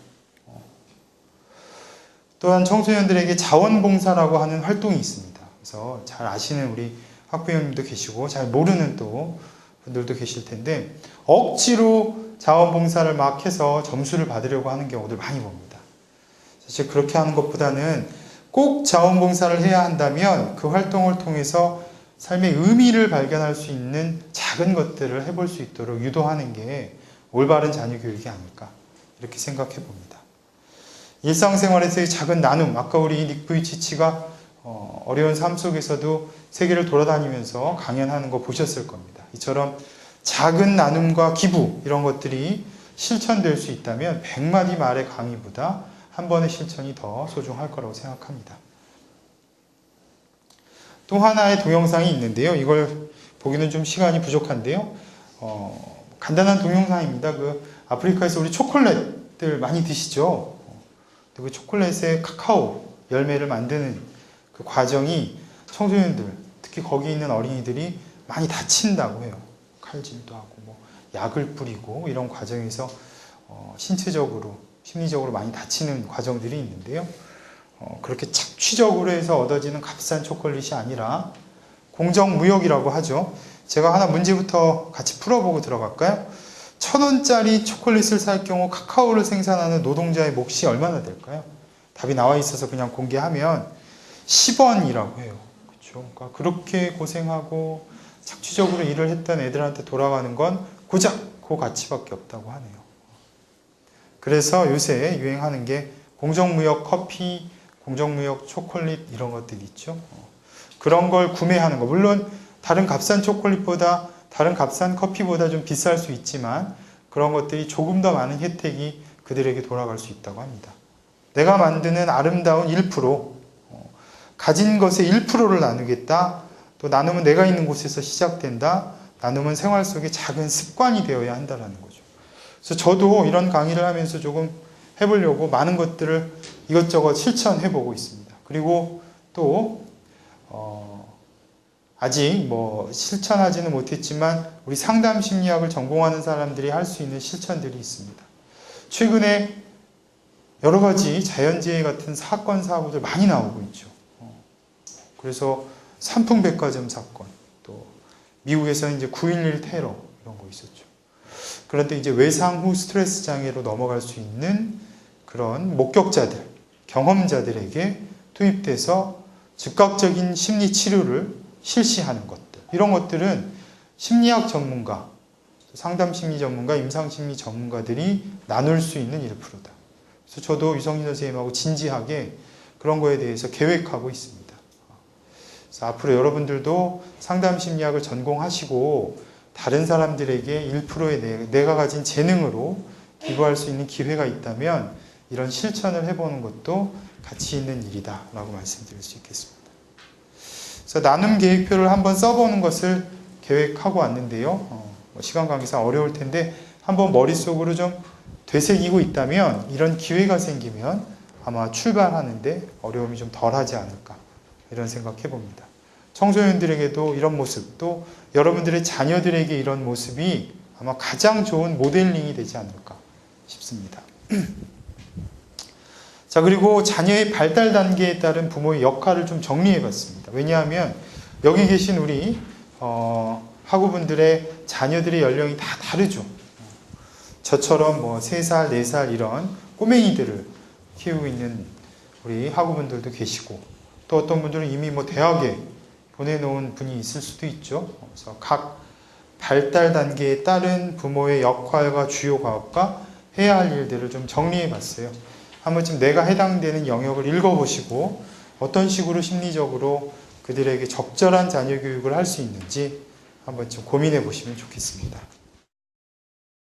또한 청소년들에게 자원봉사라고 하는 활동이 있습니다. 그래서 잘 아시는 우리 학부형님도 계시고 잘 모르는 또 분들도 계실 텐데 억지로 자원봉사를 막 해서 점수를 받으려고 하는 경우들 많이 봅니다. 사실 그렇게 하는 것보다는 꼭 자원봉사를 해야 한다면 그 활동을 통해서 삶의 의미를 발견할 수 있는 작은 것들을 해볼 수 있도록 유도하는 게 올바른 자녀 교육이 아닐까 이렇게 생각해 봅니다. 일상생활에서의 작은 나눔, 아까 우리 닉 부이치치가 어려운 삶 속에서도 세계를 돌아다니면서 강연하는 거 보셨을 겁니다. 이처럼 작은 나눔과 기부 이런 것들이 실천될 수 있다면 100마디 말의 강의보다 한 번의 실천이 더 소중할 거라고 생각합니다. 또 하나의 동영상이 있는데요. 이걸 보기는 좀 시간이 부족한데요. 간단한 동영상입니다. 그 아프리카에서 우리 초콜릿들 많이 드시죠? 그 초콜릿에 카카오 열매를 만드는 그 과정이 청소년들, 특히 거기 있는 어린이들이 많이 다친다고 해요. 칼질도 하고 뭐 약을 뿌리고 이런 과정에서 신체적으로, 심리적으로 많이 다치는 과정들이 있는데요. 그렇게 착취적으로 해서 얻어지는 값싼 초콜릿이 아니라 공정무역이라고 하죠. 제가 하나 문제부터 같이 풀어보고 들어갈까요? 1,000원짜리 초콜릿을 살 경우 카카오를 생산하는 노동자의 몫이 얼마나 될까요? 답이 나와 있어서 그냥 공개하면 10원이라고 해요. 그렇죠? 그러니까 그렇게 고생하고 착취적으로 일을 했던 애들한테 돌아가는 건 고작 그 가치밖에 없다고 하네요. 그래서 요새 유행하는 게 공정무역 커피, 공정무역 초콜릿 이런 것들이 있죠. 그런 걸 구매하는 거. 물론 다른 값싼 초콜릿보다, 다른 값싼 커피보다 좀 비쌀 수 있지만 그런 것들이 조금 더 많은 혜택이 그들에게 돌아갈 수 있다고 합니다. 내가 만드는 아름다운 1%, 가진 것의 1%를 나누겠다. 또 나눔은 내가 있는 곳에서 시작된다. 나눔은 생활 속에 작은 습관이 되어야 한다는 거죠. 그래서 저도 이런 강의를 하면서 조금 해보려고 많은 것들을 이것저것 실천해보고 있습니다. 그리고 또 아직 뭐 실천하지는 못했지만 우리 상담 심리학을 전공하는 사람들이 할 수 있는 실천들이 있습니다. 최근에 여러 가지 자연재해 같은 사건, 사고들 많이 나오고 있죠. 그래서 삼풍백화점 사건, 또 미국에서는 이제 9.11 테러 이런 거 있었죠. 그런데 이제 외상 후 스트레스 장애로 넘어갈 수 있는 그런 목격자들, 경험자들에게 투입돼서 즉각적인 심리 치료를 실시하는 것들. 이런 것들은 심리학 전문가, 상담 심리 전문가, 임상 심리 전문가들이 나눌 수 있는 1%다. 그래서 저도 유성진 선생님하고 진지하게 그런 거에 대해서 계획하고 있습니다. 그래서 앞으로 여러분들도 상담 심리학을 전공하시고 다른 사람들에게 1%의 내가 가진 재능으로 기부할 수 있는 기회가 있다면 이런 실천을 해보는 것도 가치 있는 일이다 라고 말씀드릴 수 있겠습니다. 그래서 나눔 계획표를 한번 써보는 것을 계획하고 왔는데요. 시간 관계상 어려울 텐데 한번 머릿속으로 좀 되새기고 있다면 이런 기회가 생기면 아마 출발하는데 어려움이 좀 덜하지 않을까 이런 생각해 봅니다. 청소년들에게도 이런 모습, 또 여러분들의 자녀들에게 이런 모습이 아마 가장 좋은 모델링이 되지 않을까 싶습니다. 자, 그리고 자녀의 발달 단계에 따른 부모의 역할을 좀 정리해 봤습니다. 왜냐하면 여기 계신 우리 학우분들의 자녀들의 연령이 다 다르죠. 저처럼 뭐 3살, 4살 이런 꼬맹이들을 키우고 있는 우리 학우분들도 계시고, 또 어떤 분들은 이미 뭐 대학에 보내놓은 분이 있을 수도 있죠. 그래서 각 발달 단계에 따른 부모의 역할과 주요 과업과 해야 할 일들을 좀 정리해 봤어요. 한 번쯤 내가 해당되는 영역을 읽어보시고 어떤 식으로 심리적으로 그들에게 적절한 자녀 교육을 할 수 있는지 한 번쯤 고민해 보시면 좋겠습니다.